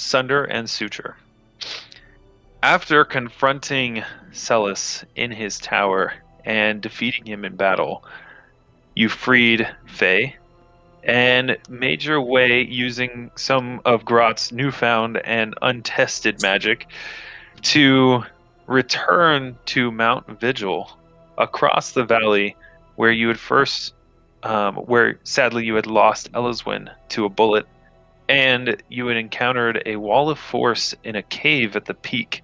Sunder and Suture. After confronting Celis in his tower and defeating him in battle, you freed Faye and made your way using some of Grot's newfound and untested magic to return to Mount Vigil across the valley where you had first, where sadly you had lost ELYSWEN to a bullet, and you had encountered a wall of force in a cave at the peak.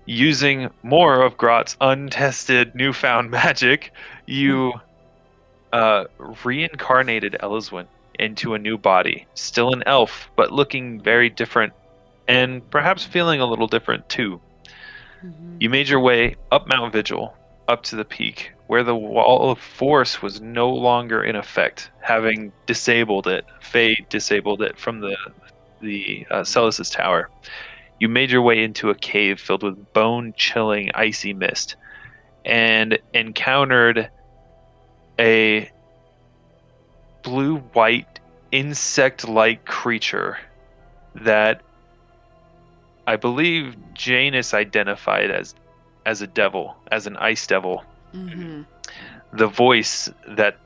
Using more of Grot's untested newfound magic, you reincarnated ELYSWEN into a new body, still an elf, but looking very different, and perhaps feeling a little different too. You made your way up Mount Vigil, up to the peak, where the wall of force was no longer in effect, having disabled it. Faye disabled it from the Celis's tower. You made your way into a cave filled with bone-chilling, icy mist, and encountered a blue-white, insect-like creature that I believe Janus identified as a devil, as an ice devil. Mm-hmm. The voice that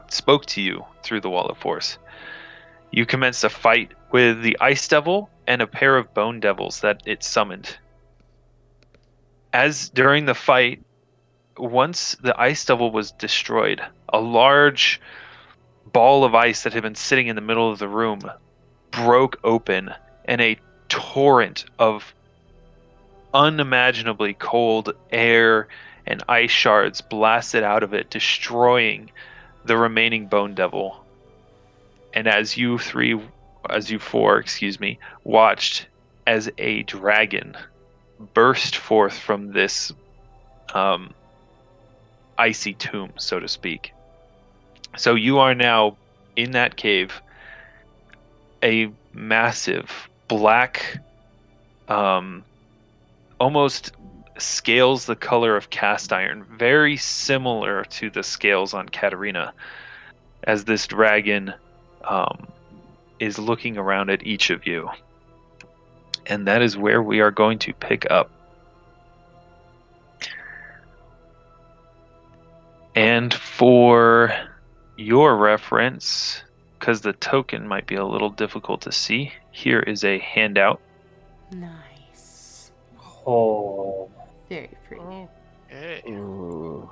spoke to you through the wall of force. You commenced a fight with the ice devil and a pair of bone devils that it summoned. As during the fight, once the ice devil was destroyed, a large ball of ice that had been sitting in the middle of the room broke open, and a torrent of unimaginably cold air and ice shards blasted out of it, destroying the remaining bone devil. And as you four, watched as a dragon burst forth from this icy tomb, so to speak. So you are now in that cave, a massive black, almost scales the color of cast iron, very similar to the scales on Katarina, as this dragon is looking around at each of you. And that is where we are going to pick up. And for your reference, because the token might be a little difficult to see, here is a handout. Nice. Oh. Very pretty. Okay. Ooh.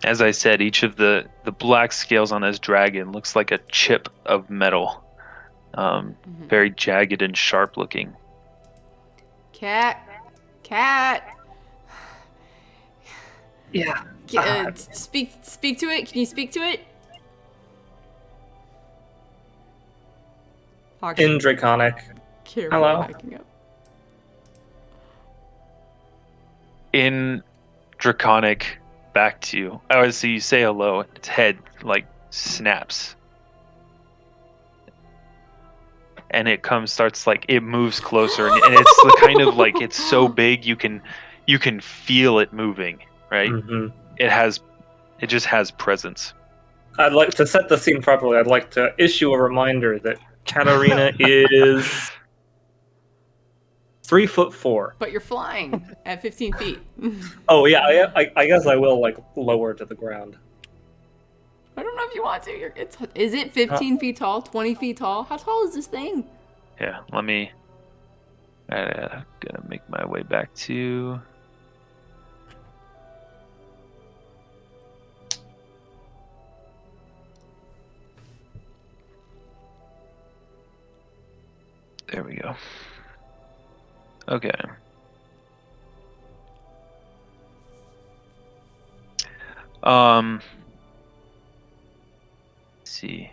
As I said, each of the black scales on this dragon looks like a chip of metal. Very jagged and sharp looking. Cat. Yeah. Speak to it. Can you speak to it? In Draconic. Careful Hello. backing up. In Draconic, back to you. Oh, so you say hello, and its head like snaps. And it starts like it moves closer, and it's the kind of like it's so big you can feel it moving, right? Mm-hmm. It just has presence. I'd like to set the scene properly. I'd like to issue a reminder that Katarina is 3'4". But you're flying at 15 feet. Oh yeah, I guess I will like lower to the ground. I don't know if you want to. Is it 15 feet tall? 20 feet tall? How tall is this thing? Yeah, I gotta make my way back to. There we go. Okay. Let's see.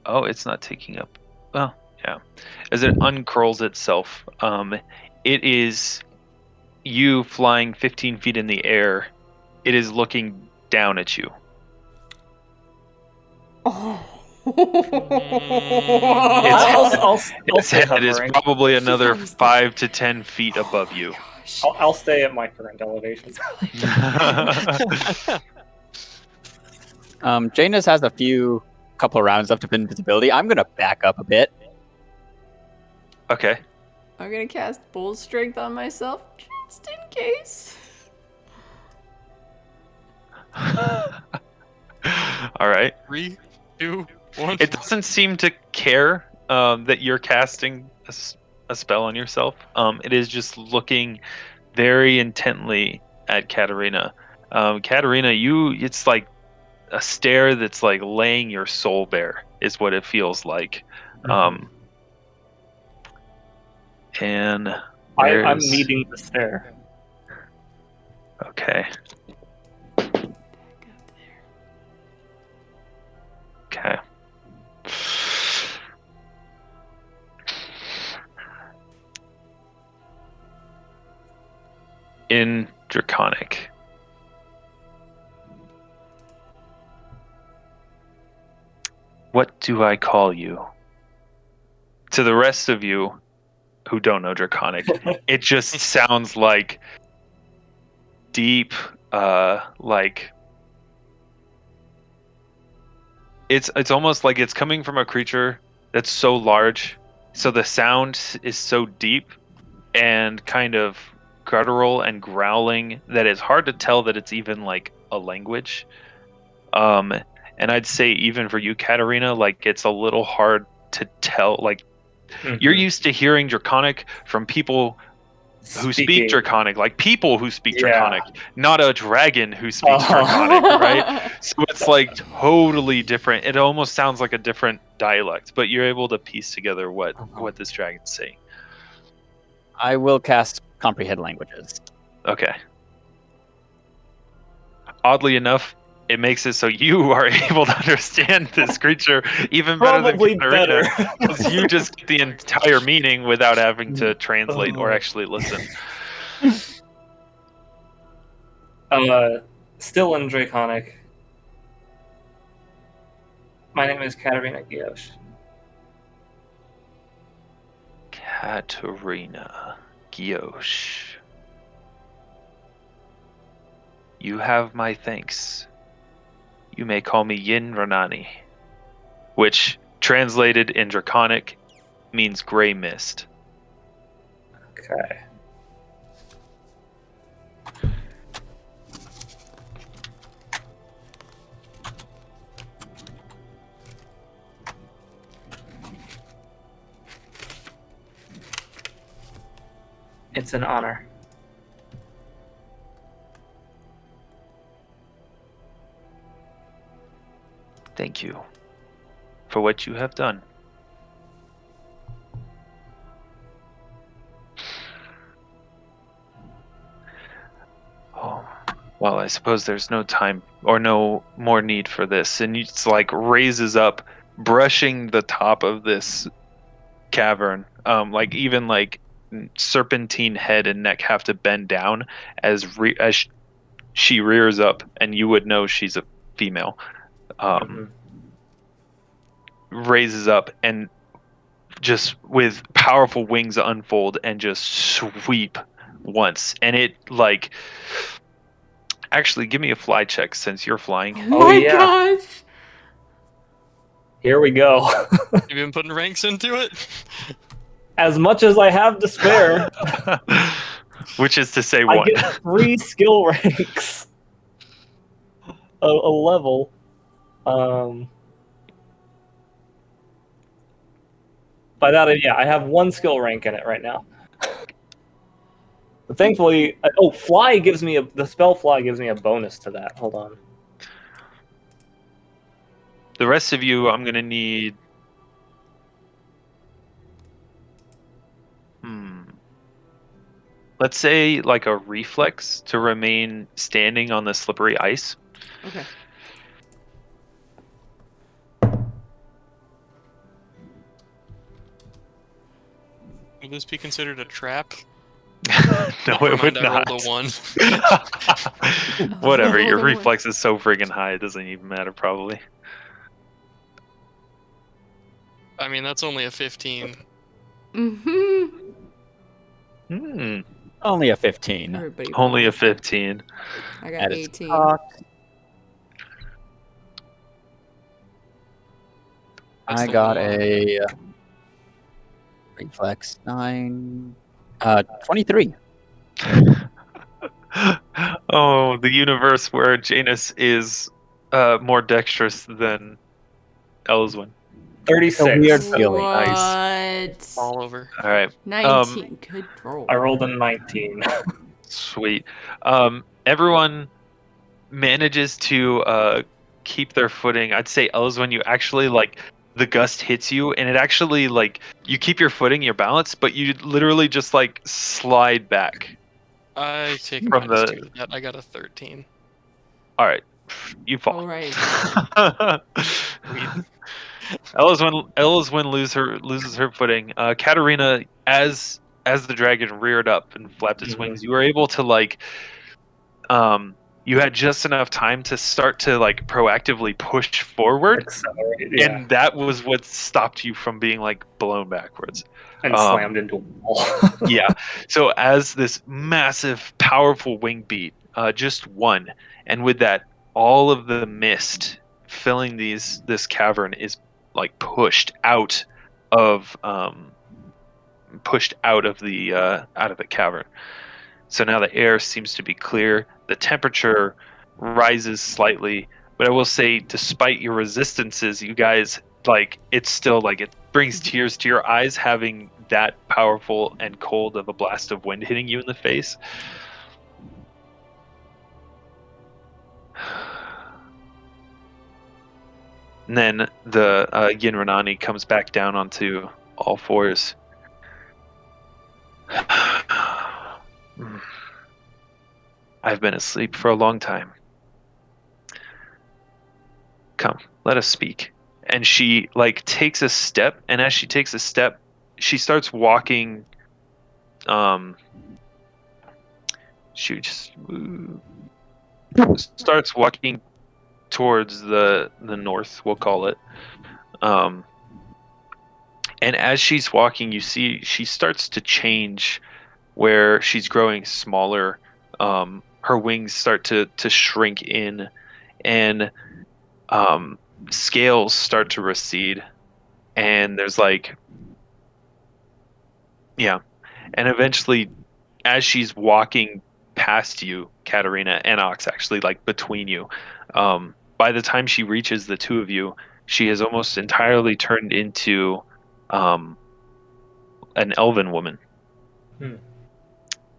Oh, it's not taking up. Well, yeah. As it uncurls itself, it is you flying 15 feet in the air. It is looking down at you. Oh. Its head is probably another 5 to 10 feet above you. I'll stay at my current elevation. Janus has a couple of rounds left of invisibility. I'm gonna back up a bit. Okay. I'm gonna cast Bold Strength on myself just in case. All right. 3, 2, 1. It doesn't seem to care that you're casting a spell on yourself. It is just looking very intently at Katarina. Katarina, it's like a stare that's like laying your soul bare, is what it feels like. And I'm meeting the stare. Okay. Okay. In Draconic. What do I call you? To the rest of you who don't know Draconic, it just sounds like deep, like it's almost like it's coming from a creature that's so large, so the sound is so deep and kind of guttural and growling that it's hard to tell that it's even like a language. And I'd say even for you, Katarina, like it's a little hard to tell. Like you're used to hearing Draconic from people who speak Draconic, like people who speak Draconic, not a dragon who speaks Draconic, right? So it's like totally different. It almost sounds like a different dialect, but you're able to piece together what this dragon's saying. I will cast Comprehend Languages. Okay. Oddly enough, it makes it so you are able to understand this creature even better than Katarina, because you just get the entire meaning without having to translate or actually listen. Still in Draconic. My name is Katarina Giosh. Katarina Giosh. You have my thanks. You may call me Yin Ranani, which translated in Draconic means gray mist. Okay. It's an honor. Thank you for what you have done. Oh, well, I suppose there's no time or no more need for this. And it's like raises up, brushing the top of this cavern. Like even like serpentine head and neck have to bend down as she rears up, and you would know she's a female. Raises up and just with powerful wings unfold and just sweep once, and it like actually give me a fly check since you're flying. Oh my gosh! Here we go. You've been putting ranks into it? As much as I have to spare. Which is to say I what? get 3 skill ranks. A level. By that, I have 1 skill rank in it right now. But thankfully, fly gives me the spell fly gives me a bonus to that. Hold on. The rest of you, I'm gonna need. Let's say like a reflex to remain standing on the slippery ice. Okay. Would this be considered a trap? No, it would not. I rolled a 1. Whatever, your reflex is so friggin' high, it doesn't even matter, probably. I mean, that's only a 15. Only a 15. Everybody Only a 15. I got That is 18. cocked. That's I the got one. a reflex 9, 23. Oh, the universe where Janus is more dexterous than ELYSWEN. 36. A weird feeling. What? All over. All right. 19. Good roll. I rolled a 19. Sweet. Everyone manages to keep their footing. I'd say ELYSWEN, you actually like the gust hits you, and it actually like you keep your footing, your balance, but you literally just like slide back. I take From minus the- 2 to that. I got a 13. All right, you fall. All right. ELYSWEN loses her footing. Katarina, as the dragon reared up and flapped its wings, you were able to like, you had just enough time to start to like proactively push forward, Accelerate, yeah. and that was what stopped you from being like blown backwards. And slammed into a wall. Yeah. So as this massive, powerful wing beat, just one, and with that, all of the mist filling this cavern is like pushed out of the cavern. So now the air seems to be clear. The temperature rises slightly, but I will say, despite your resistances, you guys like it's still like it brings tears to your eyes having that powerful and cold of a blast of wind hitting you in the face. And then the Yinranani comes back down onto all fours. I've been asleep for a long time. Come, let us speak. And she like takes a step, and as she takes a step, she starts walking. She just starts walking towards the north, we'll call it. And as she's walking, you see she starts to change, where she's growing smaller. Her wings start to shrink in, and scales start to recede, and there's like, yeah, and eventually, as she's walking past you, Katarina and Ox, actually like between you, by the time she reaches the two of you, she has almost entirely turned into an elven woman,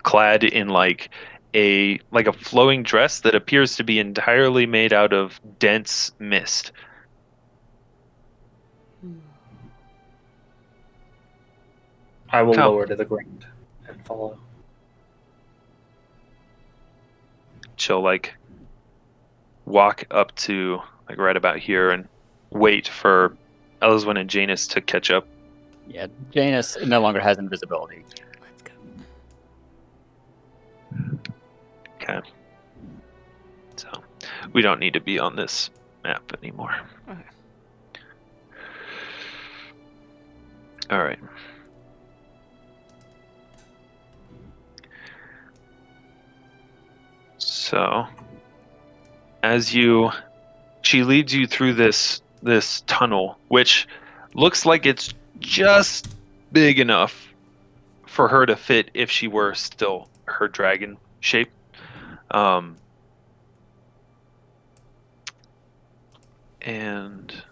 clad in like a flowing dress that appears to be entirely made out of dense mist. I will Come. lower to the ground and follow. She'll like walk up to like right about here and wait for ELYSWEN and Janus to catch up. Yeah, Janus no longer has invisibility. Let's go. Okay. So we don't need to be on this map anymore. Okay. All right. So as she leads you through this tunnel, which looks like it's just big enough for her to fit if she were still her dragon shape. And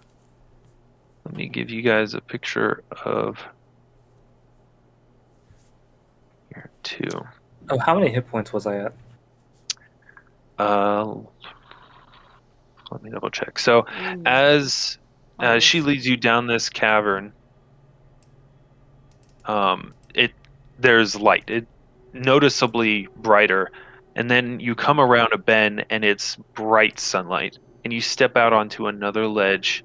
let me give you guys a picture of here too. Oh, how many hit points was I at? Let me double check. So as she leads you down this cavern, there's light. It noticeably brighter, and then you come around a bend and it's bright sunlight, and you step out onto another ledge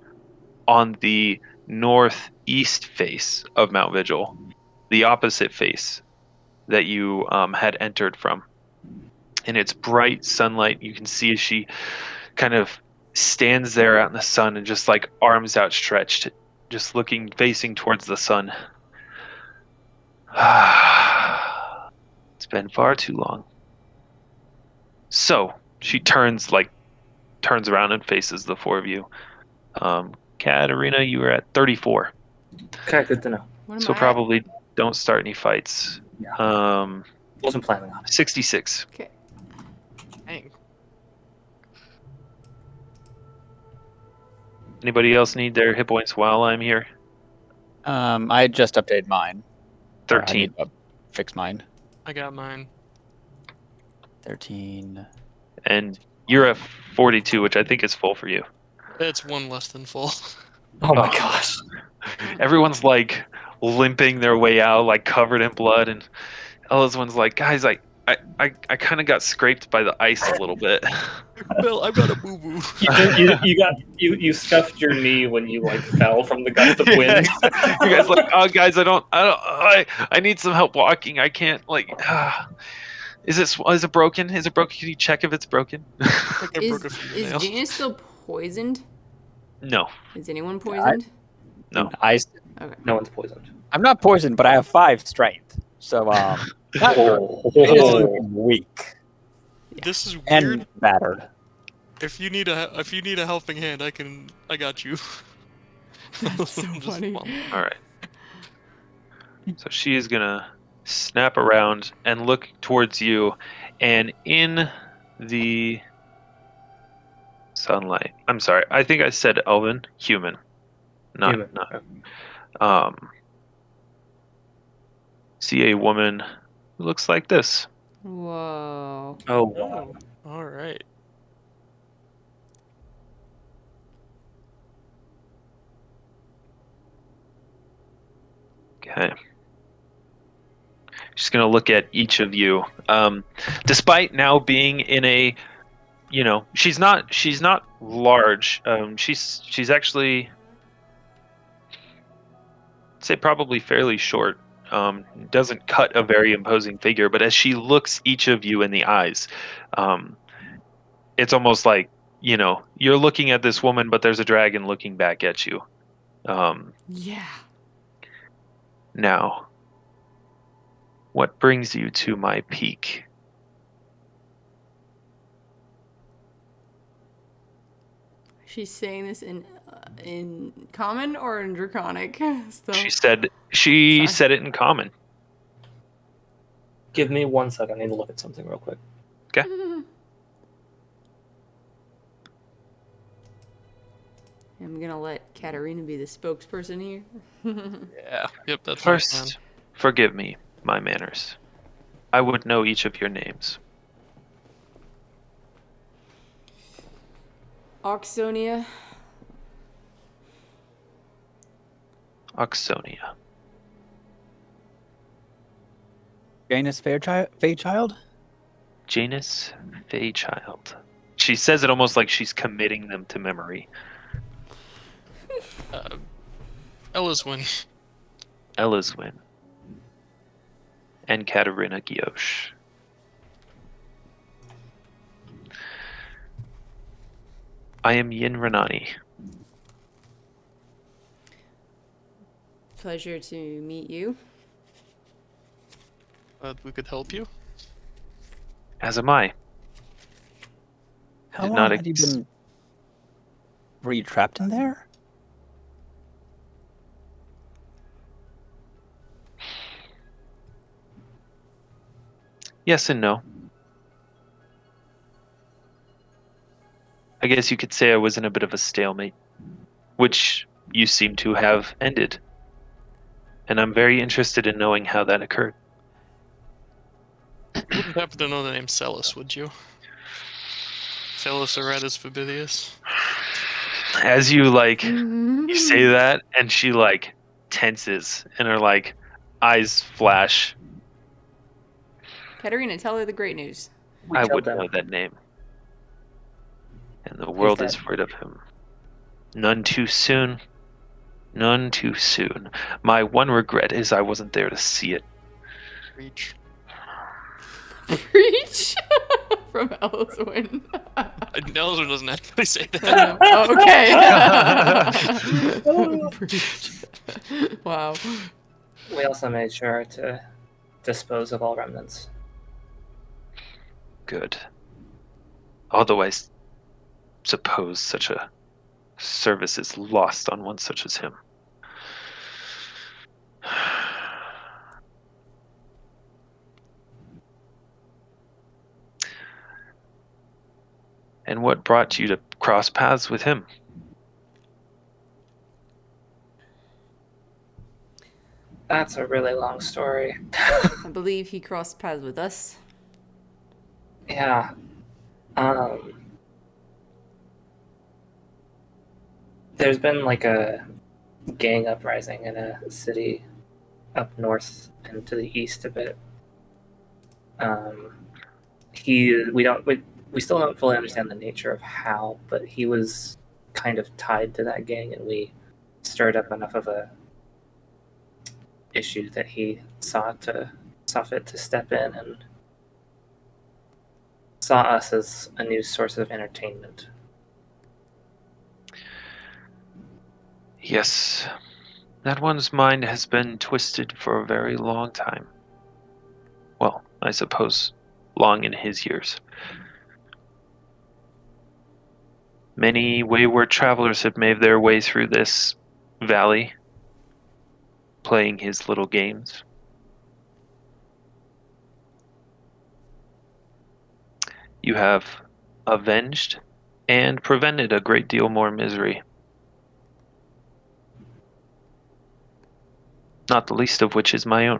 on the northeast face of Mount Vigil, the opposite face that you had entered from. And it's bright sunlight. You can see as she kind of stands there out in the sun and just like arms outstretched, just facing towards the sun. It's been far too long. So she turns around and faces the four of you. Katarina, you were at 34. Okay, good to know. What am So I at? probably don't start any fights. Yeah. Wasn't planning on it. 66. Okay. Dang. Anybody else need their hit points while I'm here? I just updated mine. Or I 13. need to fix mine. I got mine. 13. And you're at 42, which I think is full for you. It's one less than full. Oh my Oh. gosh. Everyone's like limping their way out, like covered in blood, and Elizabeth's like, guys, I kind of got scraped by the ice a little bit. Bill, I've got a boo boo. You scuffed your knee when you like fell from the gust of wind. You guys like, oh guys, I need some help walking. I can't like. Is it broken? Is it broken? Can you check if it's broken? Like I broke a Is fingernail. Janus still poisoned? No. Is anyone poisoned? No. No one's poisoned. I'm not poisoned, but I have 5 strength. So, not good. Oh. Weak This is weird. and battered. If you need a helping hand, I got you. That's so Just funny. bump. All right. So she is gonna snap around and look towards you, and in the sunlight. I'm sorry. I think I said Alvyn. Human. Human. See a woman who looks like this. Whoa. Oh wow. Oh, all right. Okay. She's gonna look at each of you. Despite now being in a, she's not large. She's actually, I'd say probably fairly short. Doesn't cut a very imposing figure, but as she looks each of you in the eyes, it's almost like, you're looking at this woman, but there's a dragon looking back at you. Yeah. Now, what brings you to my peak? She's saying this in common or in draconic? Still. She Sorry. said it in common. Give me 1 second. I need to look at something real quick. I'm gonna let Katarina be the spokesperson here. Yeah. Yep. That's my plan. First, forgive me my manners. I would know each of your names. Auxsonia. Auxsonia. Janus Fairchild? Janus Fairchild. She says it almost like she's committing them to memory. ELYSWEN. ELYSWEN. And Katarina Gioche. I am Yin Renani. Pleasure to meet you. We could help you. As am I. How Did long not had you been... Were you trapped in there? Yes and no. I guess you could say I was in a bit of a stalemate, which you seem to have ended. And I'm very interested in knowing how that occurred. You wouldn't happen to know the name Celis, would you? Celis Aretus Fabidius. As you you say that, and she tenses, and her eyes flash. Katarina, tell her the great news. I killed would them. know that name. And the world is dead. rid of him. None too soon. None too soon. My one regret is I wasn't there to see it. Reach. Preach from ELYSWEN. ELYSWEN doesn't actually say that. Okay. Preach. Wow. We also made sure to dispose of all remnants. Good. Although I suppose such a service is lost on one such as him. And what brought you to cross paths with him? That's a really long story. I believe he crossed paths with us. Yeah. There's been like a gang uprising in a city up north and to the east a bit. We still don't fully understand the nature of how, but he was kind of tied to that gang, and we stirred up enough of a issue that he saw fit to step in and saw us as a new source of entertainment. Yes, that one's mind has been twisted for a very long time. Well, I suppose long in his years. Many wayward travelers have made their way through this valley, playing his little games. You have avenged and prevented a great deal more misery. Not the least of which is my own.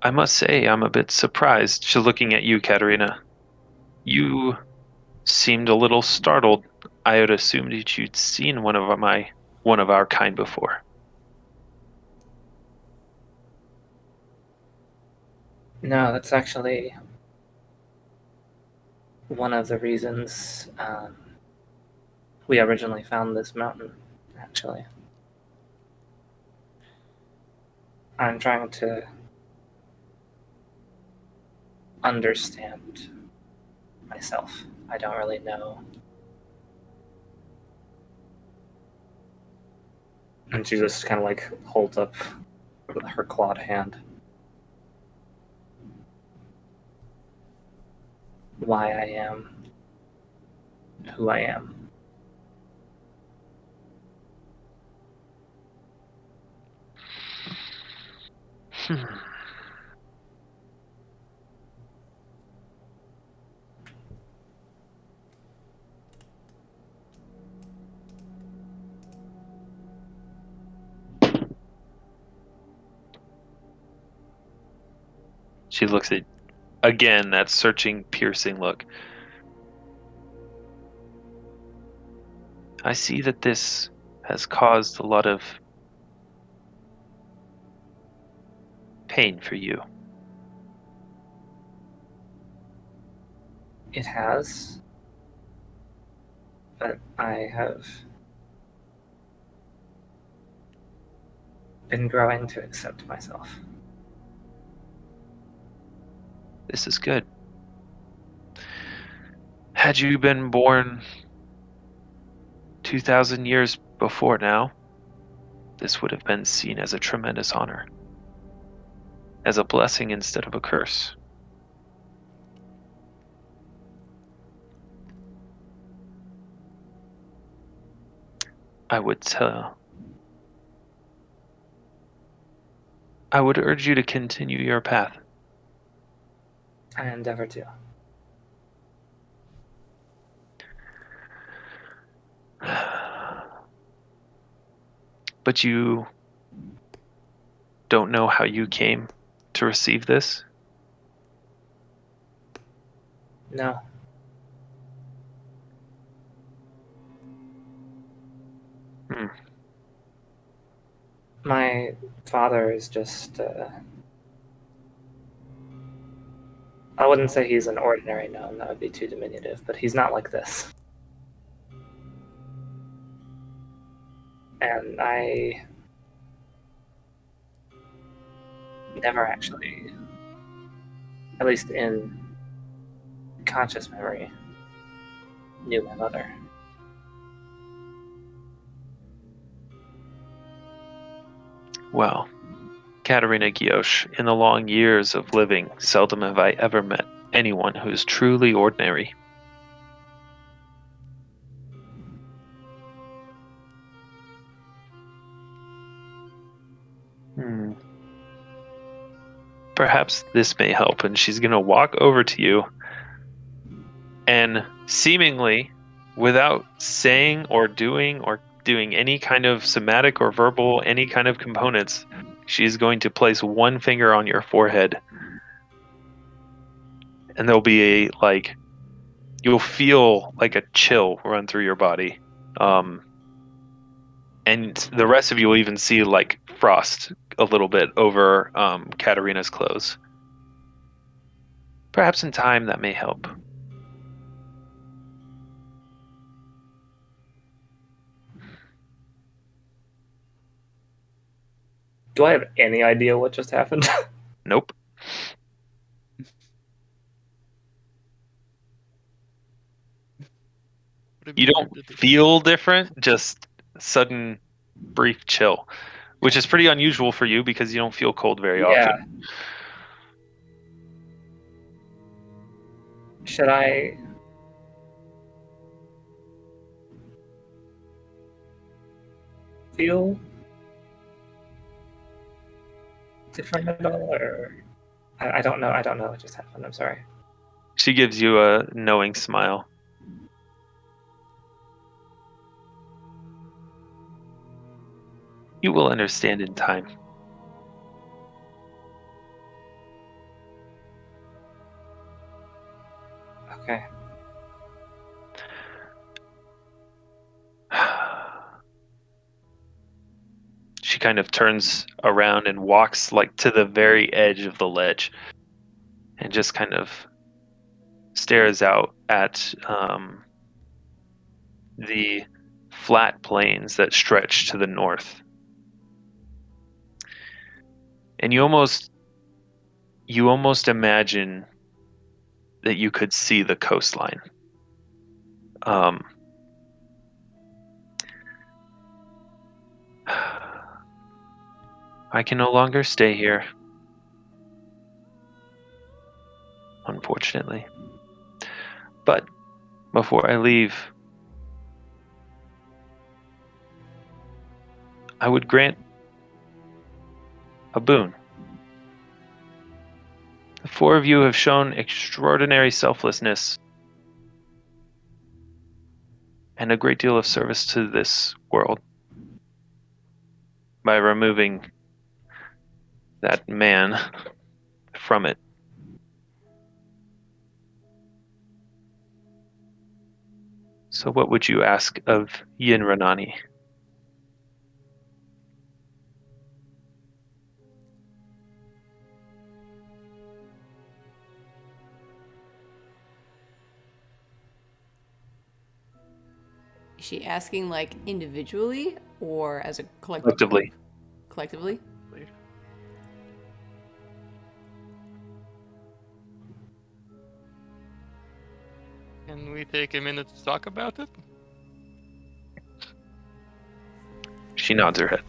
I must say I'm a bit surprised to looking at you, Katarina. You seemed a little startled. I had assumed that you'd seen one of our kind before. No, that's actually one of the reasons we originally found this mountain, actually. I'm trying to understand myself. I don't really know. And she just kind of like holds up her clawed hand. Why I am who I am. She looks at, again, that searching, piercing look. I see that this has caused a lot of pain for you. It has, but I have been growing to accept myself. This is good. Had you been born 2,000 years before now, this would have been seen as a tremendous honor, as a blessing instead of a curse. I would urge you to continue your path. I endeavor to. But you don't know how you came to receive this? No. My father is just, I wouldn't say he's an ordinary gnome, that would be too diminutive, but he's not like this. And I never actually, at least in conscious memory, knew my mother. Well, Katarina Gioche, in the long years of living, seldom have I ever met anyone who is truly ordinary. Perhaps this may help. And she's going to walk over to you and seemingly, without saying or doing any kind of somatic or verbal, any kind of components, she's going to place one finger on your forehead. And there'll be you'll feel like a chill run through your body. And the rest of you will even see like frost a little bit over Katarina's clothes. Perhaps in time that may help. Do I have any idea what just happened? Nope. You don't feel different, just sudden brief chill, which is pretty unusual for you because you don't feel cold very often. Should I feel different at all, or I don't know. I don't know what just happened. I'm sorry. She gives you a knowing smile. You will understand in time. Okay. She kind of turns around and walks like to the very edge of the ledge and just kind of stares out at the flat plains that stretch to the north. And you almost imagine that you could see the coastline. I can no longer stay here, unfortunately. But before I leave, I would grant a boon. The four of you have shown extraordinary selflessness and a great deal of service to this world by removing that man from it. So what would you ask of Yin Ranani? Is she asking like individually or as a Collectively. Collectively? Can we take a minute to talk about it? She nods her head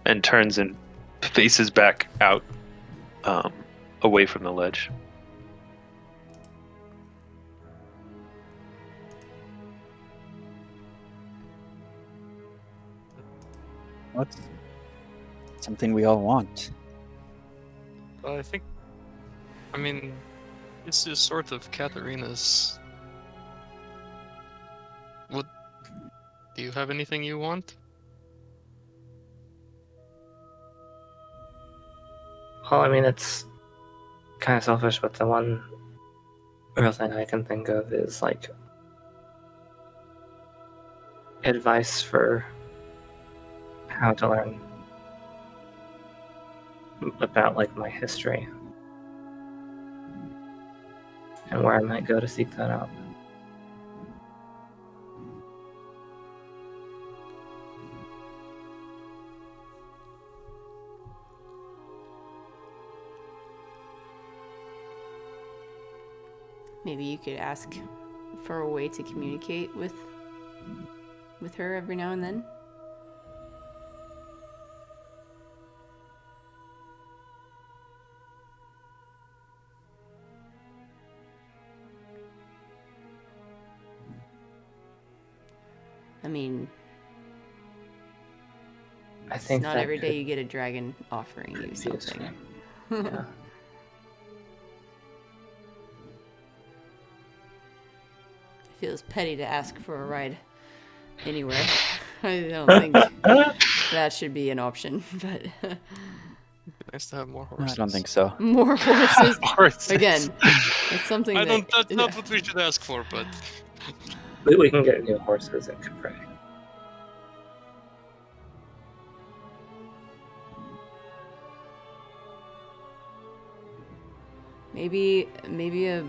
and turns and faces back out, away from the ledge. What's something we all want? Well, I mean, this is sort of Katarina's. What? Do you have anything you want? Well, I mean, it's kind of selfish, but the one real thing I can think of is like advice for how to learn about like my history and where I might go to seek that out. Maybe you could ask for a way to communicate with her every now and then. I mean, I it's think not that every day could you get a dragon offering you be a something. swing. Yeah. It feels petty to ask for a ride anywhere. I don't think that should be an option, but Nice to have more I horses. don't think so. more horses. Horses. Again, it's something I don't. that That's not what we should ask for, but We can get new horses in Capri. maybe a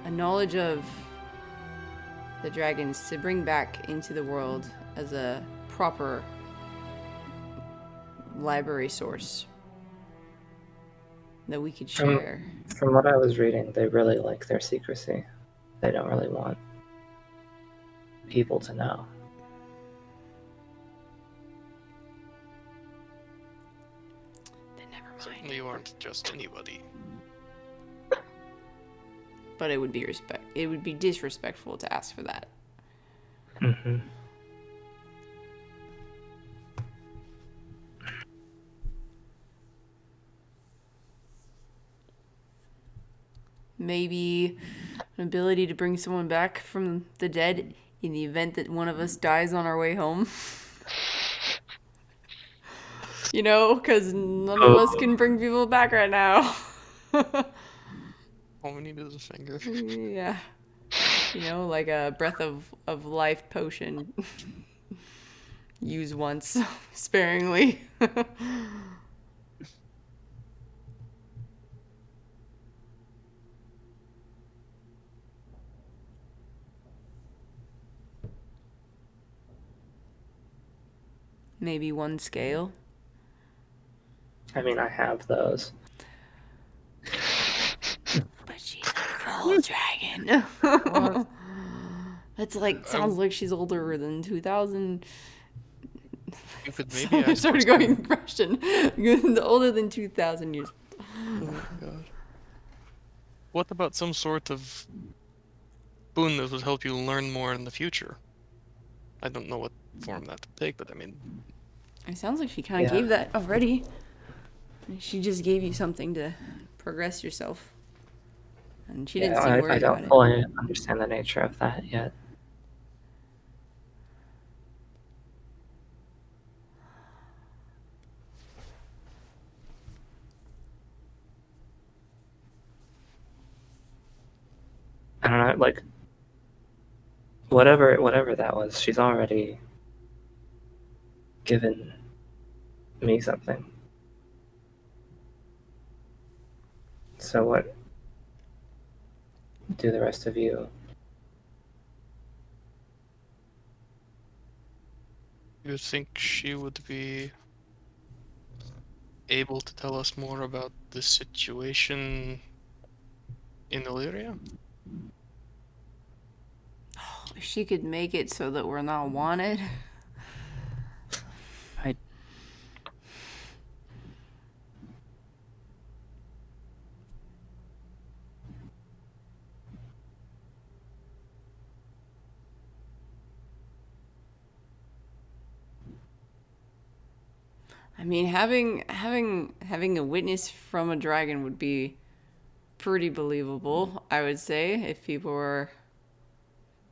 knowledge of the dragons to bring back into the world as a proper library source that we could share. From what I was reading, they really like their secrecy. They don't really want people to know. Then never mind. certainly you aren't just anybody. But it would be disrespectful to ask for that. Mm-hmm. Maybe an ability to bring someone back from the dead in the event that one of us dies on our way home. You know, because none of us can bring people back right now. All we need is a finger. Yeah. You know, like a breath of life potion. Use once, sparingly. Maybe one scale. I mean, I have those. But she's a full dragon. That's like, sounds like she's older than 2000. You could maybe Sorry, I ask started for going Russian. Older than 2,000 years. Oh my god. What about some sort of boon that would help you learn more in the future? I don't know what form that would take, but I mean, It sounds like she kind of Yeah. gave that already. She just gave you something to progress yourself. And she didn't seem I worried about don't it. fully understand the nature of that yet. I don't know, like whatever that was, she's already given me something. So what do the rest of you? you think she would be able to tell us more about the situation in Illyria? If she could make it so that we're not wanted. I mean, having a witness from a dragon would be pretty believable, I would say, if people were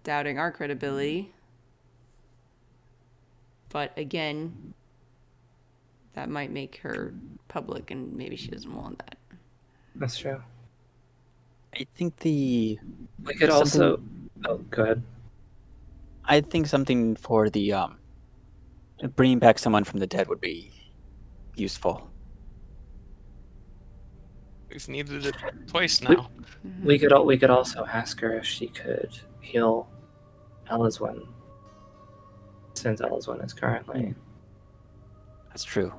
doubting our credibility. But again, that might make her public, and maybe she doesn't want that. That's true. I think We could also. Oh, go ahead. I think something for the bringing back someone from the dead would be useful. We've needed it twice now. We could also ask her if she could heal ELYSWEN, since ELYSWEN is currently. That's true.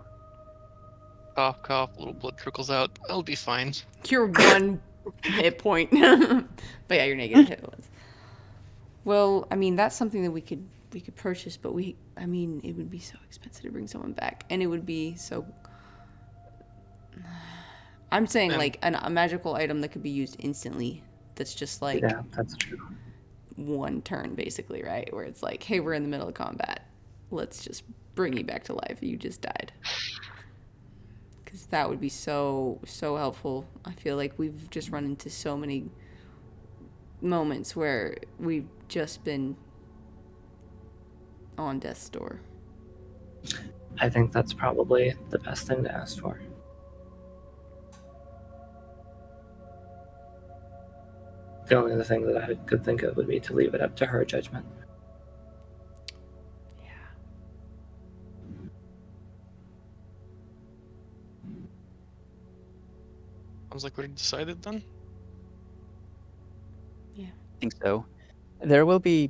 Cough, cough, little blood trickles out. I'll be fine. You're one hit point. But yeah, you're negative hit points. Well, I mean, that's something that we could purchase, but I mean, it would be so expensive to bring someone back, and it would be so. I'm saying like a magical item that could be used instantly that's just like Yeah, that's true. one turn basically, right? Where it's like, hey, we're in the middle of combat. Let's just bring you back to life. You just died. Because that would be so helpful. I feel like we've just run into so many moments where we've just been on death's door. I think that's probably the best thing to ask for. The only other thing that I could think of would be to leave it up to her judgment. Yeah. Sounds like we decided then. Yeah. I think so. There will be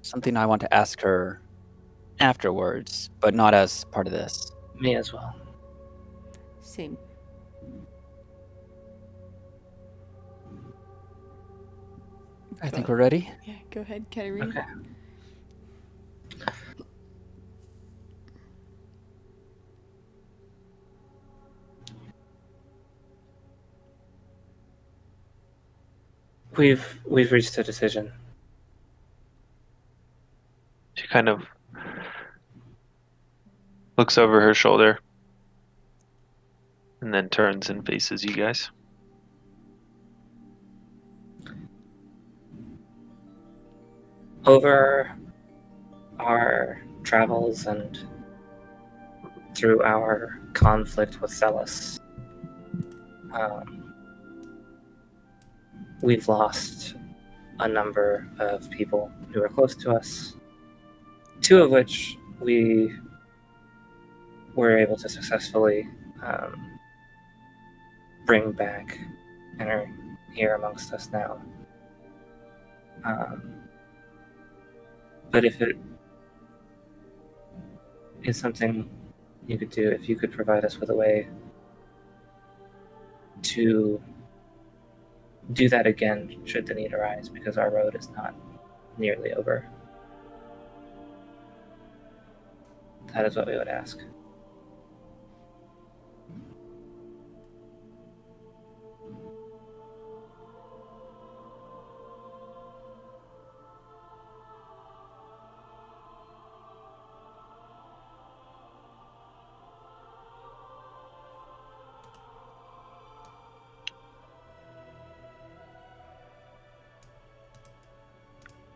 something I want to ask her afterwards, but not as part of this. Me as well. Same. I think we're ready. Yeah, go ahead, Katarina. Okay. We've reached a decision. She kind of looks over her shoulder and then turns and faces you guys. Over our travels and through our conflict with Celis, we've lost a number of people who are close to us, two of which we were able to successfully bring back and are here amongst us now. But if it is something you could do, if you could provide us with a way to do that again should the need arise, because our road is not nearly over. That is what we would ask.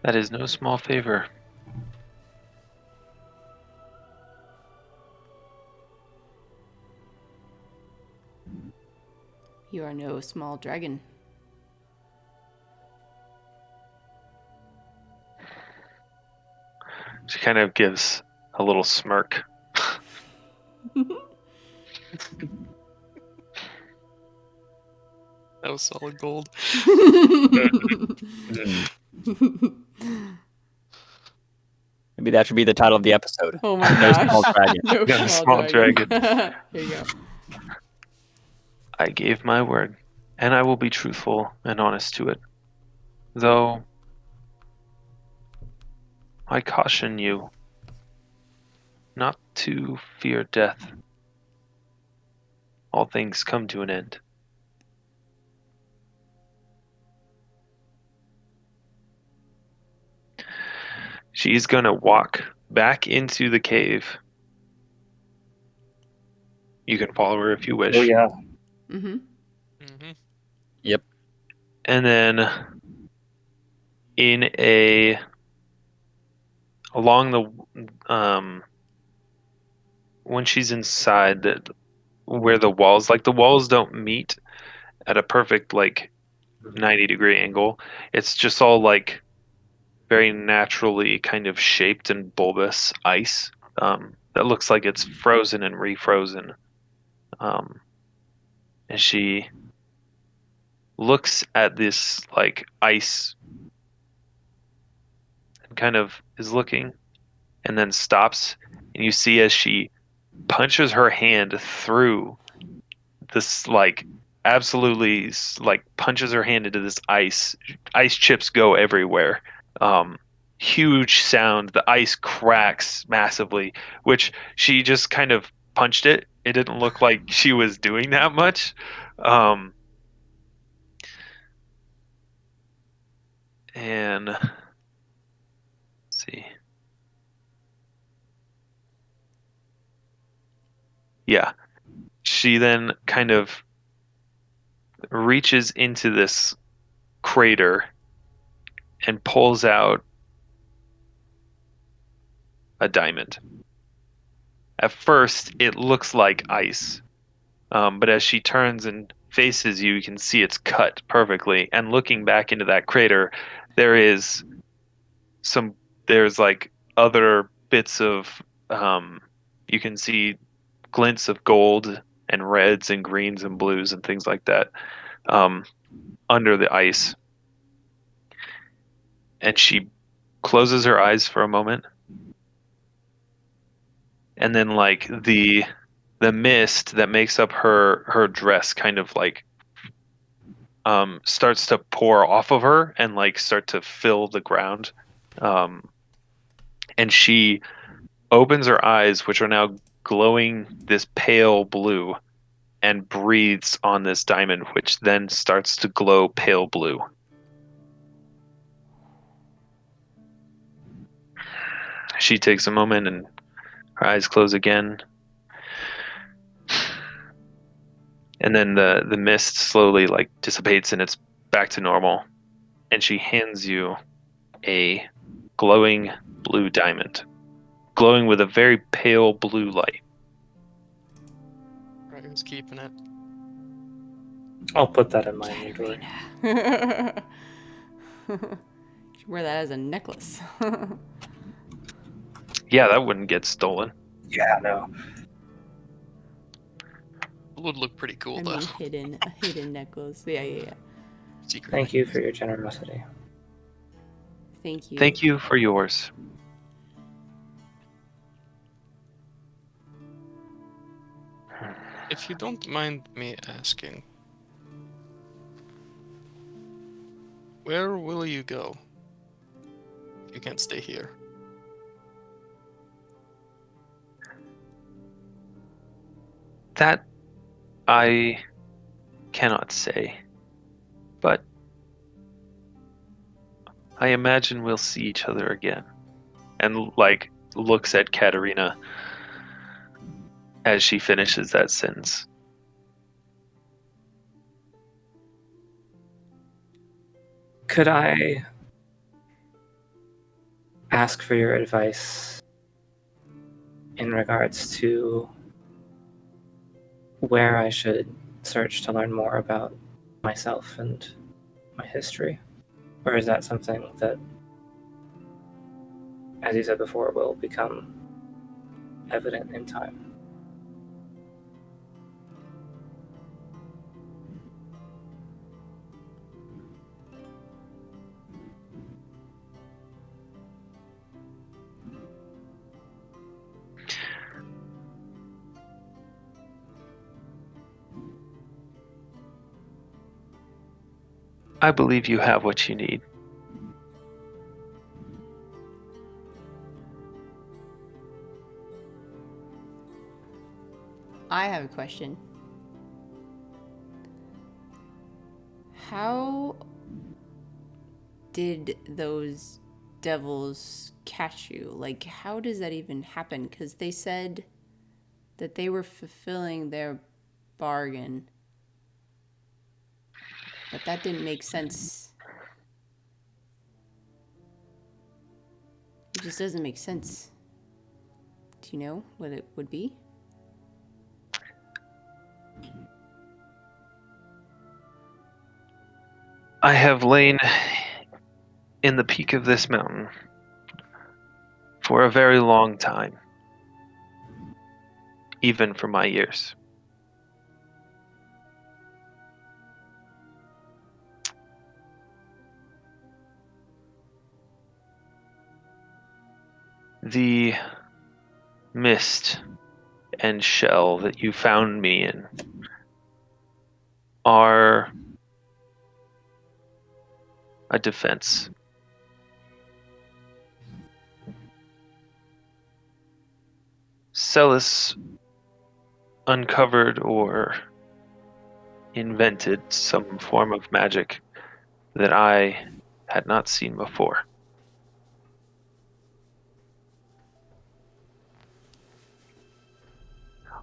That is no small favor. You are no small dragon. She kind of gives a little smirk. That was solid gold. Maybe that should be the title of the episode. Oh my No gosh. small dragon. No No small, small dragon. There you go. I gave my word, and I will be truthful and honest to it. Though, I caution you not to fear death. All things come to an end. She's gonna walk back into the cave. You can follow her if you wish. Oh yeah. Mm-hmm. Mm-hmm. And then along the when she's inside where the walls don't meet at a perfect 90-degree angle. It's just all very naturally kind of shaped and bulbous ice that looks like it's frozen and refrozen. And she looks at this ice and kind of is looking and then stops, and you see as she punches her hand through this absolutely punches her hand into this ice chips go everywhere. Huge sound, the ice cracks massively, which she just kind of punched it. It didn't look like she was doing that much. And let's see. Yeah. She then kind of reaches into this crater and pulls out a diamond. At first, it looks like ice, but as she turns and faces you, you can see it's cut perfectly. And looking back into that crater, there's like other bits of, you can see glints of gold and reds and greens and blues and things like that under the ice. And she closes her eyes for a moment, and then like the mist that makes up her dress kind of like starts to pour off of her and like start to fill the ground, and she opens her eyes, which are now glowing this pale blue, and breathes on this diamond, which then starts to glow pale blue. She takes a moment and her eyes close again. And then the mist slowly like dissipates and it's back to normal. And she hands you a glowing blue diamond, glowing with a very pale blue light. Right, who's keeping it? I'll put that in my inventory. Katarina. Wear that as a necklace. Yeah, that wouldn't get stolen. Yeah, no. It would look pretty cool I though. mean, a hidden necklace. Yeah. Secret. Thank you for your generosity. Thank you. Thank you for yours. If you don't mind me asking, where will you go? You can't stay here. That I cannot say, but I imagine we'll see each other again. And like looks at Katarina as she finishes that sentence. Could I ask for your advice in regards to where I should search to learn more about myself and my history? Or is that something that, as you said before, will become evident in time? I believe you have what you need. I have a question. How did those devils catch you? Like, how does that even happen? Because they said that they were fulfilling their bargain. But that didn't make sense. It just doesn't make sense. Do you know what it would be? I have lain in the peak of this mountain for a very long time, even for my years. The mist and shell that you found me in are a defense. Celis uncovered or invented some form of magic that I had not seen before.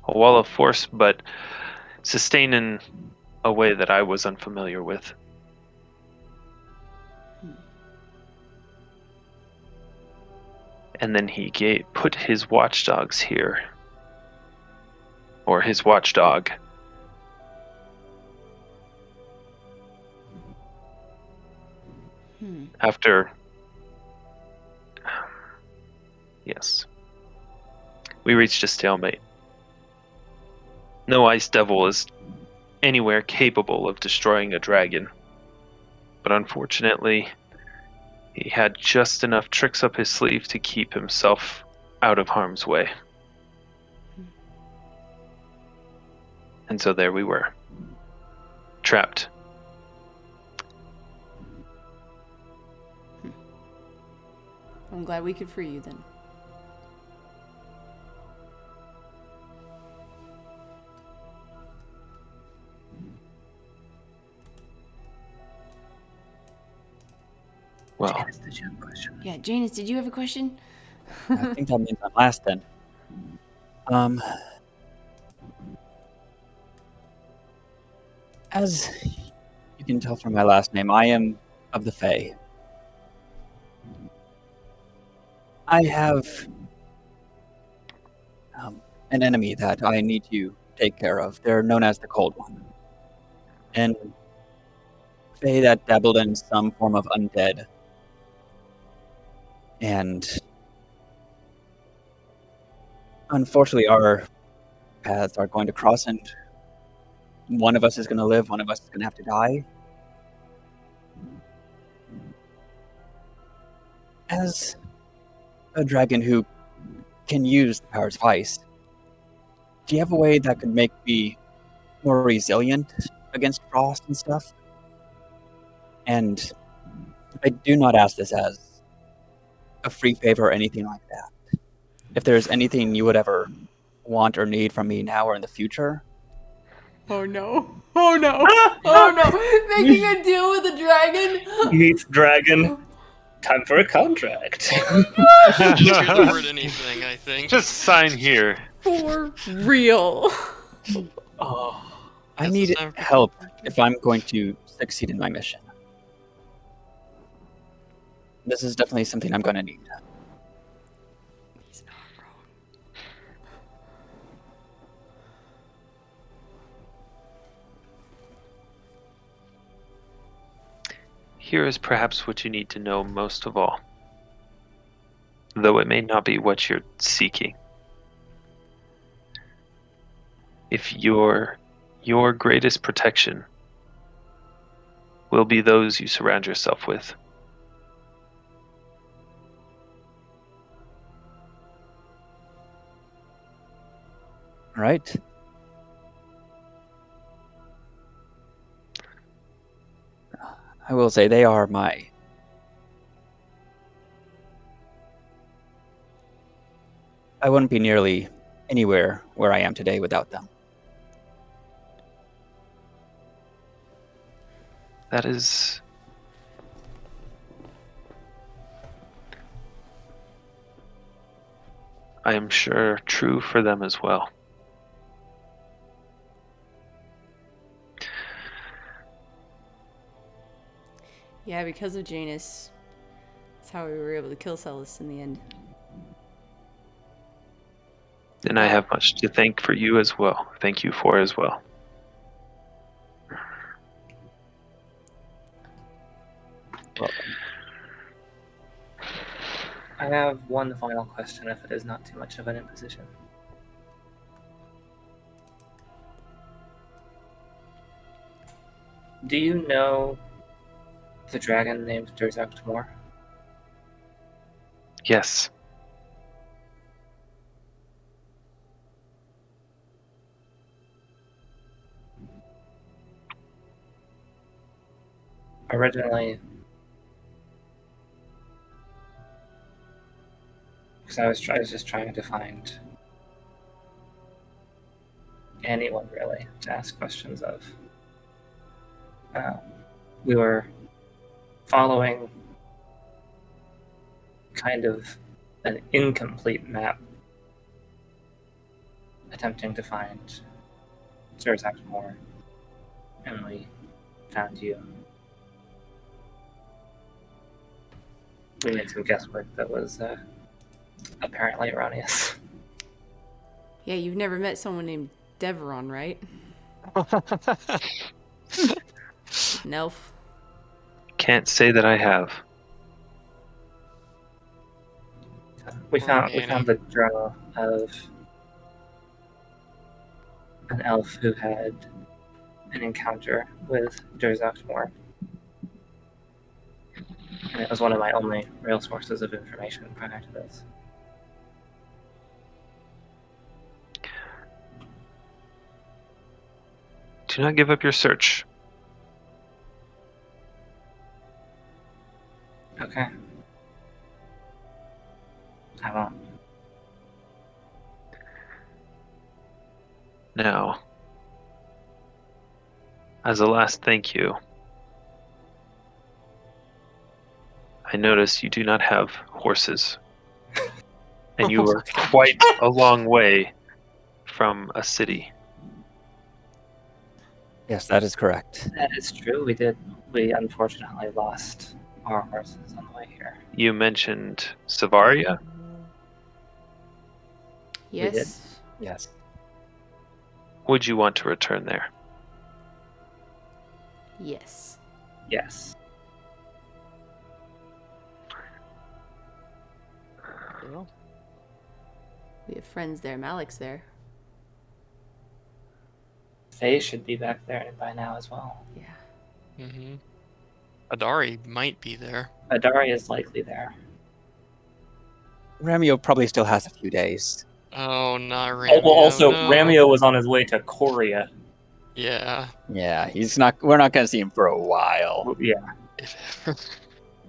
A wall of force, but sustained in a way that I was unfamiliar with. And then he put his watchdogs here. Or his watchdog. After... Yes. We reached a stalemate. No ice devil is anywhere capable of destroying a dragon. But unfortunately, he had just enough tricks up his sleeve to keep himself out of harm's way. And so there we were, trapped. I'm glad we could free you then. Well, Janus, did you have a question? Yeah, Janus, did you have a question? I think that means I'm last then. As you can tell from my last name, I am of the Fae. I have an enemy that I need to take care of. They're known as the Cold One. And Fae that dabbled in some form of undead. And unfortunately, our paths are going to cross, and one of us is going to live, one of us is going to have to die. As a dragon who can use the powers of ice, do you have a way that could make me more resilient against frost and stuff? And I do not ask this as a free favor or anything like that. If there's anything you would ever want or need from me now or in the future. Oh no. Oh no. Oh no. Making a deal with a dragon? Meet dragon. Time for a contract. Just hear the word anything, I think. just sign here. For real. Oh, I Yes, need it's time for help if I'm going to succeed in my mission. This is definitely something I'm going to need. He's not wrong. Here is perhaps what you need to know most of all, though it may not be what you're seeking. If your greatest protection will be those you surround yourself with. Right? I will say they are my... I wouldn't be nearly anywhere where I am today without them. That is... I am sure true for them as well. Yeah, because of Janus. That's how we were able to kill Celis in the end. And I have much to thank for you as well. Thank you for as well. Welcome. I have one final question, if it is not too much of an imposition. Do you know the dragon named Durzakt Moor? Yes. Originally, because I was just trying to find anyone really to ask questions of. We were following kind of an incomplete map, attempting to find Zerzak more, and we found you. We made some guesswork that was apparently erroneous. Yeah, you've never met someone named Deveron, right? An elf. Can't say that I have. We Or found Annie. the journal of an elf who had an encounter with Zerzak Moore. And it was one of my only real sources of information prior to this. Do not give up your search. Okay. I won't. Now, as a last thank you, I notice you do not have horses. And you Oh are my gosh. quite a long way from a city. Yes, that is correct. That is true. We unfortunately lost our horses on the way here. You mentioned Savaria? did. Yes. Yes. Would you want to return there? Yes. Yes. Well, We have friends there. Malik's there. Faye should be back there by now as well. Yeah. mm-hmm. Adari might be there. Adari is likely there. Ramio probably still has a few days. Oh, not Oh, Ramio. well, also, no. Ramio was on his way to Korea. Yeah. Yeah, he's not. We're not going to see him for a while. Yeah. If ever.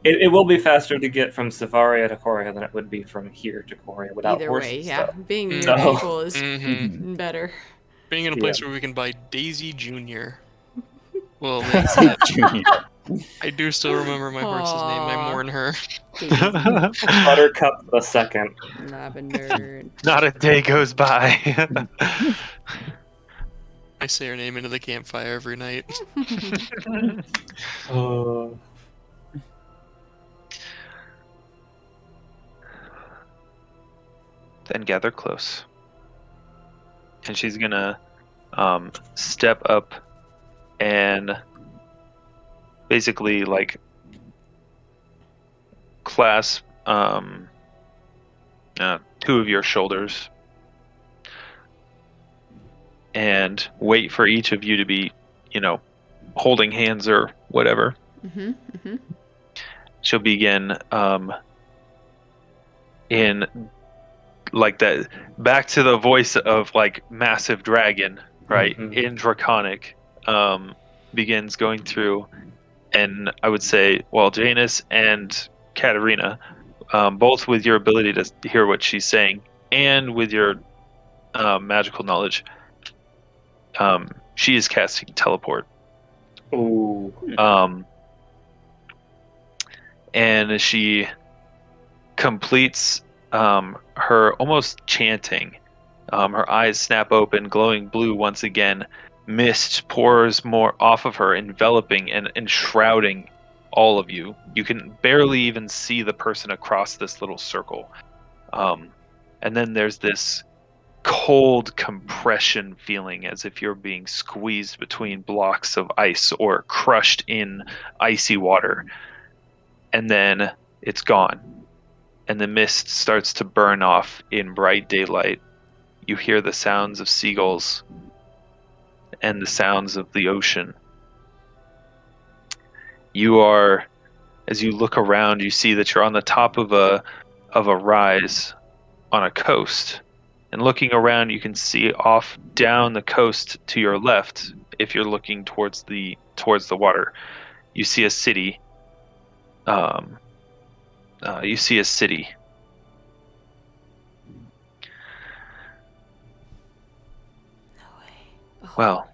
It will be faster to get from Savaria to Korea than it would be from here to Korea without Either horses. way, yeah. Though. Being near So- people is Mhm. better. Being in a place where we can buy Daisy Jr. will make that. Junior. I do still remember my horse's name. I Aw. mourn her. Buttercup the second. Lavender. Not a day goes by. I say her name into the campfire every night. Then gather close. And she's gonna step up and basically like clasp two of your shoulders and wait for each of you to be, holding hands or whatever. She'll begin in like that, back to the voice of like massive dragon, right? Mhm. In Draconic, begins going through, and I would say, well, Janus and Katarina, both with your ability to hear what she's saying and with your magical knowledge, she is casting teleport. Ooh. And she completes her almost chanting. Her eyes snap open, glowing blue once again. Mist pours more off of her, enveloping and enshrouding all of you. You can barely even see the person across this little circle. And then there's this cold compression feeling, as if you're being squeezed between blocks of ice or crushed in icy water. And then it's gone. And the mist starts to burn off in bright daylight. You hear the sounds of seagulls and the sounds of the ocean. You are, as you look around, you see that you're on the top of a rise on a coast. And looking around, you can see off down the coast to your left, if you're looking towards the water, you see a city. You see a city. No way. Oh. Well,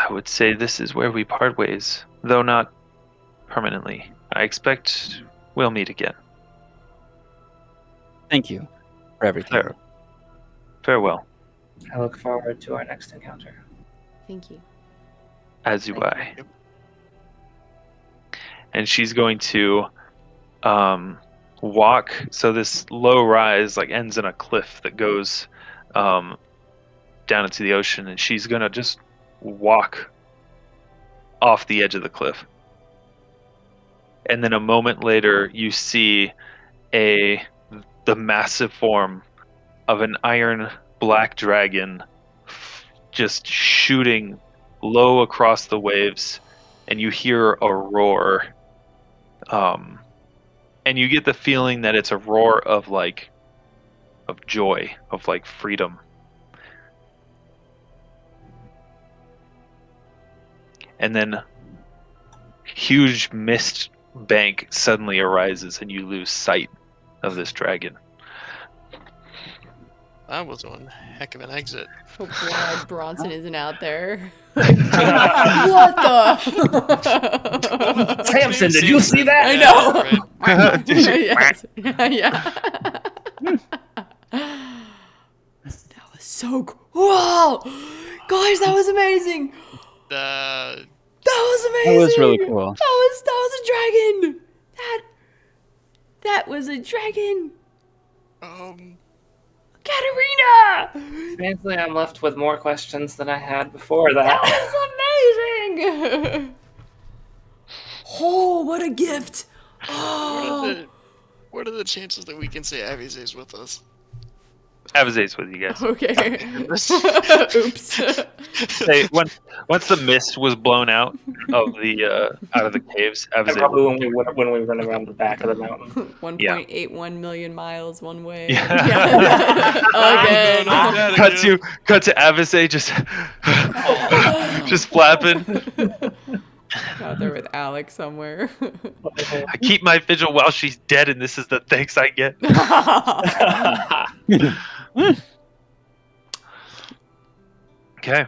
I would say this is where we part ways, though not permanently. I expect we'll meet again. Thank you for everything. Farewell, I look forward to our next encounter. Thank you. as do Thank I. Yep. And she's going to walk. So this low rise like ends in a cliff that goes down into the ocean, and she's gonna just walk off the edge of the cliff. And then a moment later, you see the massive form of an iron black dragon just shooting low across the waves, and you hear a roar. And you get the feeling that it's a roar of joy, of like freedom. And then huge mist bank suddenly arises, and you lose sight of this dragon. That was one heck of an exit. Oh, glad Bronson isn't out there. What the? Samson, did you see that? I know. Right. Yes. Yeah. That was so cool. Wow, guys, that was amazing. Uh, That was amazing. That was really cool. That was a dragon. That was a dragon. Katarina! Strangely, I'm left with more questions than I had before that. That was amazing! Oh, what a gift! Oh, what are the chances that we can say Avize's with us? Avaze's with you guys. okay. Oops. Hey, once the mist was blown out of the caves, And Avaze. probably when we run around the back of the mountain. 1.81 million miles one way. Yeah. Again. No, cut to Avaze just flapping. Out there with Alex somewhere. I keep my vigil while she's dead, and this is the thanks I get. Okay.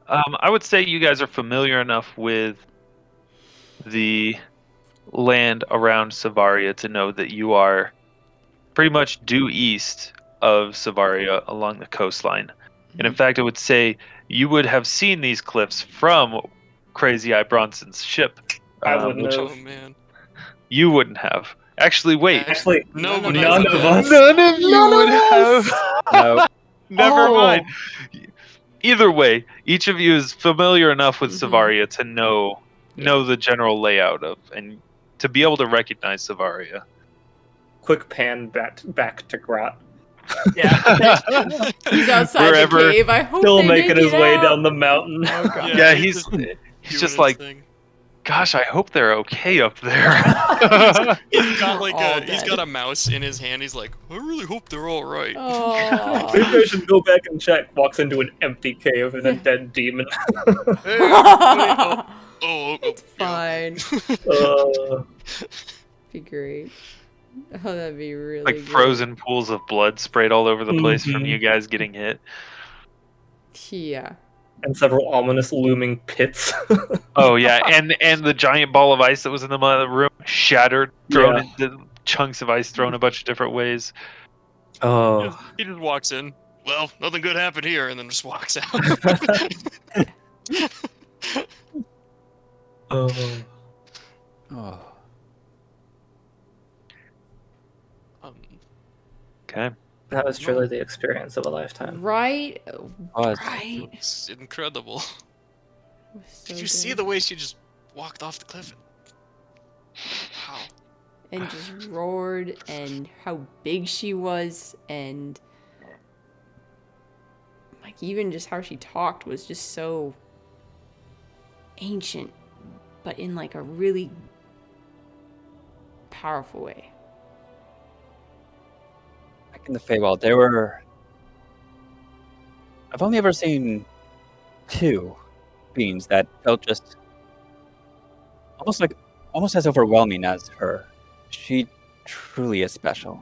I would say you guys are familiar enough with the land around Savaria to know that you are pretty much due east of Savaria along the coastline. And in fact, I would say you would have seen these cliffs from Crazy Eye Bronson's ship. I wouldn't which have. Oh man. You wouldn't have. Actually, wait. Actually, Nobody none would of have. us. None of you would have. No. Never Oh. mind. Either way, each of you is familiar enough with Savaria to know the general layout of, and to be able to recognize Savaria. Quick pan back to Grot. Yeah. He's outside Wherever- the cave. I hope Still they making make his it way out. down the mountain. Oh, God. Yeah, he's he's doing just his like, thing. gosh, I hope they're okay up there. He's got All he's dead. got a mouse in his hand. He's like, I really hope they're all right. Oh. Maybe I should go back and check. Walks into an empty cave and a dead demon. Hey, everybody. Oh, It's fine. Be great. Oh, that'd be really Like good. frozen pools of blood sprayed all over the place from Mhm. you guys getting hit. Yeah. And several ominous looming pits. Oh yeah, and the giant ball of ice that was in the middle of the room shattered, thrown Yeah. into chunks of ice thrown a bunch of different ways. Oh. He just walks in. Well, nothing good happened here, and then just walks out. Oh. Oh. Okay. That was truly the experience of a lifetime. Right? Oh, Right. It's incredible. It was so Did you see good. the way she just walked off the cliff? Wow. And just roared, and how big she was, and like even just how she talked was just so ancient, but in like a really powerful way. Back in the Feywild, there were. I've only ever seen two beings that felt just almost as overwhelming as her. She truly is special.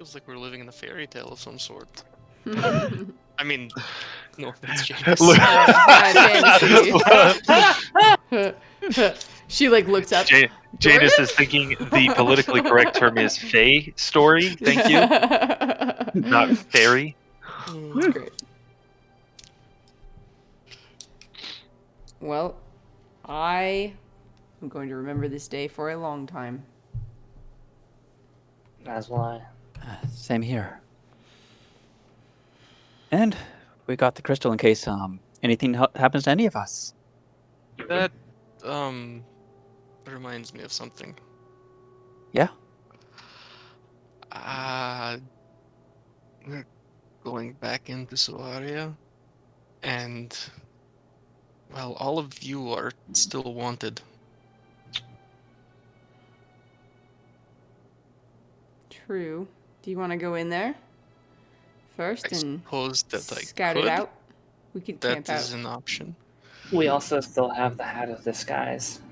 Feels like we're living in a fairy tale of some sort. Yeah, I mean, no, that's Janus. Look- fantasy. She like looks up. Janus is thinking the politically correct term is fae story. Thank you, not fairy. Great. Well, I am going to remember this day for a long time. As will I. Same here. And we got the crystal in case anything happens to any of us. That reminds me of something. Yeah. We're going back into Soaria, and well, all of you are still wanted. True. Do you want to go in there first I and suppose that I scout could. it out? We could camp That is out. an option. We also still have the hat of disguise.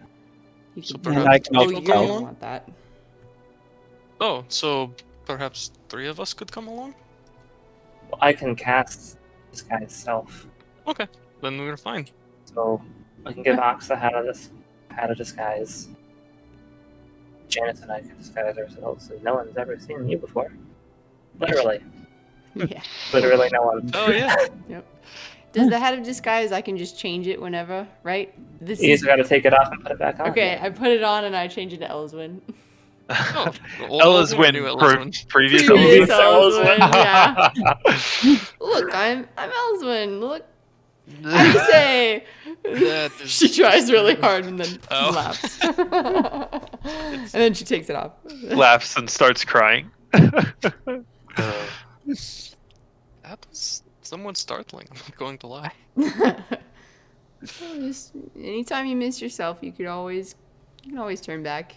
You So could- And I perhaps can oh, also you're come gonna along? want that. Oh, so perhaps 3 of us could come along? I can cast disguise self, Okay, then we're fine. so I can give Ox the hat of disguise. Janus and I can disguise ourselves, so no one's ever seen you before. Literally, Yeah. literally no one. Oh yeah. Yep. Does the hat of disguise? I can just change it whenever, right? This You is just got to take it off and put it back on. okay. I put it on and I change it to ELYSWEN. Oh, ELYSWEN, previous Previous ELYSWEN. ELYSWEN, yeah. Look, I'm ELYSWEN. Look, I say. That is She tries really hard and then Oh. laughs. And then she takes it off. Laughs and starts crying. That was somewhat startling. I'm not going to lie. Just anytime you miss yourself, you can always turn back.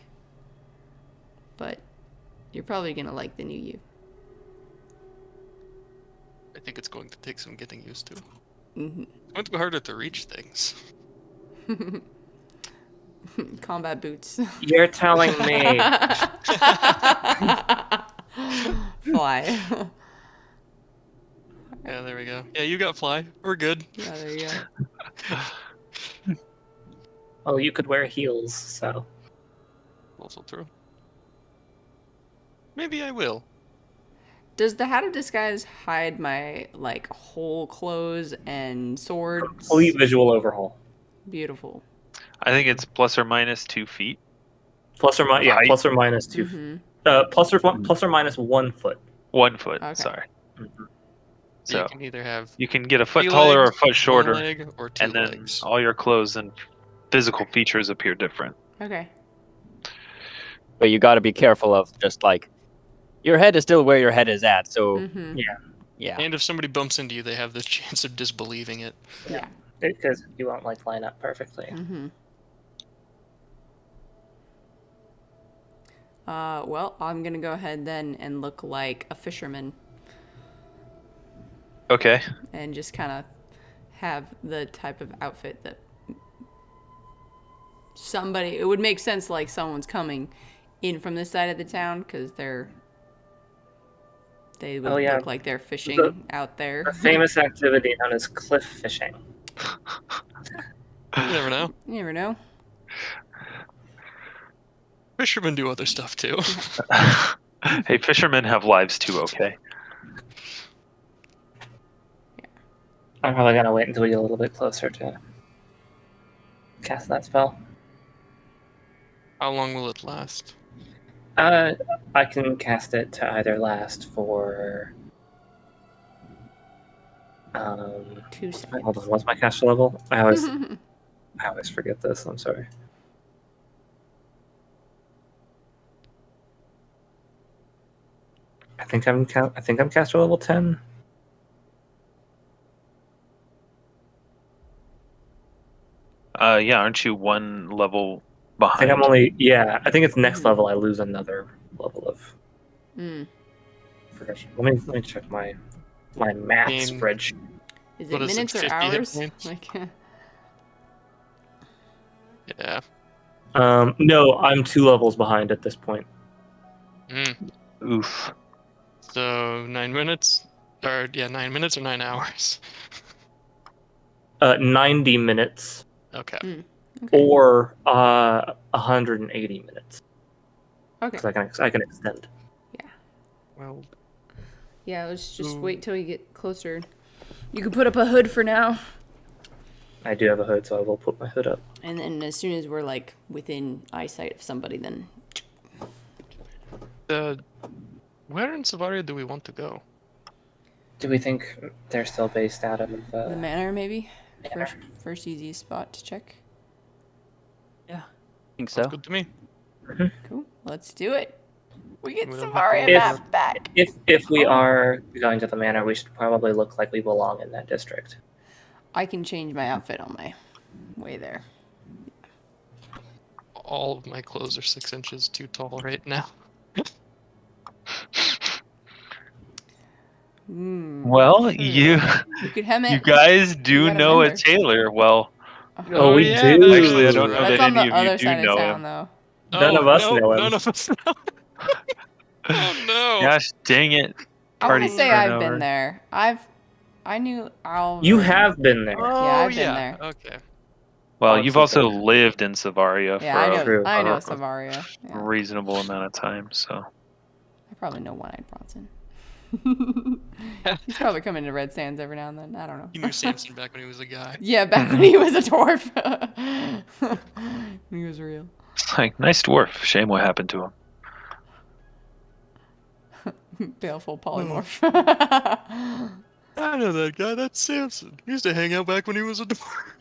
But you're probably gonna like the new you. I think it's going to take some getting used to. Mm-hmm. It's going to be harder to reach things. Combat boots. You're telling me. Fly. Yeah, there we go. Yeah, you got fly. We're good. Yeah, there you go. Well, you could wear heels, so. Also true. Maybe I will. Does the hat of disguise hide my like whole clothes and swords? Complete visual overhaul. Beautiful. I think it's plus or minus 2 feet. Plus or minus, yeah, Height. plus or minus 2. Mm-hmm. Plus or minus 1 foot. 1 foot. Okay. Sorry. Mhm. So So you can either have you can get a foot 3 taller or a legs, foot 1 shorter, leg, or 2 and then legs. all your clothes and physical features appear different. Okay. But you got to be careful of just like your head is still where your head is at. So Mm-hmm. yeah. And if somebody bumps into you, they have this chance of disbelieving it. Yeah. Because you won't like line up perfectly. Mm-hmm. Well, I'm gonna go ahead then and look like a fisherman Okay. and just kind of have the type of outfit that somebody. It would make sense like someone's coming in from this side of the town because they would Oh, yeah. look like they're fishing The- out there. A famous activity known as cliff fishing. You never know. You never know. Fishermen do other stuff too. Hey, fishermen have lives too, okay? I'm probably gonna wait until we get a little bit closer to cast that spell. How long will it last? I can cast it to either last for 2 seconds. hold on, what's my caster level? I always forget this, I'm sorry. I think I'm caster level 10. Yeah, aren't you 1 level I behind? think I'm I think it's next level I lose another level of Mm. progression. Let me check my math mean- spreadsheet. Is What it is it, minutes or 50 hit hours? points? Like, Yeah. No, I'm 2 levels behind at this point. Mm. Oof. So 9 minutes, or yeah, 9 minutes or 9 hours. 90 minutes Okay. Okay. or 180 minutes. Okay. Because I can extend. Well, Yeah, let's just Ooh. wait till you get closer. You can put up a hood for now. I do have a hood, so I will put my hood up. And then as soon as we're like within eyesight of somebody, then where in Savaria do we want to go? Do we think they're still based out of the manor maybe. Manor. First easiest spot to check. I think Sounds so. good to me. Cool. Let's do it. We get We don't Savaria have to- map back. If we are going to the manor, we should probably look like we belong in that district. I can change my outfit on my way there. All of my clothes are 6 inches too tall right now. Well, Sure. you could hem it. you guys do got a know a mender. tailor. Well, Oh, we yeah, do. actually, I don't know That's that on the any of you other do side of know town, him. though. None of us no, know him. None of us know. Oh no! Gosh, dang it! I want to Party say I've been turnover. there. I knew Alvyn. You have been there. Oh I've been there. Okay. Well, Alex you've has also been lived in Savaria Yeah, for I a know. True. I know uh, Savaria. Yeah. reasonable amount of time. So I probably know One-Eyed Bronson. He's probably coming to Red Sands every now and then. I don't know. He knew Samson back when he was a guy. Yeah, back when he was a dwarf. When he was real. it's like nice dwarf. Shame what happened to him. Baleful polymorph. I know that guy. That's Samson. He used to hang out back when he was a dwarf.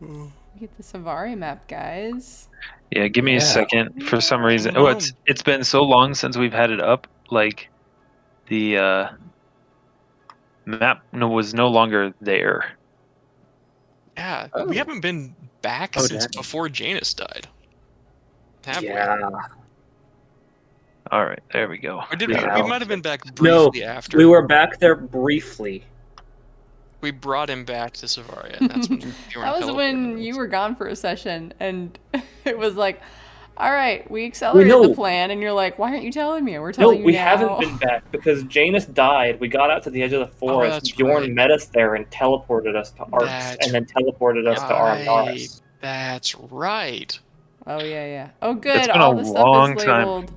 Oh. Get the Savaria map, guys. Yeah, give me Yeah. a second. For some reason, Oh. it's been so long since we've had it up. Like the map was no longer there. Yeah, Oh. we haven't been back Oh, since dang. before Janus died. Have we? Yeah. All right, there we go. Or did Yeah. we might have been back No, briefly after. We were back there briefly. We brought him back to Savaria, and that's when Bjorn That was when teleported you us. were gone for a session, and it was like, all right, we accelerated No. the plan, and you're like, why aren't you telling me? We're No, telling you we now. haven't been back because Janus died. We got out to the edge of the forest. that's Bjorn right. met us there and teleported us to Arx, That's and then teleported us to Arnaris. Right. That's right. Oh, yeah, yeah. Oh, good. been All a the stuff long is time. labeled.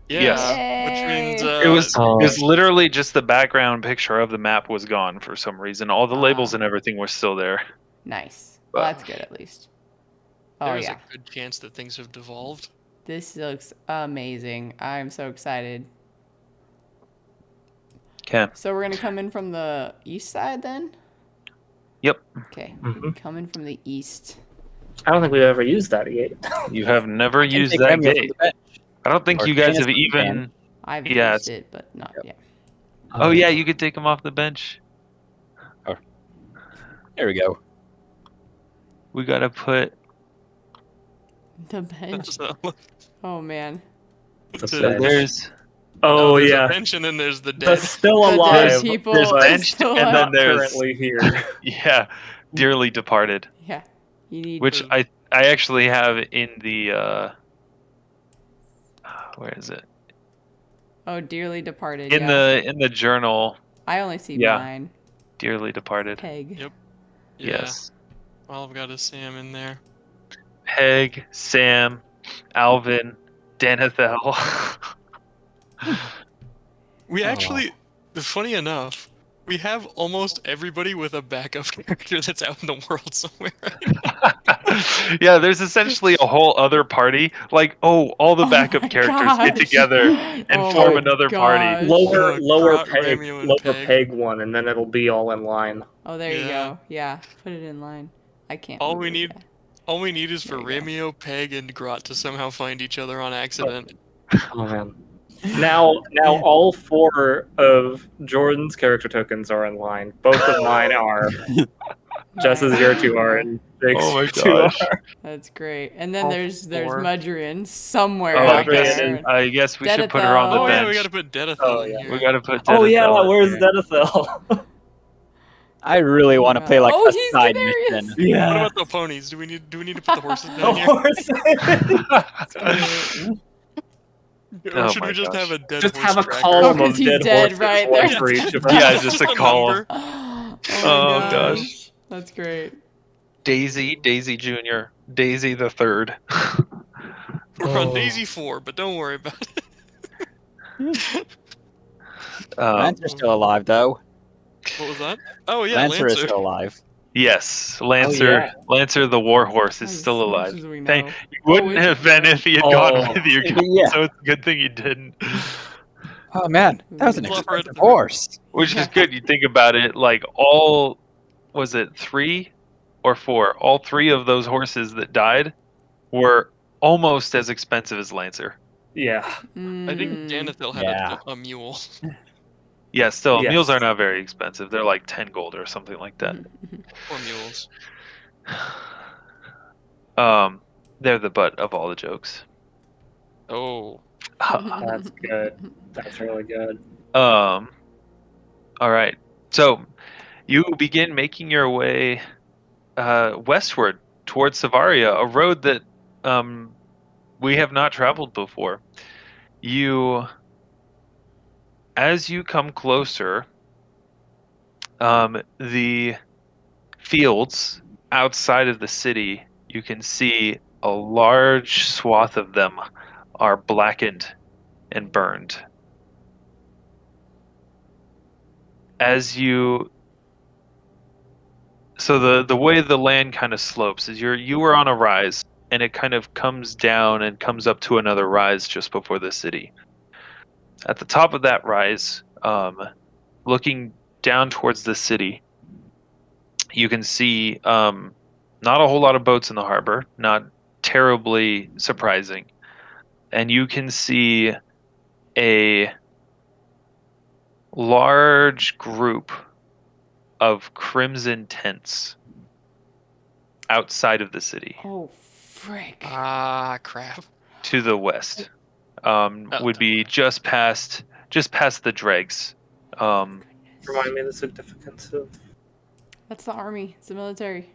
Yeah. Yes. Which means Yay. It was Oh. it was literally just the background picture of the map was gone for some reason. All the labels Ah. and everything were still there. Nice. Well, But- that's good, at least. Oh, there's yeah. a good chance that things have devolved. This looks amazing. I'm so excited. Okay. So we're going to come in from the east side, then? Yep. Okay. Mhm. Coming from the east. I don't think we've ever used that yet. You have never I can used take that Remy from gate. the bench. I don't think Or you guys Janus have from the even. bench. I've Yeah, used it, but not yet. Oh yeah, you could take them off the bench. There we go. We gotta put. The bench. So, Oh, man. It's a So bench. There's Oh there's yeah, a bench and then there's the the dead. still The dead alive. people there's are benched still and then alive. there's currently here. yeah, dearly departed, Yeah. You need... which I actually have in the where is it Oh, dearly departed. in yeah. the journal? I only see Yeah. mine. Dearly departed. Peg. Yep. Yeah. Yes. All I've got is Sam in there. Peg, Sam, Alvyn, Danethel. We Oh. actually, funny enough, we have almost everybody with a backup character that's out in the world somewhere. Yeah, there's essentially a whole other party. Like, all the backup my characters get gosh. together and Oh form my another party. gosh. Lower Crot, peg, Romeo, and lower Peg. peg one, and then it'll be all in line. Oh, there you Yeah. go. Yeah. Put it in line. I can't. All we remember need- that. All we need is for There you go. Romeo, Peg, and Grot to somehow find each other on accident. Oh man. Now all 4 of Jordan's character tokens are in line. Both of mine are. Just as your 2 are, and Jake's Oh my 2 gosh. are. That's great. And then All there's 4. Mudrian somewhere Oh, out Adrian. there. I guess we should put her on the Oh Oh, yeah, bench. we gotta put Denethil Oh, in yeah. here. We gotta put. Oh yeah, Denethel in where's here. Denethil? I really want to play like Oh, a he's side Denarius. mission. What Yeah. about the ponies? Do we need to put the horses down Of here? course. Or Oh should my we just gosh. have a dead Just horse have a tracker? column Oh, of 'cause he's dead dead, horses, right one there. for each of us. Yeah, just a a column. number. Oh my Oh, gosh. gosh. That's great. Daisy, Daisy Jr., Daisy the Third. We're on Oh. Daisy 4, but don't worry about it. Lancer's still alive, though. What was that? Oh yeah, Lancer is Lancer. still alive. Yes, Lancer. yeah. Lancer the Warhorse is As still much alive. as we Thank- know. You wouldn't it's- have been if he had Oh. gone with you guys, Yeah. so it's a good thing you didn't. Oh man, that was an Flop right expensive at the river. horse. Which is good. You think about it, like was it 3 or 4? All 3 of those horses that died were almost as expensive as Lancer. Yeah. I think Danithil had Yeah. a mule. Yeah, still, Yes. mules are not very expensive. They're like 10 gold or something like that. Or mules. They're the butt of all the jokes. Oh. That's good. That's really good. All right. So you begin making your way westward towards Savaria, a road that we have not traveled before. As you come closer, the fields outside of the city, you can see a large swath of them are blackened and burned. So the way the land kind of slopes is you were on a rise, and it kind of comes down and comes up to another rise just before the city. At the top of that rise, looking down towards the city, you can see not a whole lot of boats in the harbor, not terribly surprising. And you can see a large group of crimson tents outside of the city. Oh, frick. Ah, crap. To the west would be just past the dregs. Remind me of the significance of. That's the army. It's the military.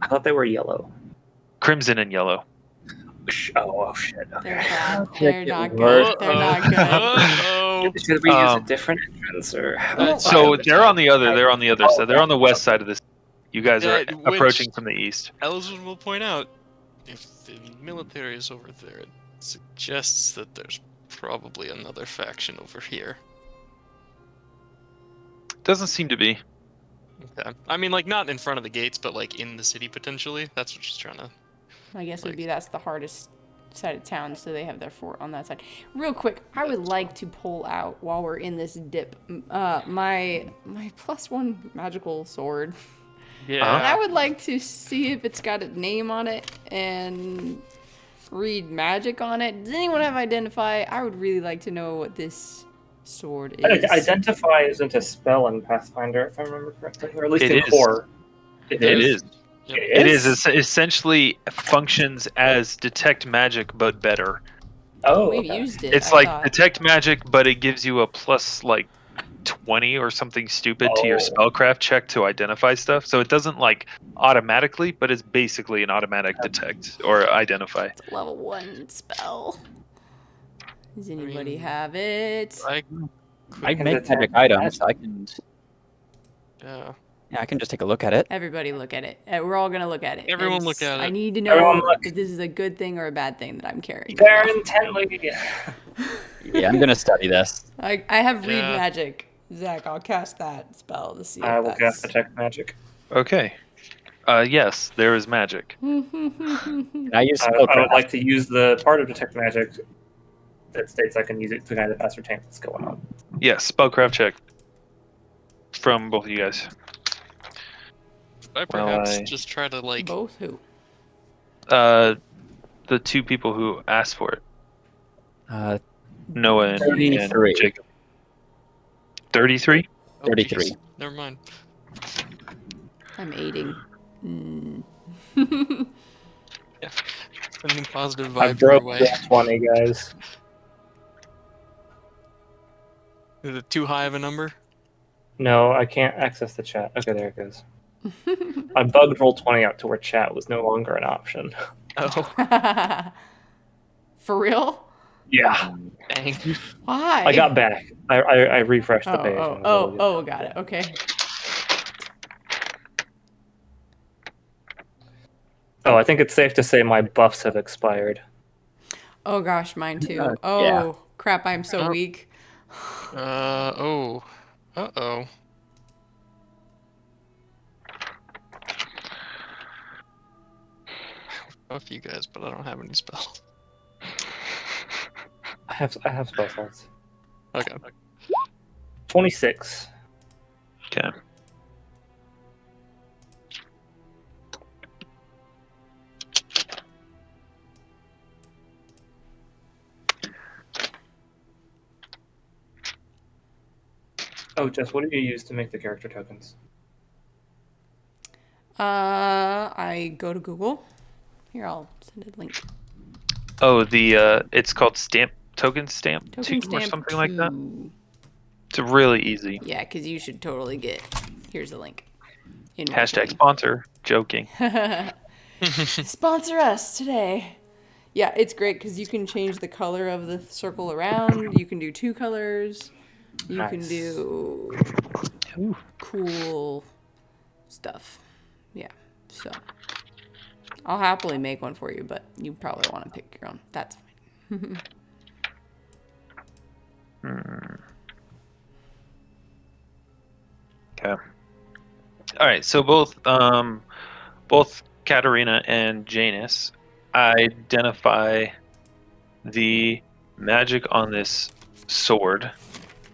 I thought they were yellow. Crimson and yellow. Oh shit. They're Okay. bad. They're not worse. good. They're not good. Uh-oh. Should we use a Um, different entrance or? So they're on the other side. They're on the west side of this. You guys are Yeah, which- approaching from the east. ELYSWEN will point out, if the military is over there, it suggests that there's probably another faction over here. Doesn't seem to be. Okay. I mean, like, not in front of the gates, but, like, in the city, potentially. That's what she's trying to... I guess Like- maybe that's the hardest side of town, so they have their fort on that side. Real quick, I would like to pull out, while we're in this dip, my +1 magical sword. Yeah. And I would like to see if it's got a name on it and read magic on it. Does anyone have identify? I would really like to know what this sword is. Identify isn't a spell in Pathfinder, if I remember correctly, or at least It in is. Core. It is. Yep. It is essentially functions as detect magic, but better. Oh, We've okay. used it. It's I like thought. detect magic, but it gives you a plus like 20 or something stupid to your Oh. spellcraft check to identify stuff. So it doesn't like automatically, but it's basically an automatic detect or identify. It's a level 1 spell. Does anybody mean, have it? I I can make detect magic items. I can. yeah. Yeah, I can just take a look at it. Everybody look at it. We're all gonna look at it. Everyone And look at I it. need to Everyone know look. if this is a good thing or a bad thing that I'm carrying. Very intently. Yeah, I'm gonna study this. I have read Yeah. magic. Zach, I'll cast that spell to see I if will that's... cast detect magic. Okay. Yes, there is magic. And I use I would spellcraft. like to use the part of detect magic that states I can use it to kind of ascertain what's going on. Yes, spellcraft check from both of you guys. I perhaps I- just try to, like... Both who? The two people who asked for it, Noah and 33. Jacob. 33? oh, 33. geez. Never mind. I'm aiding. Mm. Sending positive I vibes your broke way. that 20, guys. Is it too high of a number? No, I can't access the chat. Okay, there it goes. I bugged roll 20 out to where chat was no longer an option. Oh. For real? Yeah, Dang. Why? I got back. I refreshed the page. and I was able to get got it. Okay. Oh, I think it's safe to say my buffs have expired. Oh gosh, mine too. Yeah. Oh crap, I'm so Oh. weak. Oh. Uh-oh. Buff you guys, but I don't have any spells. I have spell slots. Okay. 26. Okay. Oh, Jess, what do you use to make the character tokens? I go to Google. Here, I'll send a link. Oh, it's called token stamp Token 2 or stamp something like that. 2. It's really easy. Yeah, because you should totally get. Here's the link. In my Hashtag thing. sponsor. Joking. Sponsor us today. Yeah, it's great because you can change the color of the circle around. You can do 2 colors. You can Nice. do cool stuff. Yeah, so I'll happily make one for you, but you probably want to pick your own. That's fine. Okay. All right. So both Katarina and Janus identify the magic on this sword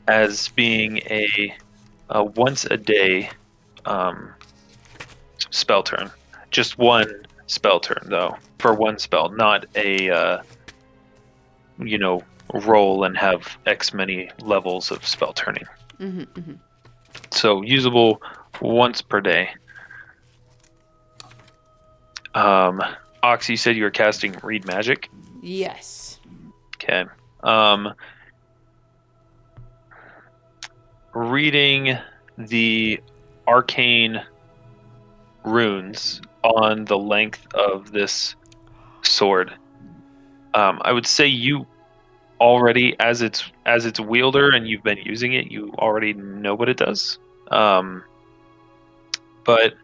as being a once a day spell turn. Just one spell turn though, for one spell, not a roll and have X many levels of spell turning. So usable once per day. Ox, you said you were casting Read Magic? Yes. Okay. Reading the arcane runes on the length of this sword. I would say you already, as its wielder and you've been using it, you already know what it does. But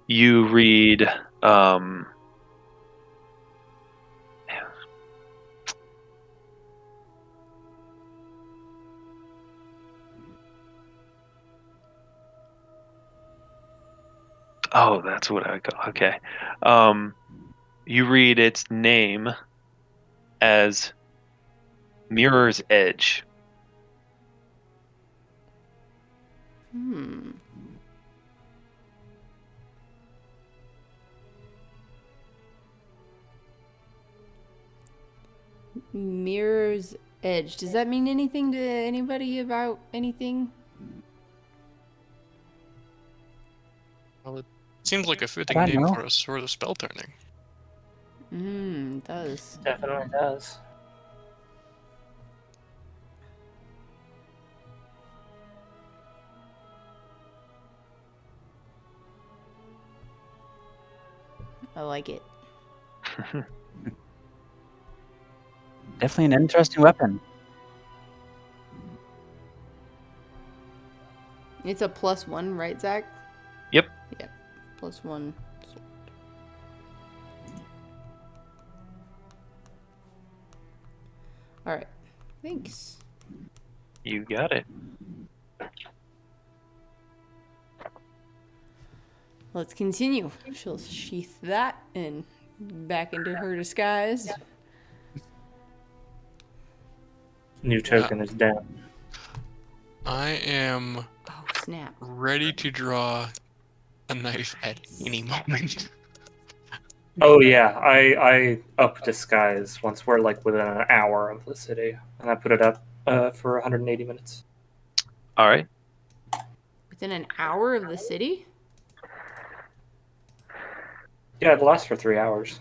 you read oh, that's what I got. Okay. You read its name as Mirror's Edge. Mirror's Edge. Does that mean anything to anybody about anything? Well, it seems like a fitting I name know. for a sword of spell turning. It does. Definitely does. I like it. Definitely an interesting weapon. It's a +1, right, Zach? Yep. Yep. +1. All right. Thanks. You got it. Let's continue. She'll sheath that and back into her disguise. New token is down. I am Oh, snap. ready to draw a knife at any moment. Oh yeah, I up disguise once we're like within an hour of the city, and I put it up for 180 minutes. All right. Within an hour of the city? Yeah, it lasts for 3 hours.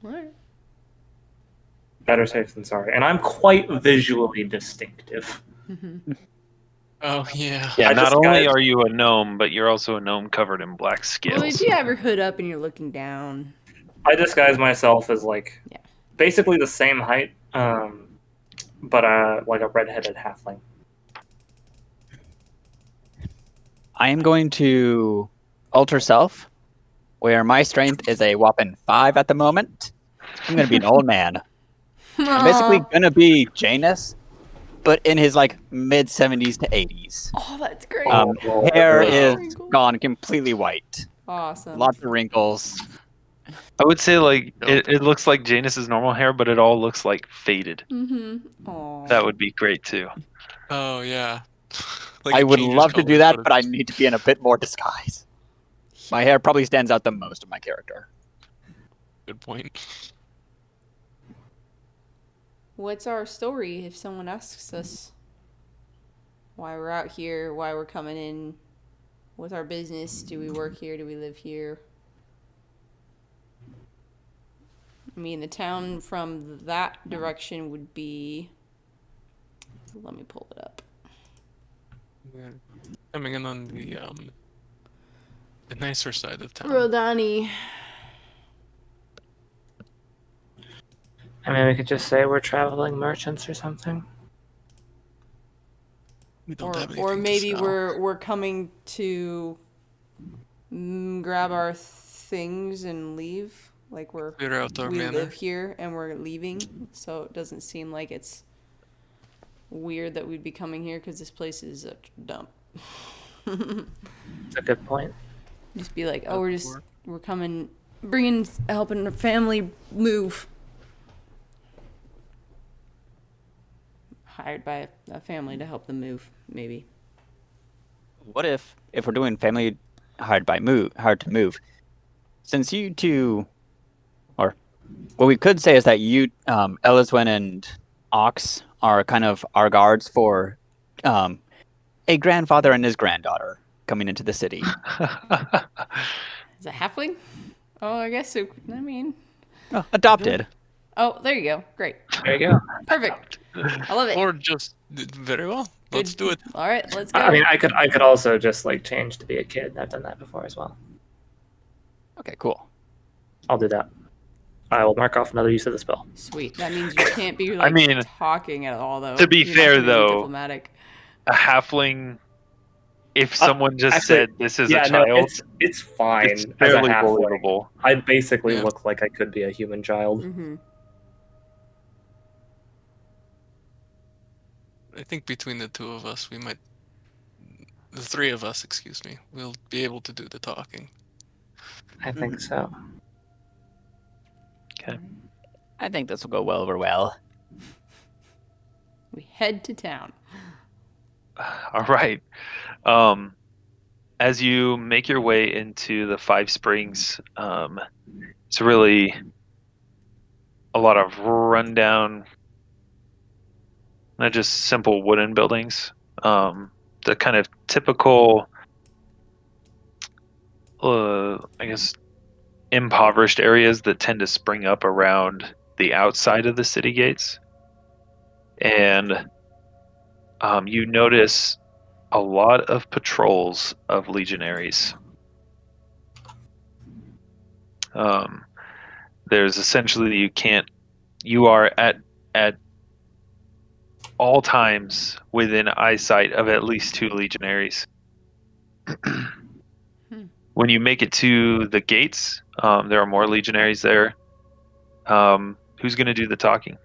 All right. Better safe than sorry. And I'm quite visually distinctive. Oh yeah. Yeah, I not just only got- are you a gnome, but you're also a gnome covered in black scales. Well, if you have your hood up and you're looking down. I disguise myself as like basically the same height, but like a redheaded halfling. I am going to alter self, where my strength is a whopping 5 at the moment. I'm going to be an old man. I'm basically going to be Janus, but in his like mid 70s to 80s. Oh, that's great. Hair wow. is Wrinkles. gone completely white. Awesome. Lots of wrinkles. I would say like Nope. it looks like Janus's normal hair, but it all looks like faded. Mm-hmm. Aw. That would be great too. Oh yeah. Like I it would changes love to colors, do that, but but I it's need to be in a bit more disguise. My hair probably stands out the most of my character. a good point. What's our story if someone asks us why we're out here, why we're coming in? What's our business? Do we work here? Do we live here? I mean, the town from that direction would be. Let me pull it up. We're coming in on the nicer side of town. Rodani. I mean, we could just say we're traveling merchants or something. We don't have anything Or to maybe sell. we're coming to grab our things and leave. Like Clear out our we manor. live here and we're leaving, so it doesn't seem like it's weird that we'd be coming here because this place is a dump. That's a good point. Just be like, oh, Or- we're coming, helping a family move. Hired by a family to help them move, maybe. What if we're doing family hard to move, since you two, or what we could say is that you, ELYSWEN and Ox are kind of our guards for a grandfather and his granddaughter coming into the city. Is it halfling? Oh, I guess so. I mean, Oh, adopted. oh, there you go. Great. There you go. Perfect. I love it. Or just very well. Let's do it. All right, let's go. I mean, I could also just like change to be a kid. I've done that before as well. Okay, cool. I'll do that. I will mark off another use of the spell. Sweet. That means you can't be like mean, talking at all, though. to be You're not fair, gonna be though, diplomatic. A halfling. If someone just actually, said this is yeah, a child, no, it's fine. it's As a fairly halfling, believable. I basically Yeah. look like I could be a human child. Mm-hmm. I think between the two of us, the three of us, excuse me, we'll be able to do the talking. I think so. I think this will go well over well. We head to town. All right. As you make your way into the Five Springs, it's really a lot of rundown, not just simple wooden buildings. The kind of typical, I guess, impoverished areas that tend to spring up around the outside of the city gates. And you notice a lot of patrols of legionaries. There's essentially you are at all times within eyesight of at least 2 legionaries. When you make it to the gates, there are more legionaries there. Who's going to do the talking?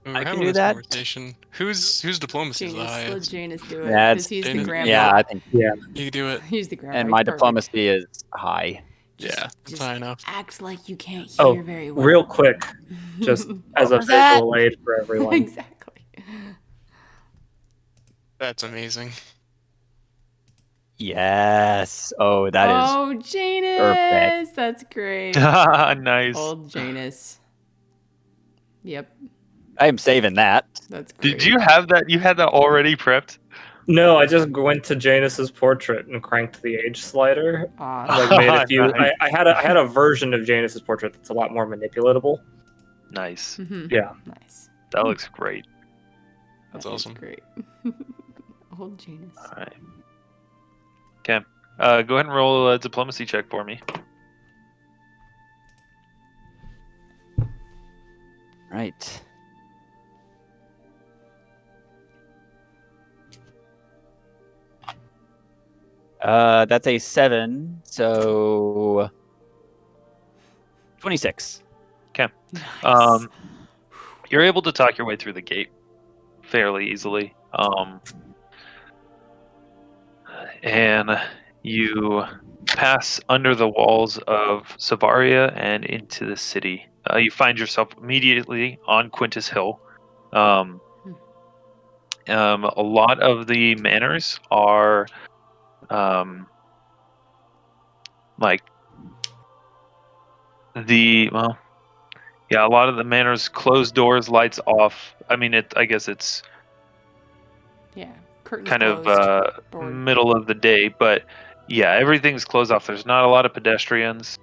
We I were can having do this that. conversation. Whose diplomacy is the Janus, let highest? Janus do it. Yeah, Because he's the Janus. grandpa. Yeah, I think, Yeah. You can do it. He's the grandpa. and my He's perfect. diplomacy is high. Yeah, that's just high enough. Acts like you can't hear Oh, very well. real quick, just as a was that? visual aid for everyone. Exactly. That's amazing. Yes. Oh, that is. Oh, Janus! perfect. That's great. Nice. Old Janus. Yep, I am saving that. that's great. Did you have that? You had that already prepped? No, I just went to Janus's portrait and cranked the age slider. Awesome. Like made a few. Nice. I had a version of Janus's portrait that's a lot more manipulatable. Nice. Mhm. Yeah. Nice. That looks great. That's That is awesome. Great. Old Janus. All right. Okay. Go ahead and roll a diplomacy check for me. right. That's a 7, so 26. Nice. You're able to talk your way through the gate fairly easily. And you pass under the walls of Savaria and into the city. You find yourself immediately on Quintus Hill. A lot of the manors are like a lot of the manors close doors, lights off. I mean, I guess it's Yeah. Curtains kind of closed. Door. middle of the day, but yeah, everything's closed off. There's not a lot of pedestrians.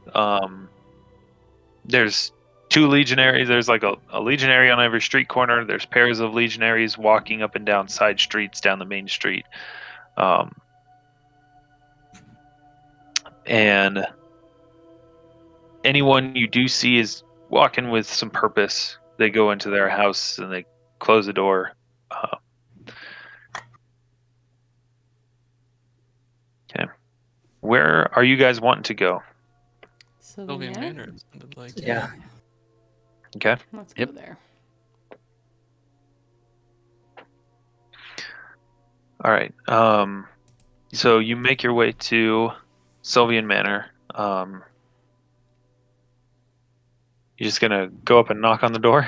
There's 2 legionaries. There's like a legionary on every street corner. There's pairs of legionaries walking up and down side streets down the main street. And anyone you do see is walking with some purpose. They go into their house and they close the door. Okay. Where are you guys wanting to go? Sylvian Manor? Manor, it sounded like. Yeah. Okay. Let's go Yep. there. All right. So you make your way to Sylvian Manor. You're just gonna go up and knock on the door?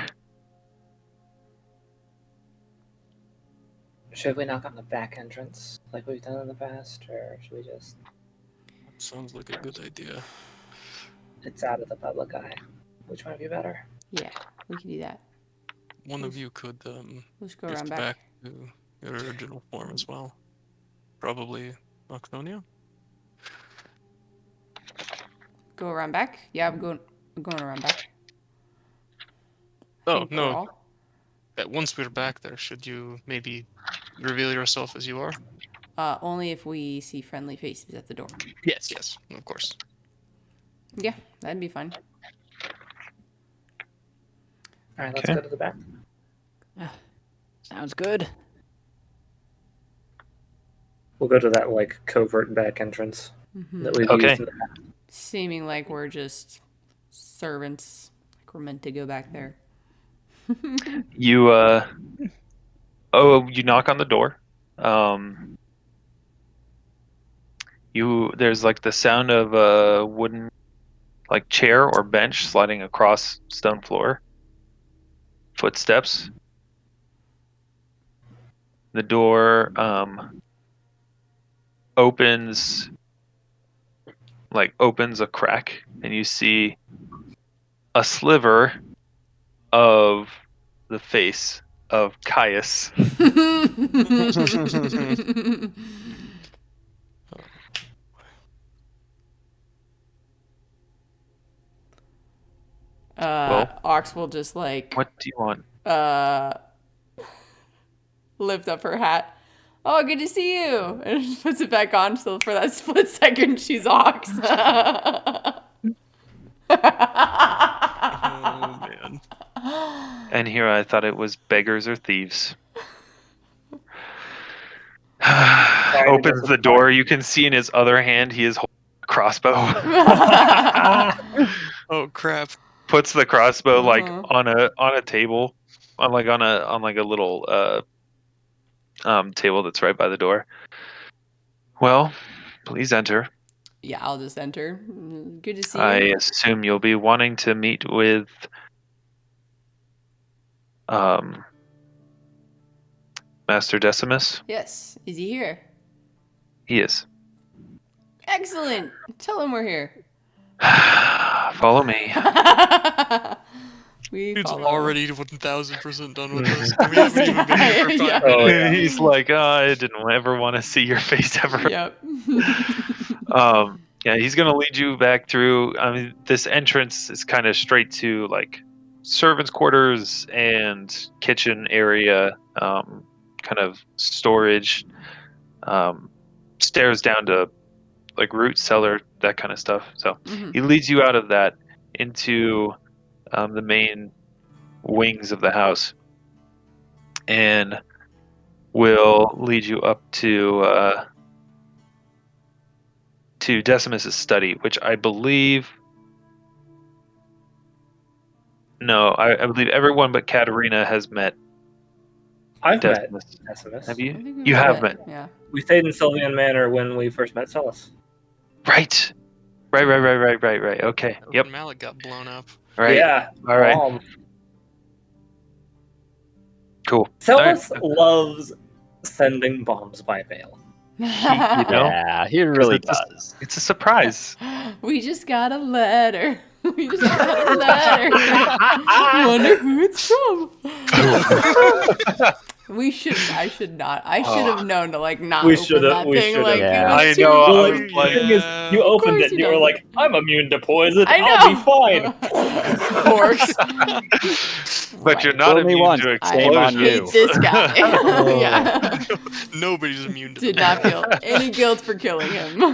Should we knock on the back entrance like we've done in the past, or should we just... Sounds like a good idea. It's out of the public eye. Which one would be better? Yeah, we can do that. One of you could Let's go drift around back. back to your original form as well. Probably Auxsonia? Go around back? Yeah, I'm going around back. Oh, Think no. we're all- Once we're back there, should you maybe reveal yourself as you are? Only if we see friendly faces at the door. Yes, of course. Yeah, that'd be fine. Alright, let's Okay. go to the back. Sounds good. We'll go to that like covert back entrance Mhm. that we've Okay. used in the past. Seeming like we're just servants. Like we're meant to go back there. You you knock on the door. There's like the sound of a wooden like chair or bench sliding across stone floor. Footsteps. The door opens a crack, and you see a sliver of the face of Caius. Ox will just like What do you want? lift up her hat. Oh, good to see you. And she puts it back on so for that split second she's Ox. Oh, man. And here I thought it was beggars or thieves. Opens the door. You can see in his other hand he is holding a crossbow. Oh, crap. Puts the crossbow like Uh-huh. on a table, on a little table that's right by the door. Well, please enter. Yeah, I'll just enter. Good to see you. I assume you'll be wanting to meet with Master Decimus. Yes. Is he here? He is. Excellent. Tell him we're here. Follow me. We Dude's follow. already 1000% done with this. We haven't even been here for 5 Yeah. Oh, minutes. yeah. He's like, I didn't ever want to see your face ever. Yep. Yeah, he's gonna lead you back through. I mean, this entrance is kind of straight to like servants' quarters and kitchen area, kind of storage. Stairs down to like root cellar, that kind of stuff. So Mhm. he leads you out of that into the main wings of the house, and will lead you up to Decimus's study, which I believe. No, I believe everyone but Katarina has met I've Decimus. met Decimus. Have I you? think we You have met. Yeah. We stayed in Sylvian Manor when we first met Celis. Right. Right. Okay. Yep. When Malik got blown up. Right. Yeah. All right. Cool. Celis All loves sending bombs by mail. know? Yeah, he really it's a- does. It's a surprise. We just got a letter. We just got a letter. Wonder who it's from. I should have known to like not We open should've- that we thing. should've. Like, Yeah. it was I too- know, Well, I like, was the like- thing is, you Of opened course it and you you were don't. like, I'm immune to poison. I I'll be know. fine. Of course. But you're Right. not Fool me immune once, to shame on explosions. you. Hate this guy. Yeah. Nobody's immune to Did the not feel any guilt for killing him. No.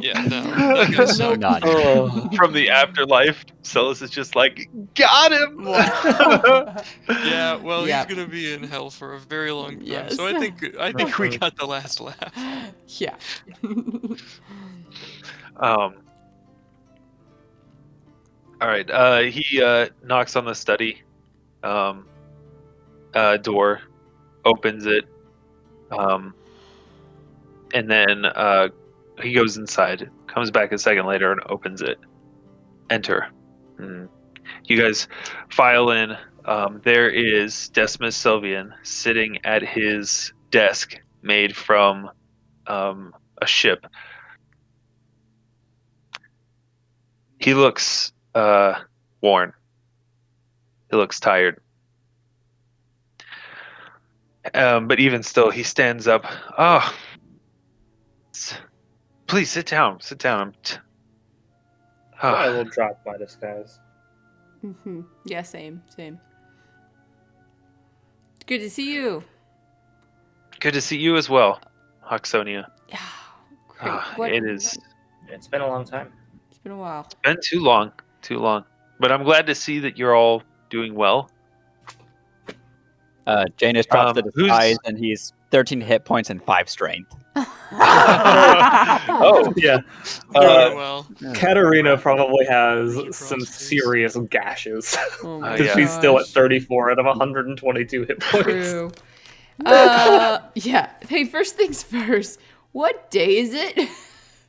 Yeah, no. That guy sucked. None. Oh. From the afterlife, Celis is just like, got him. Wow. Yeah, well, Yeah. he's gonna be in hell for a very long time. Yes. So I think we got the last laugh. Yeah. All right. He knocks on the study door, opens it, and then he goes inside. Comes back a second later and opens it. Enter. You guys file in. There is Decimus Sylvian sitting at his desk made from a ship. He looks worn. He looks tired. But even still, he stands up. Oh, please sit down. Sit down. I will drop my disguise. Yeah, same. Good to see you. Good to see you as well, Auxsonia. Yeah. Great. What- It is. It's been a long time. It's been a while. Been too long. But I'm glad to see that you're all doing well. Janus drops the who's- disguise, and he's 13 hit points and 5 strength. Oh, Yeah. Very well. Katarina probably has Major some processes. serious gashes. Oh my Because yeah. she's still at gosh. 34 out of 122 hit points. True. Yeah. Hey, first things first. What day is it?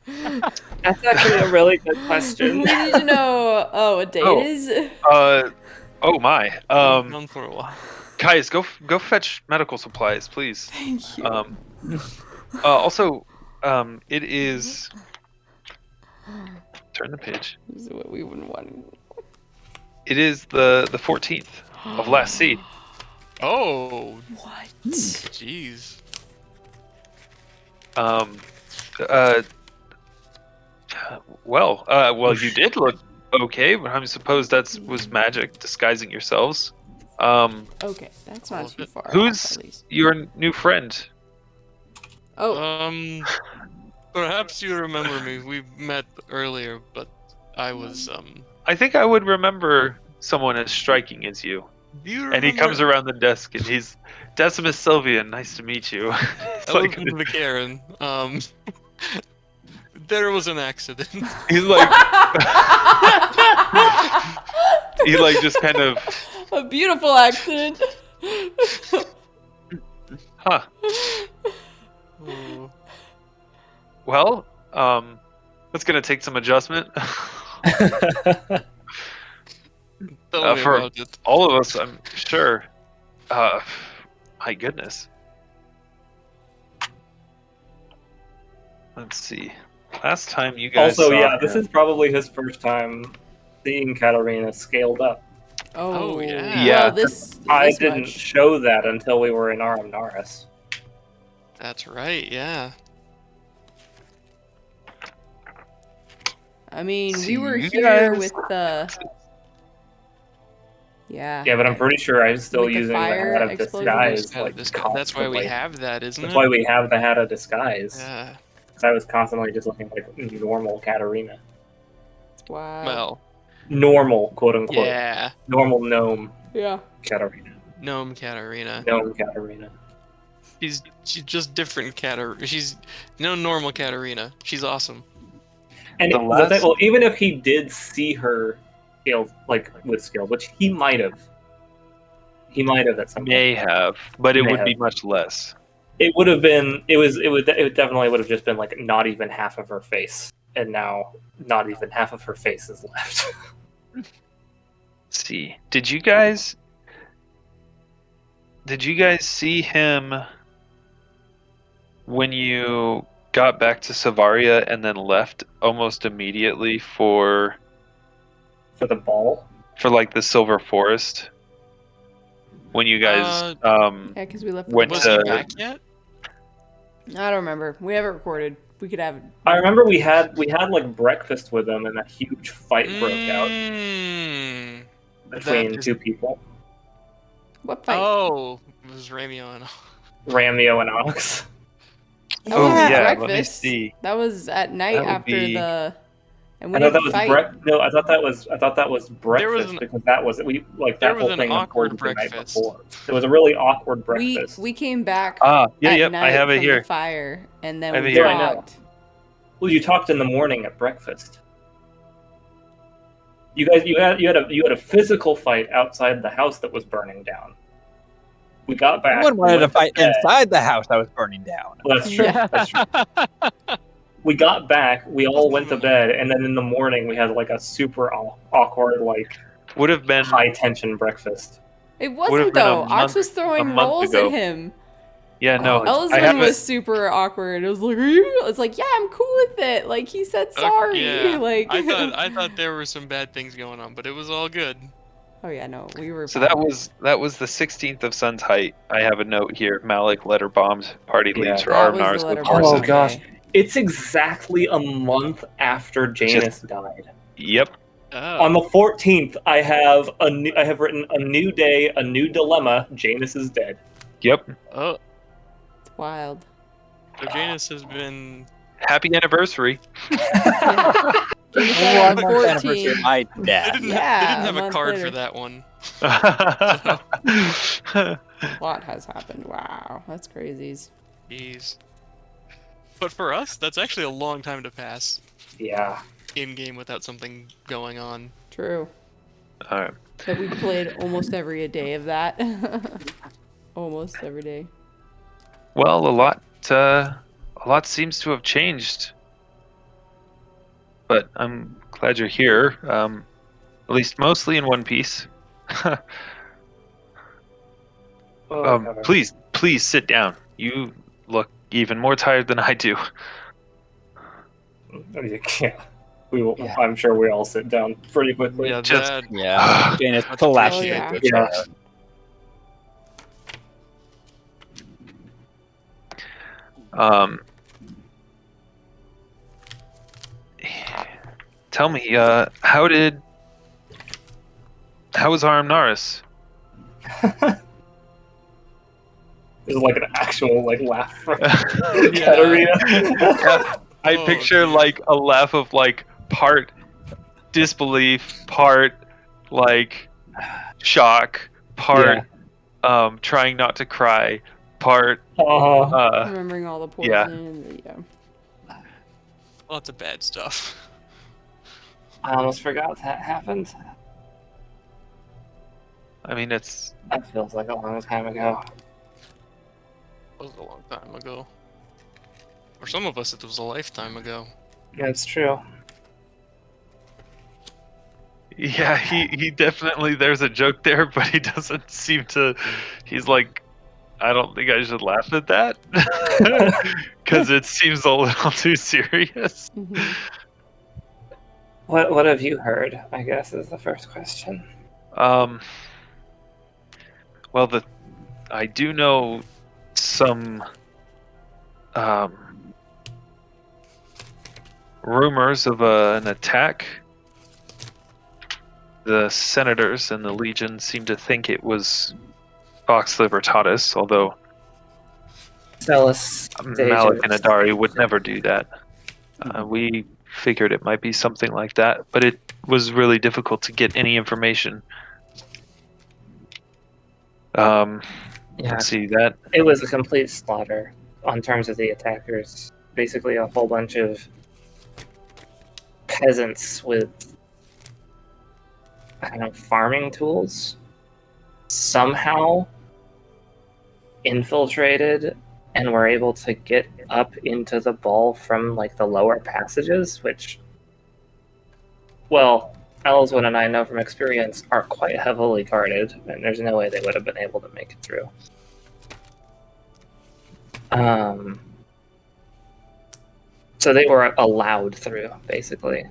That's actually a really good We question. need to know. Oh, what day Oh. it is? oh my. Gone for a while. Guys, go fetch medical supplies, please. Thank you. Also, it is. Turn the page. This is what we would want. It is the 14th of last seed. Oh, What? jeez. Well, you did look okay, but I suppose that was magic disguising yourselves. Okay, that's not too far. Who's off, at least. your new friend? Oh, Perhaps you remember me. We met earlier, but I was I think I would remember someone as striking as you. Do you And he remember comes around the desk and he's Decimus Sylvian. Nice to meet you. It's like, Alvyn McCarran? There was an accident. he's like he like just kind of a beautiful accident. huh. Oh. Well, that's gonna take some adjustment. Tell me for- about it. All of us, I'm sure. My goodness. Let's see. Last time you guys Also, saw yeah, this him- is probably his first time seeing Katarina scaled up. Oh, yeah. Yeah. Well, this I didn't much. show that until we were in Aram Naris. That's right, yeah. I mean, See, we were you here guys- with the. Yeah. Yeah, but I'm pretty sure I'm still Like the using the fire hat of explosion? disguise. Had a Like, That's why we constantly. have that, isn't That's it? why we have the hat of disguise. Yeah. 'Cause I was constantly just looking like normal Katarina. Wow. Well, Normal, quote unquote. yeah. Normal gnome. Yeah. Katarina. Gnome Katarina. Gnome Katarina. She's just different Katarina. She's no normal Katarina. She's awesome. And The the thing, last- well, even if he did see her, like with skill, which he might have at some point. May have, but it May would be have. much less. It would have been. It definitely would have just been like not even half of her face, and now not even half of her face is left. Let's see, did you guys see him when you got back to Savaria and then left almost immediately for For the ball. like the Silver Forest? When you guys Yeah, because we left. Went Was to- he back yet? I don't remember. We haven't recorded. We could have. I remember we had like breakfast with him, and a huge fight broke out Mm. between That- two people, What fight? Oh, it was Ramio and Ramio and Ox. That Oh, wasn't yeah, let me breakfast. see. That was at night That would after be- the. And we I thought that didn't was fight. No, I thought that was breakfast an- because that was we like there that was whole an thing awkward unfolded the night breakfast. before. It was a really awkward breakfast. We came back yeah, at yep, night I have it from here. the fire, and then I have we it here. I know. talked. Well, you talked in the morning at breakfast. You guys, you had a physical fight outside the house that was burning down. We got back. Someone wanted we to went fight bed. inside the house that was burning down. Well, that's true. Yeah. That's true. We got back. We all went to bed, and then in the morning we had like a super awkward, like Would have been high tension breakfast. It Would've wasn't been a though. Ox month- was throwing a month rolls ago. at him. yeah, no. Oh, I have Elizabeth was it. super awkward. It was like, "Are you?" It's like, "Yeah, I'm cool with it." Like he said, "Sorry." Yeah. Like I thought there were some bad things going on, but it was all good. Oh yeah, no, we were. So fine. that was the 16th of Sun's height. I have a note here. Malik letter bombed. Party Yeah. leaves for That was the Arnars letter with bomb. Oh, horses. gosh. It's exactly a month after Janus died. Yep. Oh. On the 14th, I have written a new day, a new dilemma. Janus is dead. Yep. Oh, It's wild. so Janus has been. Happy anniversary. Yeah. Janus died on the 1 month anniversary of 14th. my They death. didn't, Yeah, they didn't have a a month card later. for that one. A lot has happened. Wow, that's crazies. Jeez. But for us, that's actually a long time to pass Yeah. in game without something going on. True. All right. But we played almost every day of that. Almost every day. Well, a lot seems to have changed. But I'm glad you're here. At least mostly in one piece. Please sit down. You look even more tired than I do. Yeah. We will, Yeah. I'm sure we all sit down pretty quickly. Yeah, Just- that. Yeah, Janus collapsed Oh, yeah. into a chair. Tell me, how was Armnaris? This is like an actual like laugh from Yeah. Katarina. I Oh, picture dear. like a laugh of like part disbelief, part like shock, part trying not to cry, part Remembering all the yeah. poison. Yeah. Lots of bad stuff. I almost forgot that happened. I mean it's That feels like a long time ago. It was a long time ago. For some of us, it was a lifetime ago. Yeah, it's true. yeah, he definitely there's a joke there, but he doesn't seem to he's like I don't think I should laugh at that because it seems a little too serious. Mhm. What have you heard? I guess is the first question. Well, I do know some rumors of an attack. The senators and the legion seem to think it was Vox Libertatis, although Celis, Malik and Adari would never do that. We figured it might be something like that, but it was really difficult to get any information. Um, Yeah, let's see that. it was a complete slaughter on terms of the attackers. Basically, a whole bunch of peasants with, I don't know, farming tools somehow infiltrated and were able to get up into the ball from like the lower passages, which, well, ELYSWEN and I know from experience are quite heavily guarded, and there's no way they would have been able to make it through. So they were allowed through, basically,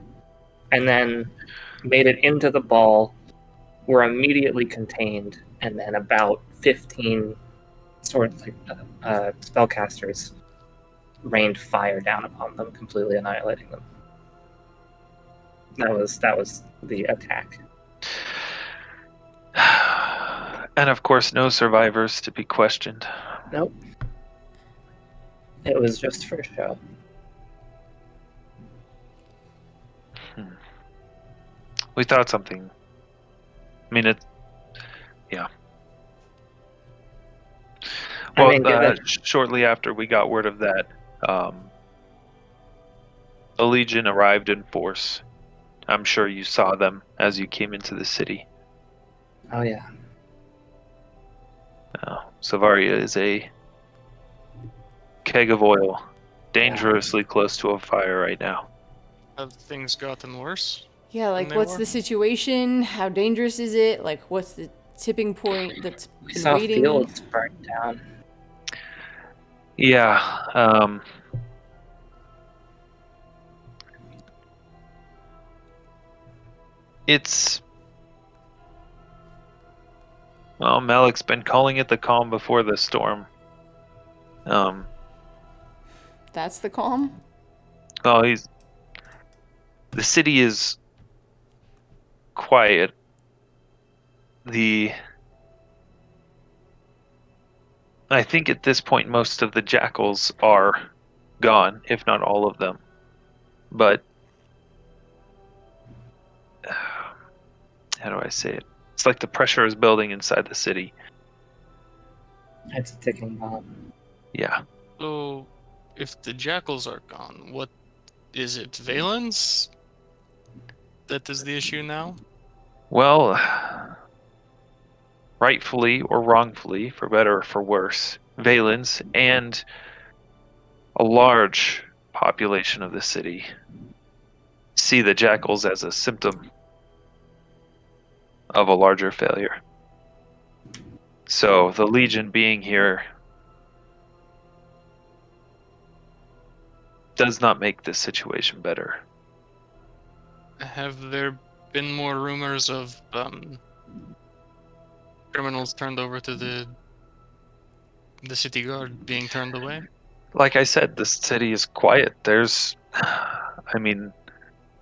and then made it into the ball, were immediately contained, and then about 15 sort of like spellcasters rained fire down upon them, completely annihilating them. That was the attack. And of course, no survivors to be questioned. Nope. It was just for show. We thought something. I mean, yeah. I Well, mean, given- shortly after we got word of that, a legion arrived in force. I'm sure you saw them as you came into the city. Oh yeah. Savaria is a keg of oil, dangerously close to a fire right now. Have things gotten worse? Yeah, like they what's were? the situation? How dangerous is it? Like what's the tipping point that's We been saw waiting? fields burnt down. Yeah. It's... Well, Malik's been calling it the calm before the storm. That's the calm? Well, the city is quiet. I think at this point most of the jackals are gone, if not all of them. But how do I say it? It's like the pressure is building inside the city. It's a ticking bomb. Yeah. So, if the jackals are gone, what is it? Valens? That is the issue now? Well, rightfully or wrongfully, for better or for worse, Valens and a large population of the city see the jackals as a symptom of a larger failure. So the Legion being here does not make this situation better. Have there been more rumors of criminals turned over to the city guard being turned away? Like I said, this city is quiet. There's, I mean,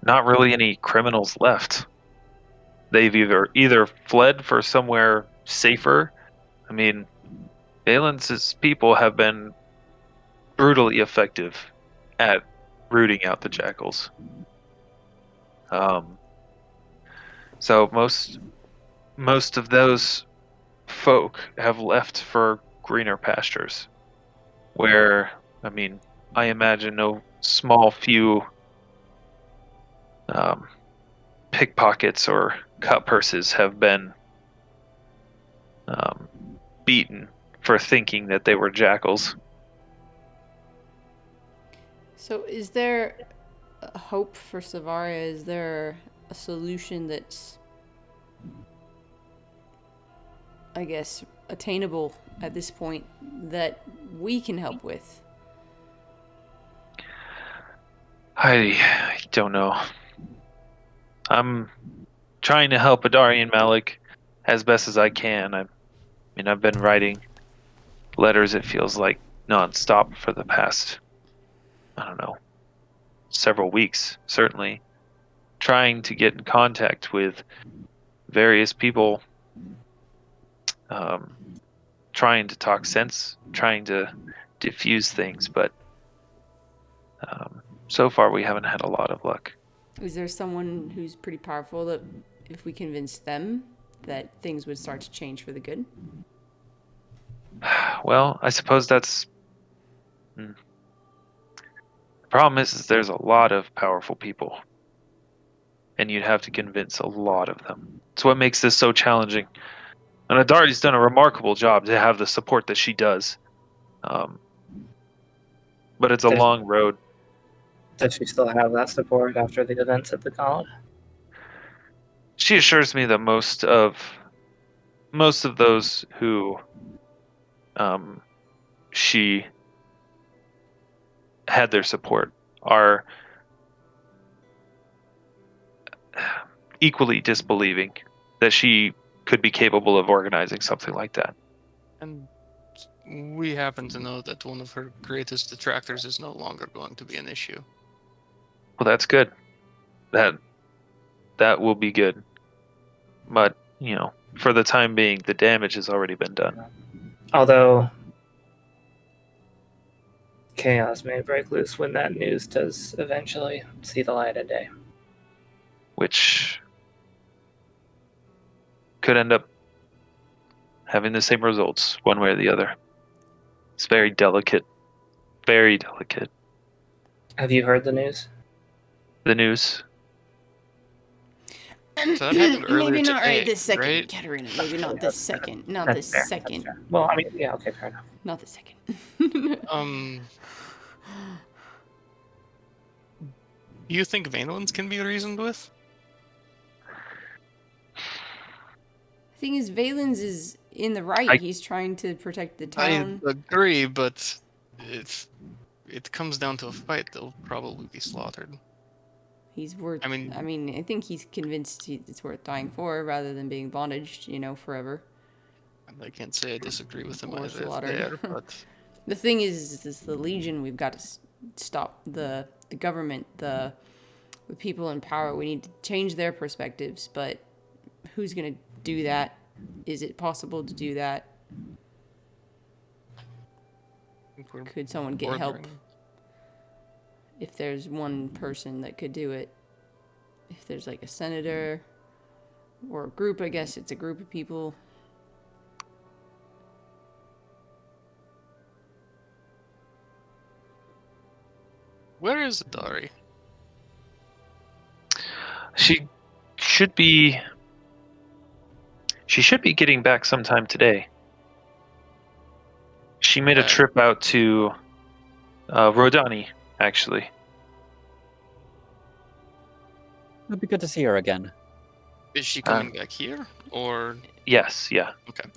not really any criminals left. They've either fled for somewhere safer. I mean, Valens's people have been brutally effective at rooting out the jackals. So most of those folk have left for greener pastures, where, I mean, I imagine no small few pickpockets or cut purses have been beaten for thinking that they were jackals. So is there a hope for Savaria? Is there a solution that's, I guess, attainable at this point that we can help with? I don't know. I'm trying to help Adari and Malik as best as I can. I mean, I've been writing letters, it feels like, non-stop for the past, I don't know, several weeks, certainly. Trying to get in contact with various people, trying to talk sense, trying to diffuse things, but so far we haven't had a lot of luck. Is there someone who's pretty powerful that if we convince them that things would start to change for the good? Well, I suppose that's. The problem is there's a lot of powerful people, and you'd have to convince a lot of them. It's what makes this so challenging. And Adari's done a remarkable job to have the support that she does. Um, but it's a Does- long road. Does she still have that support after the events at the college? She assures me that most of those who she had their support are equally disbelieving that she could be capable of organizing something like that. And we happen to know that one of her greatest detractors is no longer going to be an issue. Well, that's good. That will be good. But, for the time being, the damage has already been done. Although chaos may break loose when that news does eventually see the light of day. Which could end up having the same results, one way or the other. It's very delicate. Very delicate. Have you heard the news? The news. So that happened earlier Maybe not today, right this second, right? Katarina. Maybe not this second. Not That's this fair, that's second. fair. Well, I mean, yeah, okay, fair enough. Not this second. You think Vainlands can be reasoned with? Thing is, Valens is in the right. He's trying to protect the town. I agree, but if it comes down to a fight, they'll probably be slaughtered. He's worth. I mean- I think he's convinced it's worth dying for, rather than being bondaged, forever. And I can't say I disagree with him Or either slaughtered. there, but The thing is the Legion. We've got to stop the government, the people in power. We need to change their perspectives. But who's gonna do that? Is it possible to do that? I think we're Could someone get help? bordering. If there's one person that could do it, if there's like a senator or a group, I guess it's a group of people. Where is Adari? She should be getting back sometime today. She made a Okay. trip out to Rodani, actually. It'd be good to see her again. Is she coming back here, or Yes, yeah. okay?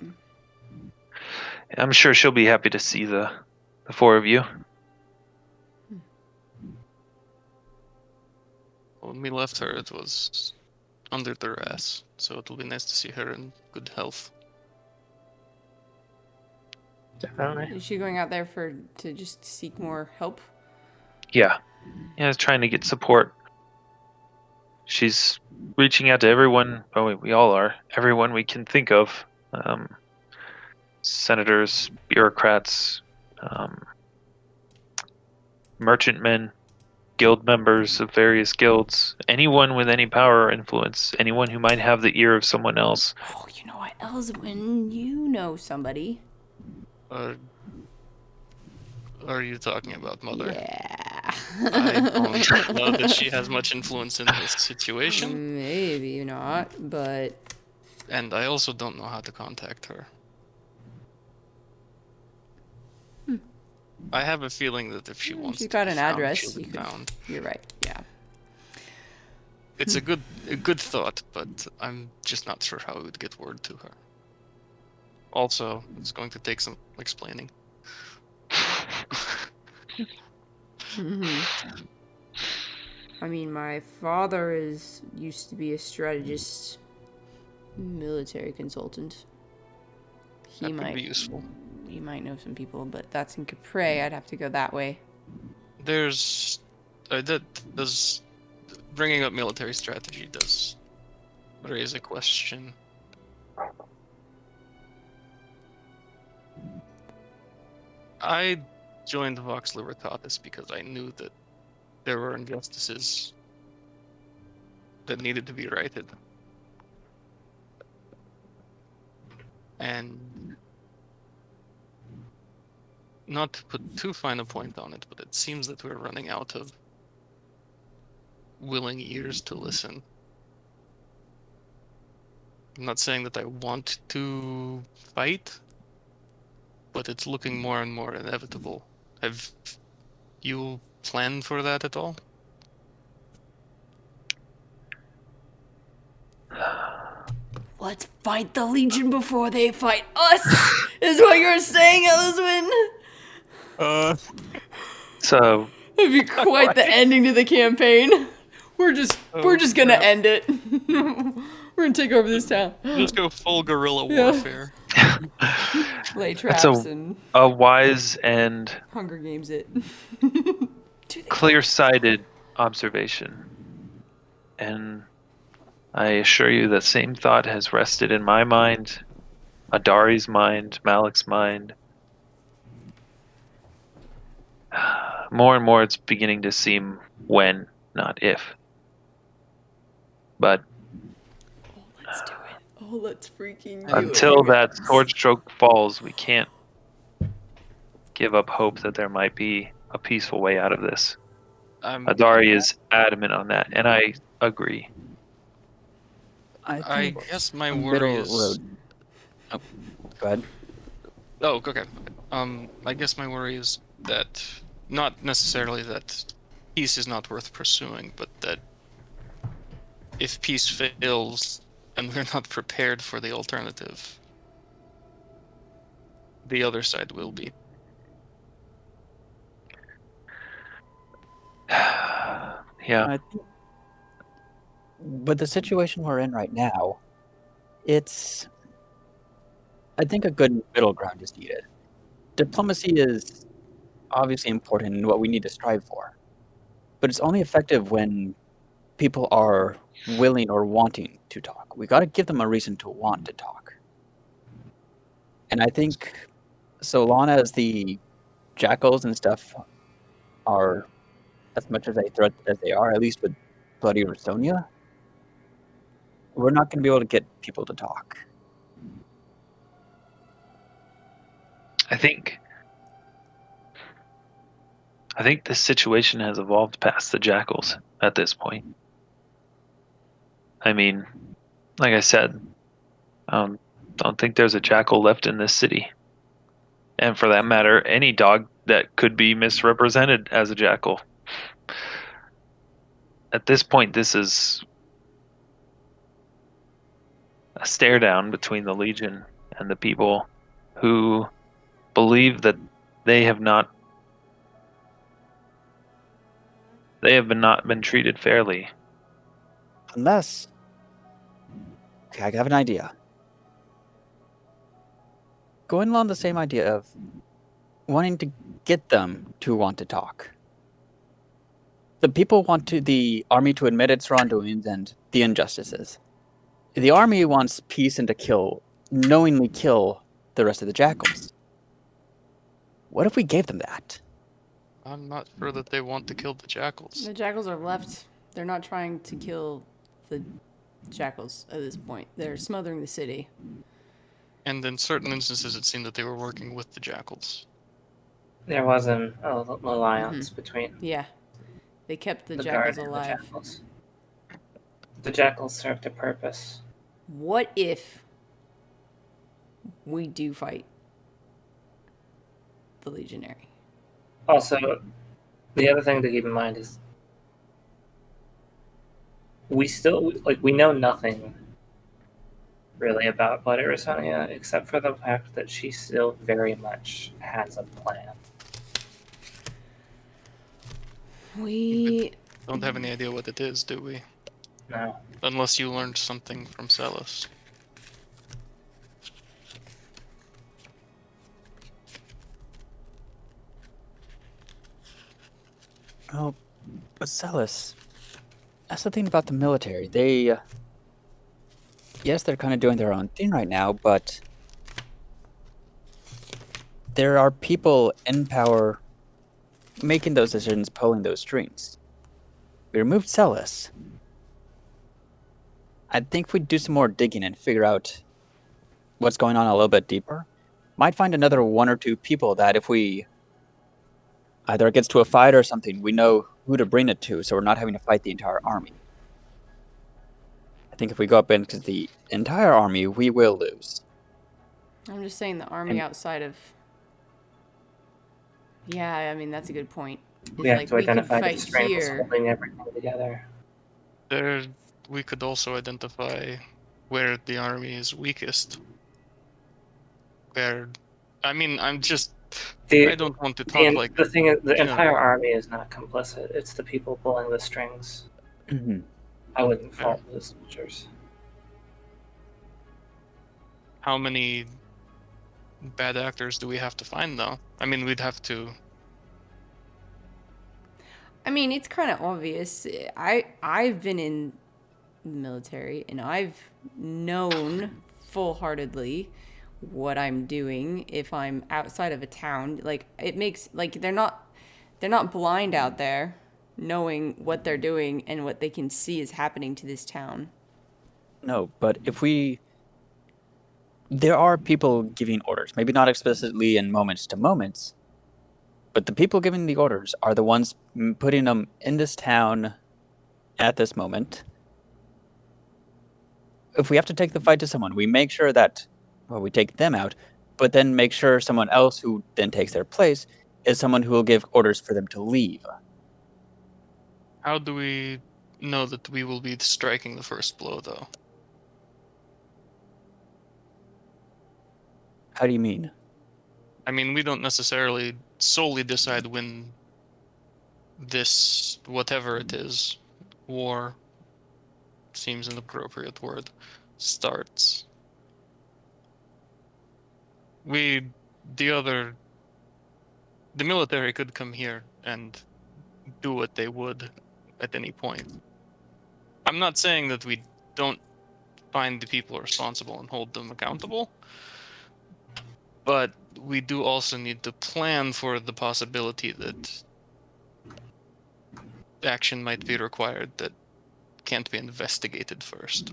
I'm sure she'll be happy to see the four of you. When we left her, it was under duress, so it'll be nice to see her in good health. Definitely. Is she going out there to just seek more help? Yeah. Yeah, trying to get support. She's reaching out to everyone. Oh, we all are. Everyone we can think of. Senators, bureaucrats, merchantmen, guild members of various guilds, anyone with any power or influence, anyone who might have the ear of someone else. Oh, you know what, ELYSWEN, you know somebody. Are you talking about Mother? Yeah. I don't know that she has much influence in this situation, Maybe not, but and I also don't know how to contact her. I have a feeling that if she wants she's to got be an found, address. she'll be You could, found. you're right. Yeah. It's a good thought, but I'm just not sure how we would get word to her. Also, it's going to take some explaining. I mean, my father used to be a strategist, military consultant. He That could might be useful. he might know some people, but that's in Capre. I'd have to go that way. There's that does bringing up military strategy does raise a question. I joined Vox Libertatis because I knew that there were injustices that needed to be righted. And not to put too fine a point on it, but it seems that we're running out of willing ears to listen. I'm not saying that I want to fight, but it's looking more and more inevitable. Have you planned for that at all? Let's fight the Legion before they fight us, is what you're saying, ELYSWEN. So That'd be quite the ending to the campaign. We're just gonna crap. end it. We're gonna take over this town. Just go full guerrilla Yeah. warfare. Lay That's traps and a wise and Hunger Games it. To the clear-sighted observation. And I assure you that same thought has rested in my mind, Adari's mind, Malik's mind. More and more it's beginning to seem when, not if. But Oh, let's do it. Oh, let's freaking do until it. that sword stroke falls, we can't give up hope that there might be a peaceful way out of this. Adari is adamant on that, and I agree. I guess my a worry middle is. road. Oh, go ahead. Oh, okay. I guess my worry is that not necessarily that peace is not worth pursuing, but that if peace fails and we're not prepared for the alternative, the other side will be. Yeah. I think, but the situation we're in right now, I think a good middle ground is needed. Diplomacy is obviously important and what we need to strive for, but it's only effective when people are willing or wanting to talk. We got to give them a reason to want to talk. And I think so long as the jackals and stuff are as much as a threat as they are, at least with bloody Auxsonia, we're not going to be able to get people to talk. I think this situation has evolved past the jackals at this point. I mean, like I said, I don't think there's a jackal left in this city. And for that matter, any dog that could be misrepresented as a jackal. At this point, this is a stare down between the Legion and the people who believe that they have not been treated fairly. Unless, okay, I have an idea. Going along the same idea of wanting to get them to want to talk. The people want the army to admit its wrongdoings and the injustices. The army wants peace and to knowingly kill the rest of the jackals. What if we gave them that? I'm not sure that they want to kill the jackals. The jackals are left. They're not trying to kill the jackals at this point. They're smothering the city. And in certain instances, it seemed that they were working with the jackals. There was an alliance between Yeah. They kept the the jackals guard and the alive. jackals. The jackals served a purpose. What if we do fight the legionary? Also, the other thing to keep in mind is we know nothing really about Bloody Auxsonia except for the fact that she still very much has a plan. We Don't have any idea what it is, do we? No. Unless you learned something from Celis. Oh, but Celis, that's the thing about the military. They, yes, they're kind of doing their own thing right now, but there are people in power making those decisions, pulling those strings. We removed Celis. I think if we do some more digging and figure out what's going on a little bit deeper, might find another one or two people that if we Either it gets to a fight or something. We know who to bring it to, so we're not having to fight the entire army. I think if we go up into the entire army, we will lose. I'm just saying the army And- outside of. Yeah, I mean that's a good point. We It's have to we could identify the fight strengths here. holding everything together. There, we could also identify where the army is weakest. Where, I mean, I don't want to talk like. The thing is, the you know, entire army is not complicit. It's the people pulling the strings. I wouldn't fault the soldiers. How many bad actors do we have to find, though? I mean, we'd have to. I mean, it's kind of obvious. I've been in the military and I've known full-heartedly what I'm doing if I'm outside of a town. Like it makes like they're not blind out there knowing what they're doing and what they can see is happening to this town. No, but there are people giving orders, maybe not explicitly in moments to moments, but the people giving the orders are the ones putting them in this town at this moment. If we have to take the fight to someone, we make sure that, well, we take them out, but then make sure someone else who then takes their place is someone who will give orders for them to leave. How do we know that we will be striking the first blow, though? How do you mean? I mean, we don't necessarily solely decide when this, whatever it is, war, seems an appropriate word, starts. The military could come here and do what they would at any point. I'm not saying that we don't find the people responsible and hold them accountable, but we do also need to plan for the possibility that action might be required that can't be investigated first.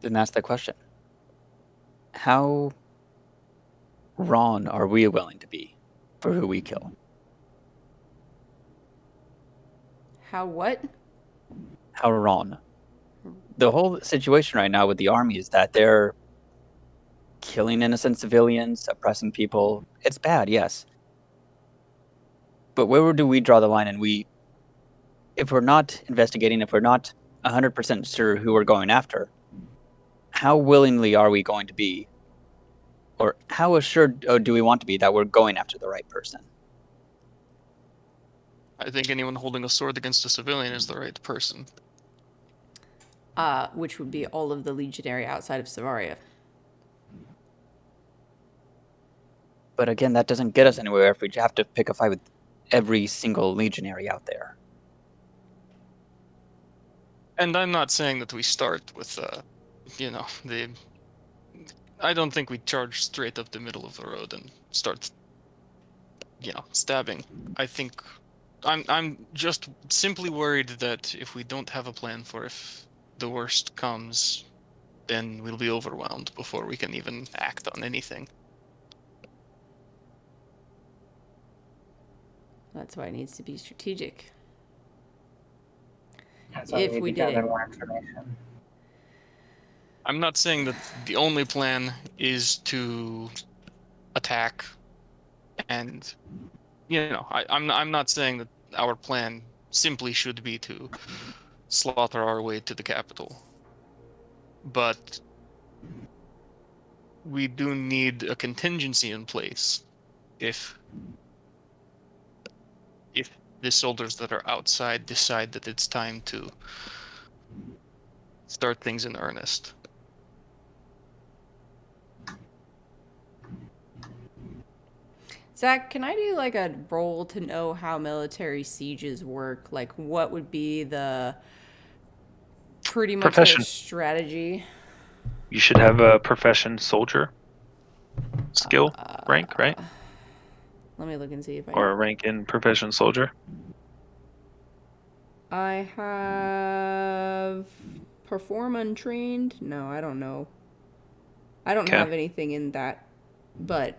Then that's the question. How wrong are we willing to be for who we kill? How what? How wrong? The whole situation right now with the army is that they're killing innocent civilians, oppressing people. It's bad, yes. But where do we draw the line? And if we're not investigating, if we're not 100% sure who we're going after, how willingly are we going to be? Or how assured do we want to be that we're going after the right person? I think anyone holding a sword against a civilian is the right person. Which would be all of the legionary outside of Savaria. But again, that doesn't get us anywhere if we have to pick a fight with every single legionary out there. And I'm not saying that we start with, I don't think we charge straight up the middle of the road and start, stabbing. I think I'm just simply worried that if we don't have a plan for if the worst comes, then we'll be overwhelmed before we can even act on anything. That's why it needs to be strategic. That's why we If need we to did gather it. more information. I'm not saying that the only plan is to attack, and I'm not saying that our plan simply should be to slaughter our way to the capital, but we do need a contingency in place if the soldiers that are outside decide that it's time to start things in earnest. Zach, can I do like a roll to know how military sieges work? Like, what would be the pretty much Profession. their strategy? You should have a profession soldier skill rank, right? Let me look and see if I. Or a rank in profession soldier. I have perform untrained. No, I don't know. I don't Okay. have anything in that, but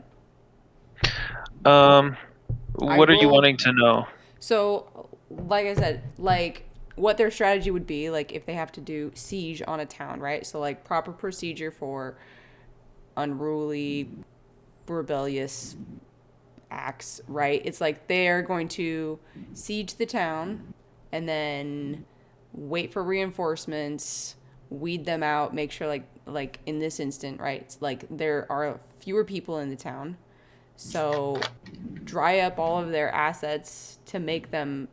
What are you rolled- wanting to know? so like I said, like what their strategy would be, like if they have to do siege on a town, right? So like proper procedure for unruly, rebellious acts, right? It's like they're going to siege the town and then wait for reinforcements, weed them out, make sure like in this instant, right? It's like there are fewer people in the town. So dry up all of their assets to make them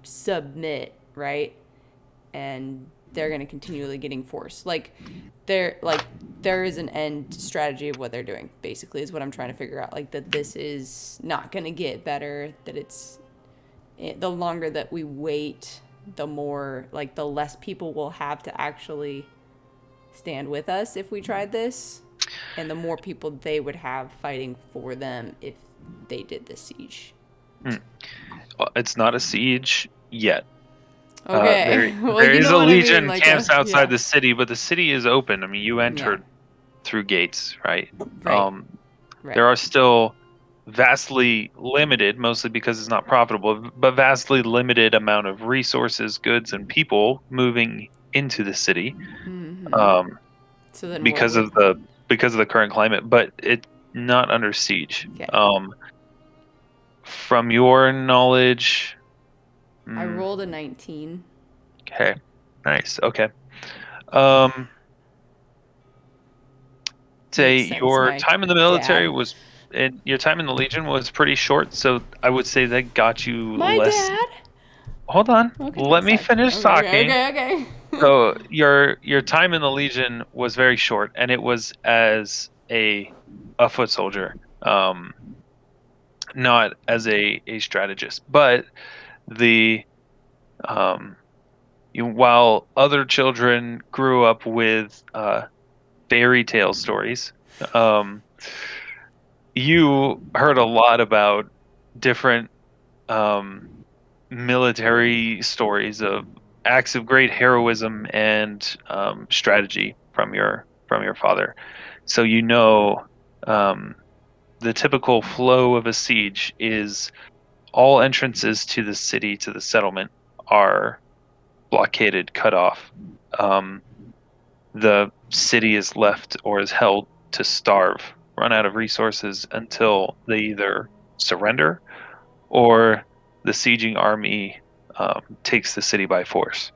submit, right? And they're going to continually getting forced. Like there is an end strategy of what they're doing, basically, is what I'm trying to figure out. Like that this is not going to get better, that the longer that we wait, the more, like, the less people will have to actually stand with us if we tried this, and the more people they would have fighting for them if they did the siege. Well, it's not a siege yet. Okay. Well, there you is know a what I mean, legion like camps a- outside yeah. the city, but the city is open. I mean, you entered through gates, right? Right. Right. There are still vastly limited, mostly because it's not profitable, but vastly limited amount of resources, goods, and people moving into the city. Mhm. So then Because what of the current climate, but it's not under siege. Okay. From your knowledge, I rolled a 19. okay, nice. Okay. Say Makes sense, your my time in the military dad. was, and your time in the Legion was pretty short, so I would say that got you My less. dad. Hold on, Okay. let me sorry. finish talking. Okay. So your time in the Legion was very short, and it was as a foot soldier, not as a strategist. But the while other children grew up with fairy tale stories, you heard a lot about different military stories of acts of great heroism and strategy from your father. So the typical flow of a siege is all entrances to the city, to the settlement, are blockaded, cut off. The city is left or is held to starve, run out of resources until they either surrender or the sieging army takes the city by force.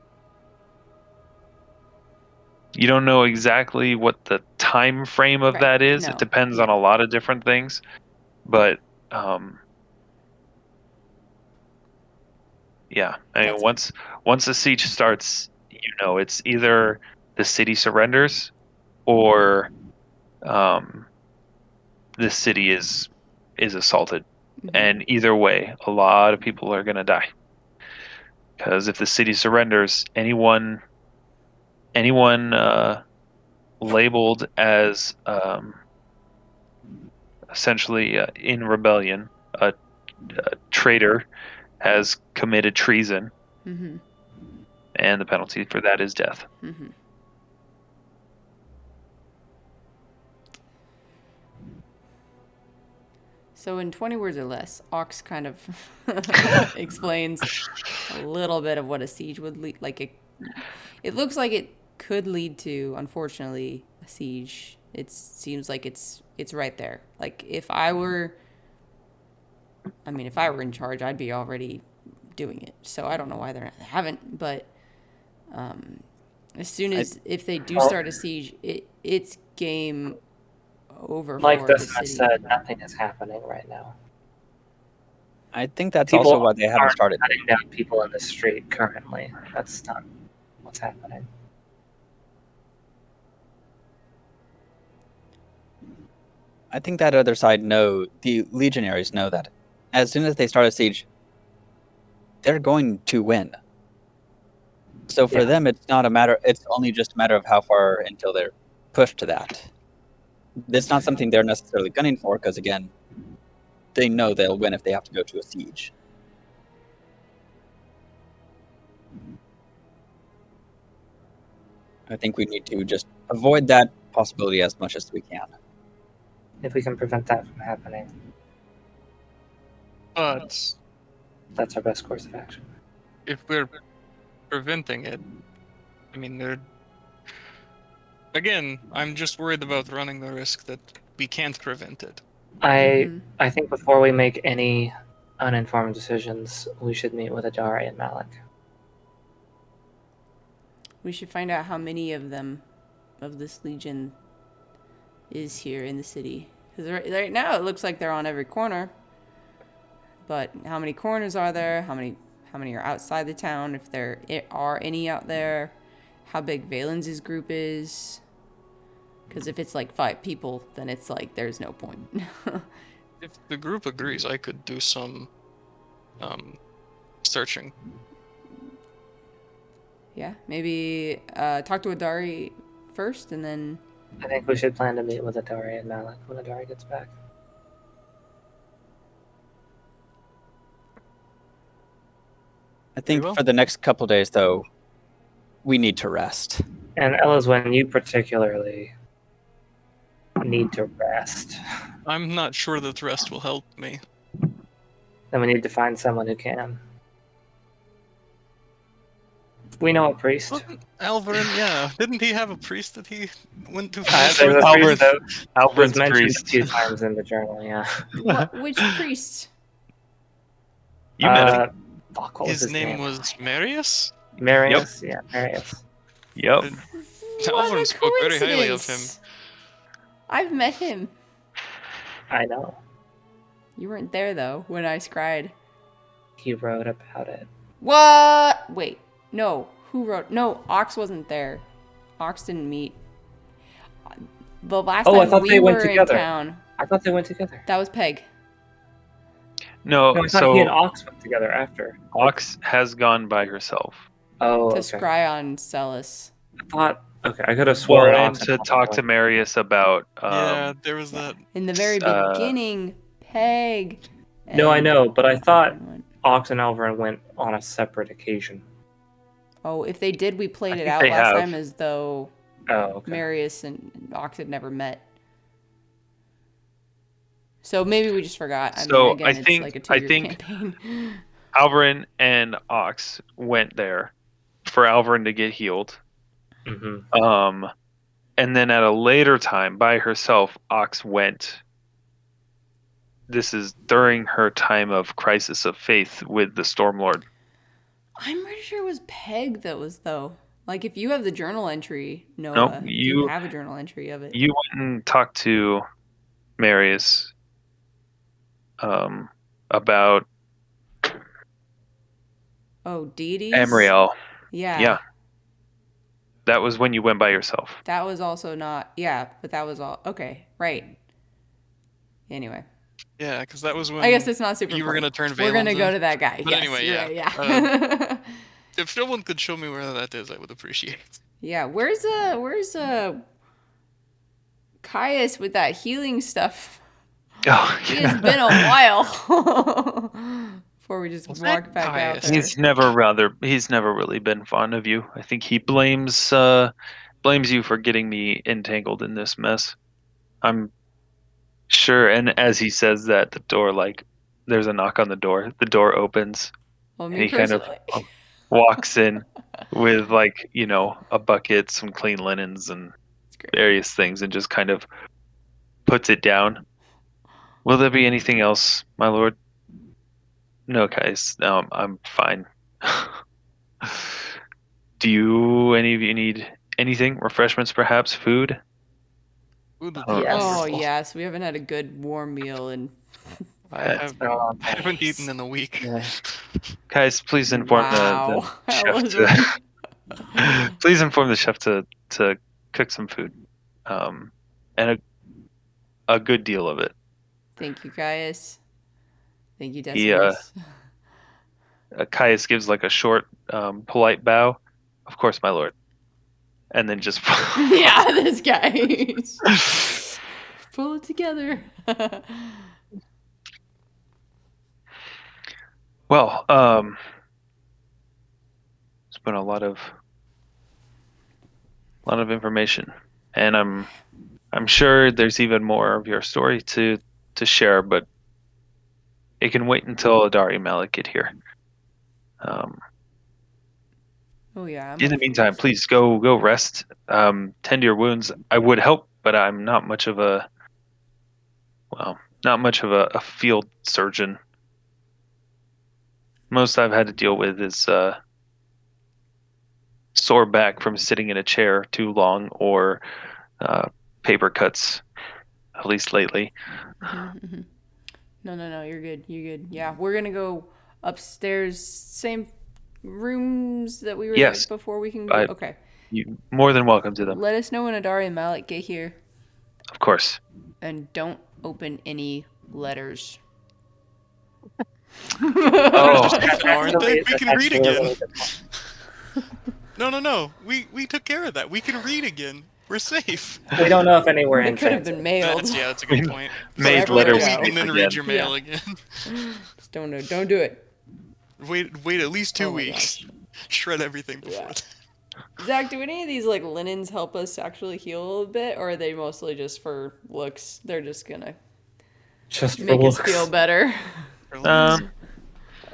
You don't know exactly what the time frame of Right, that is. no, It depends on yeah. a lot of different things, but yeah. I mean, That's once the siege starts, it's either the city surrenders or the city is assaulted. Mhm. And either way, a lot of people are going to die. Because if the city surrenders, anyone labeled as essentially in rebellion, a traitor, has committed treason, Mhm. and the penalty for that is death. Mhm. So in 20 words or less, Aux kind of explains a little bit of what a siege would lead. Like it looks like it could lead to, unfortunately, a siege. It seems like it's right there. Like if I were in charge, I'd be already doing it. So I don't know why they haven't. But as soon as if they do start a siege, it's game over Like for the this has city. said, nothing is happening right now. I think that's People also why they haven't aren't started. cutting down people in the street currently. That's not what's happening. I think that other side the legionaries know that as soon as they start a siege, they're going to win. So for Yeah. them, it's only just a matter of how far until they're pushed to that. It's not something they're necessarily gunning for, because again, they know they'll win if they have to go to a siege. I think we need to just avoid that possibility as much as we can. If we can prevent that from happening, But that's our best course of action. if we're preventing it, I mean, again, I'm just worried about running the risk that we can't prevent it. I think before we make any uninformed decisions, we should meet with Adari and Malik. We should find out how many of them, of this legion, is here in the city. Because right now it looks like they're on every corner. But how many corners are there? How many are outside the town? If there are any out there? How big Valen's group is? Because if it's like 5 people, then it's like there's no point. If the group agrees, I could do some searching. Yeah, maybe talk to Adari first, and then... I think we should plan to meet with Adari and Malik when Adari gets back. I think well. for the next couple days, though, we need to rest. And ELYSWEN, you particularly need to rest. I'm not sure that rest will help me. Then we need to find someone who can. We know a priest. Alveryn, yeah. Didn't he have a priest that he went to? There's for a priest that was Alvern's mentioned priest. a few times in the journal, yeah. Which priest? You met him. Fuck, what was His name was Marius? Marius, yeah, Marius. Yep. Alvern spoke very highly of him. coincidence. I've met him. I know. You weren't there, though, when I scried. He wrote about it. What? Wait. No. Who wrote? No, Aux wasn't there. Aux didn't meet. The last Oh, I time thought we they went were together. in town, I thought they went together. that was Peg. No, No, I thought he and so Ox went together after. Ox has gone by herself. Oh, To okay. scry on Celis. I thought. Okay, I could have sworn Well, and Ox. to talk to Marius about Yeah, there was that. In the very Uh, beginning, Peg. No, I and- know, but I thought Ox and Alveryn went on a separate occasion. Oh, if they did, we played I it think out they last have. time as though Oh, okay. Marius and Ox had never met. So maybe we just forgot. I So, mean, again, I it's think- like a I 2-year think- campaign. Alveryn and Ox went there for Alveryn to get healed. Mm-hmm. And then at a later time, by herself, Ox went. This is during her time of crisis of faith with the Stormlord. I'm pretty sure it was Peg that was, though. Like, if you have the journal entry, Noah, you you- have a journal entry of it. You went and talked to Marius about Oh, deities? Amriel. Yeah. Yeah. That was when you went by yourself. That was also not... Yeah, but that was all... Okay, right. Anyway. Yeah, because that was when I guess it's not super you were important. going to turn We're going to Valens go in. to that guy. But yes, anyway, you're yeah. right, yeah. If someone could show me where that is, I would appreciate it. Yeah, where's Caius with that healing stuff? Oh, It has been a while. Before we just Was walk that back out Caius? there. He's never really been fond of you. I think he blames you for getting me entangled in this mess. I'm sure. And as he says that, the door, like, there's a knock on the door. The door opens. Well, and me he kind of personally. walks in with, like, a bucket, some clean linens, and It's great. various things, and just kind of puts it down. Will there be anything else, my lord? No, guys. No, I'm fine. Do any of you need anything? Refreshments, perhaps? Food? Food would Oh, be yes. Oh, wonderful. yes. We haven't had a good warm meal in... I haven't eaten Nice. in a week. Yeah. Guys, please inform Wow. the chef Alvyn. to please inform the chef to cook some food, and a good deal of it. Thank you, Caius. Thank you, He, Decimus. Caius gives like a short, polite bow. Of course, my lord. And then just Yeah, this guy. Pull it together. Well, it's been a lot of information, and I'm I'm sure there's even more of your story to share, but it can wait until Adari and Malik get here. Oh yeah. I'm In up the for meantime, rest. please go rest. Tend to your wounds. I would help, but I'm not much of a field surgeon. Most I've had to deal with is sore back from sitting in a chair too long, or paper cuts. At least lately. Mm-hmm. No. You're good. You're good. Yeah, we're gonna go upstairs. Same rooms that we were Yes, at before. We can go. Okay. You more than welcome to them. Let us know when Adari and Malik get here, Of course. and don't open any letters. Oh, Aren't they? We That's can read actually a again. really good point. No. We took care of that. We can read again. We're safe. We don't know if anywhere It in could have been mailed. That's a good point. Made Forever letter ago. Read sweep and then again. read your mail Yeah. again. Just don't do it. Wait at least 2 Oh my weeks. Shred everything before Yeah. that. Zach, do any of these like linens help us actually heal a bit, or are they mostly just for looks? They're just gonna Just for make us looks. feel better. I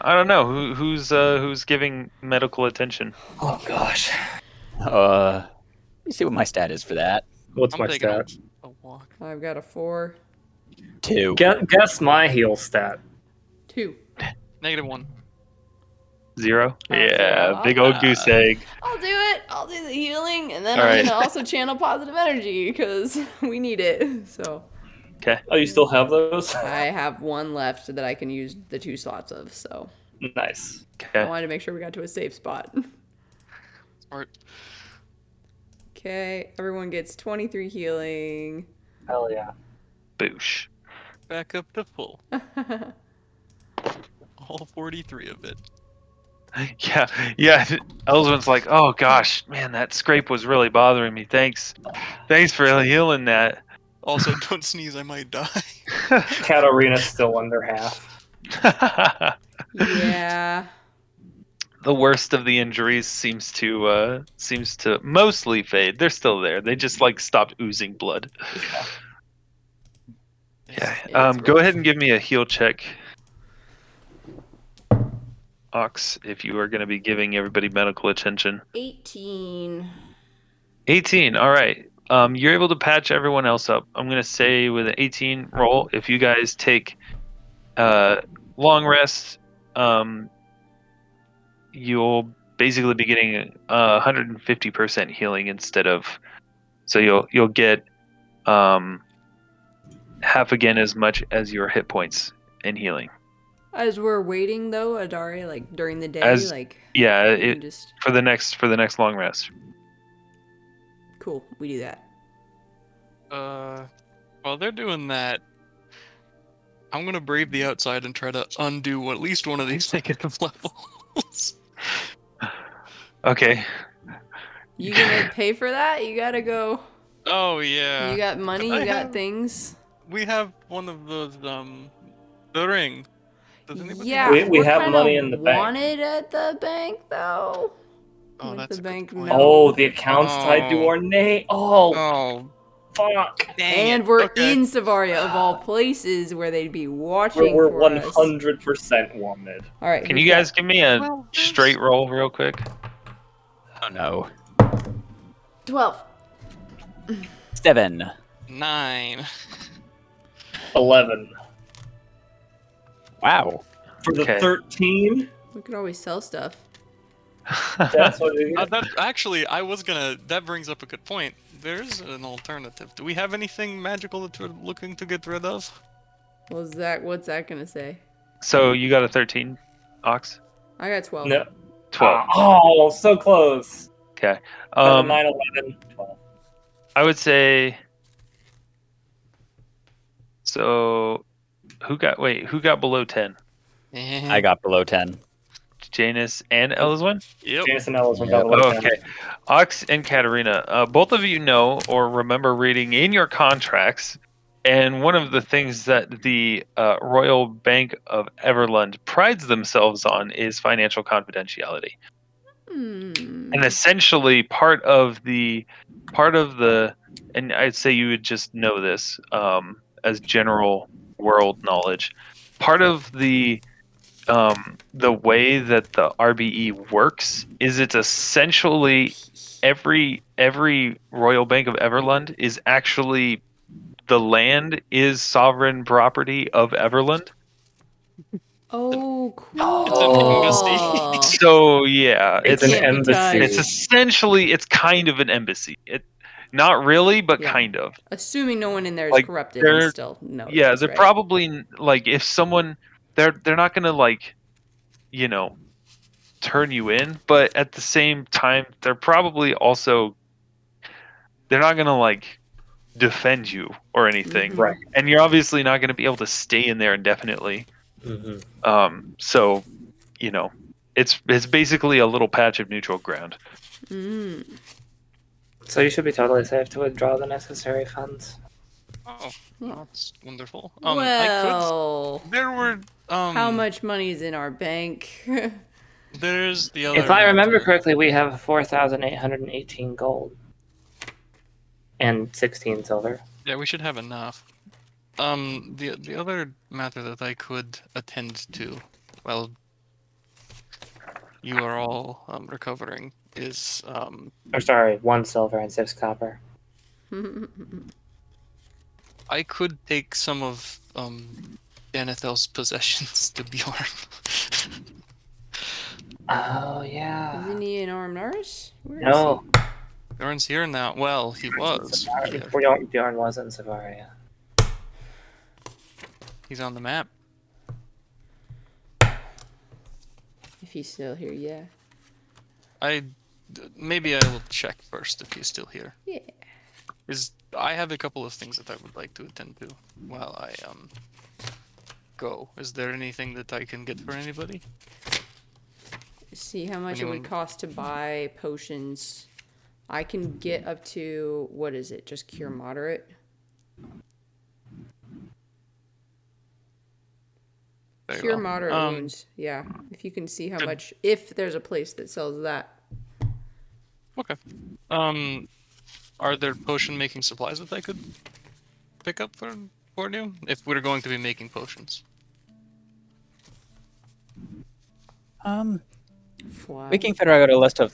don't know who's giving medical attention. Oh gosh. Let me see what my stat is for that. What's I'm my taking stat? a walk. I've got a 4, 2. Guess my heal stat. 2. -1. 0? Oh, Yeah, so big old goose egg. I'll do it. I'll do the healing, and then All I'm right. gonna also channel positive energy because we need it. So Okay. Oh, you still have those? I have 1 left that I can use the 2 slots of. So Nice. I Okay. wanted to make sure we got to a safe spot. Smart. Okay, everyone gets 23 healing. Hell yeah. Boosh. Back up to full. All 43 of it. Yeah. Elswin's like, oh gosh, man, that scrape was really bothering me. Thanks for healing that. Also, don't sneeze, I might die. Katarina's still under half. Yeah. The worst of the injuries seems to mostly fade. They're still there. They just like stopped oozing blood. Yeah. It's Go rough. ahead and give me a heal check, Ox, if you are going to be giving everybody medical attention. 18. 18. All right. You're able to patch everyone else up. I'm going to say with an 18 roll, if you guys take long rest, you'll basically be getting 150% healing instead of. So you'll get half again as much as your hit points in healing. As we're waiting though, Adari, like during the day, As- like Yeah, we can it just for the next long rest. cool. We do that. While they're doing that, I'm gonna brave the outside and try to undo at least one of these negative levels. Okay. You gonna pay for that? You gotta go. Oh yeah. You got money. I You got have- things. We have one of those the ring. Does anybody Yeah, We we're have kinda money in the bank. wanted at the bank though. Oh, With that's the a good bank point. no. Oh, the account's tied to Oh. our name. Oh, Oh, fuck. dang And it. we're Okay. in Savaria of all places where they'd be watching We're for us. 100% wanted. All right. Can who's you guys got give me a Well, yes. straight roll real quick? Oh no. 12? 7. 9. 11. Wow. For the Okay. 13, We could always sell stuff. that's what it is. That actually, I was gonna. That brings up a good point. There's an alternative. Do we have anything magical that we're looking to get rid of? What's that gonna say? So you got a 13, Ox? I got 12. No. 12. Oh, so close. Okay. 9, 11, 12. I would say. So, who got below 10? I got below 10. Janus and ELYSWEN? Yep. James and Ellis went Yeah. down the Oh, left okay. Ox and Katarina, both of you know or remember reading in your contracts, and one of the things that the Royal Bank of Everland prides themselves on is financial confidentiality. Hmm. And essentially, part of the part of the, and I'd say you would just know this as general world knowledge. Part of the way that the RBE works is it's essentially every royal bank of Everlund is actually, the land is sovereign property of Everlund. Oh, It's an embassy. cool. So yeah, It's It an can't be embassy. touched. it's essentially, it's kind of an embassy. It, not really, but Yeah. kind of. Assuming no one in there is Like, corrupted and they're- still notices, Yeah, they're right? probably like, if someone, they're not gonna like, you know, turn you in, but at the same time, they're probably also, they're not gonna like defend you or anything, Mhm. Right. and you're obviously not gonna be able to stay in there indefinitely. So, you know, it's basically a little patch of neutral ground. Mm. So you should be totally safe to withdraw the necessary funds. Oh, Yeah. that's wonderful. Well, There were how much money is in our bank? There's the other. If I remember matter. correctly, we have 4,818 gold and 16 silver. Yeah, we should have enough. The other matter that I could attend to, while you are all recovering, is Or sorry, 1 silver and 6 copper. I could take some of Danithel's possessions to Bjorn. Oh yeah. Isn't he an armed nurse? Where is No, Bjorn's here now. Well, he was here. Bjorn was in Savaria. He's on the map. he? If he's still here, yeah. Maybe I will check first if he's still here. Yeah. I have a couple of things that I would like to attend to while I go. Is there anything that I can get for anybody? See how much it Anyone? would cost to buy potions. I can get up to, what is it? Just cure moderate? Very Cure well. moderate wounds. Yeah. If you can see how Good. much, if there's a place that sells that. Okay. Are there potion making supplies that I could pick up for you if we're going to be making potions? Fly. We can figure out a list of.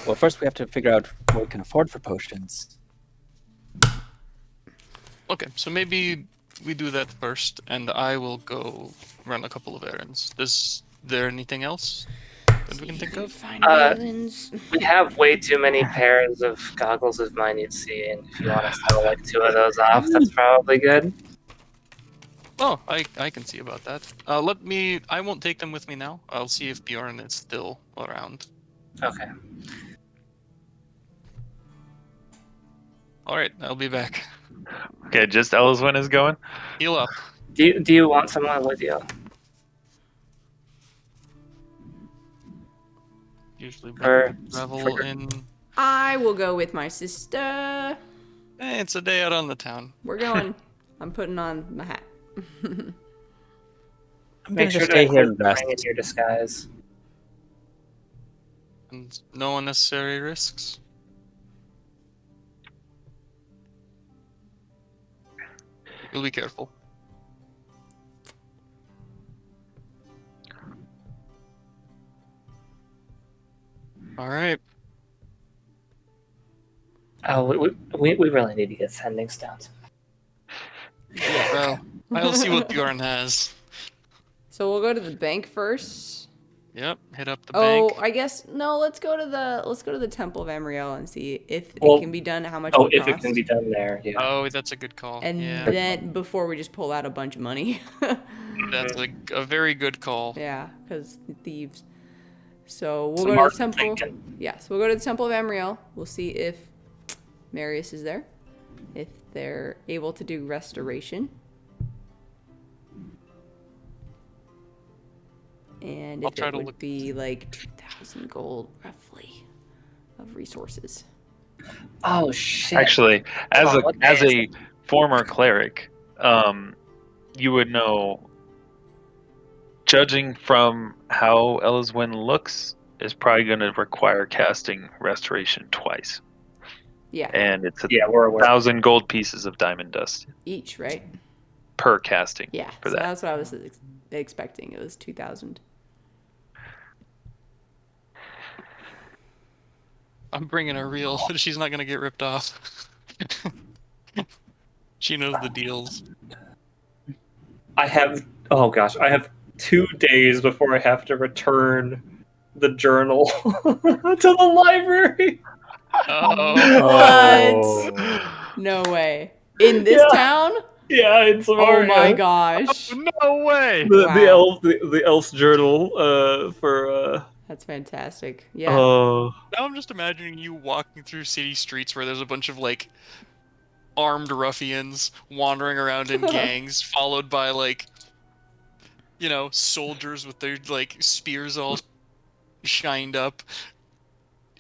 Well, first we have to figure out what we can afford for potions. Okay, so maybe we do that first, and I will go run a couple of errands. Is there anything else that we can think of? Find islands. We have way too many pairs of goggles of minute seeing. If you want to sell like 2 of those off, that's probably good. Oh, I can see about that. I won't take them with me now. I'll see if Bjorn is still around. Okay. Alright, I'll be back. Okay, just ELYSWEN is going. Heal up. Do you want someone with you? Usually For- travel for- in. I will go with my sister. It's a day out on the town. We're going. I'm putting on my hat. I'm Make gonna sure just to stay here include and the rest. ring in your disguise. And no unnecessary risks. You'll be careful. All right. Oh, we really need to get sending stones. Well, I'll see what Bjorn has. So we'll go to the bank first. Yep. Hit up the Oh, bank. I guess no. Let's go to the Temple of Emriel and see if Well, it can be done. How much? Oh, it if cost. it can be done there, yeah. Oh, that's a good call. And yeah, then before we just pull out a bunch of money. that's a very good call. Yeah, because thieves. So we'll So go to Mark the temple. thinking. Yeah, so we'll go to the Temple of Emriel. We'll see if Marius is there. If they're able to do restoration. And I'll if try it to would look be like 2,000 gold, roughly, of resources. Oh shit! Actually, as Hold on, as what a former cleric, you would know. Judging from how ELYSWEN looks, is probably going to require casting restoration twice. Yeah. and it's Yeah, we're aware. 1,000 gold pieces of diamond dust Each, right? per casting. Yeah. For So that. that's what I was expecting. It was 2,000. I'm bringing a real. She's not gonna get ripped off. She knows the deals. I have 2 days before I have to return the journal to the library. Oh. What? No way. In this Yeah. town? Yeah, in Oh Samaria. my gosh. No way! The elf's journal for That's fantastic. Yeah. oh Now I'm just imagining you walking through city streets where there's a bunch of like armed ruffians wandering around in gangs, followed by like, you know, soldiers with their like spears all shined up,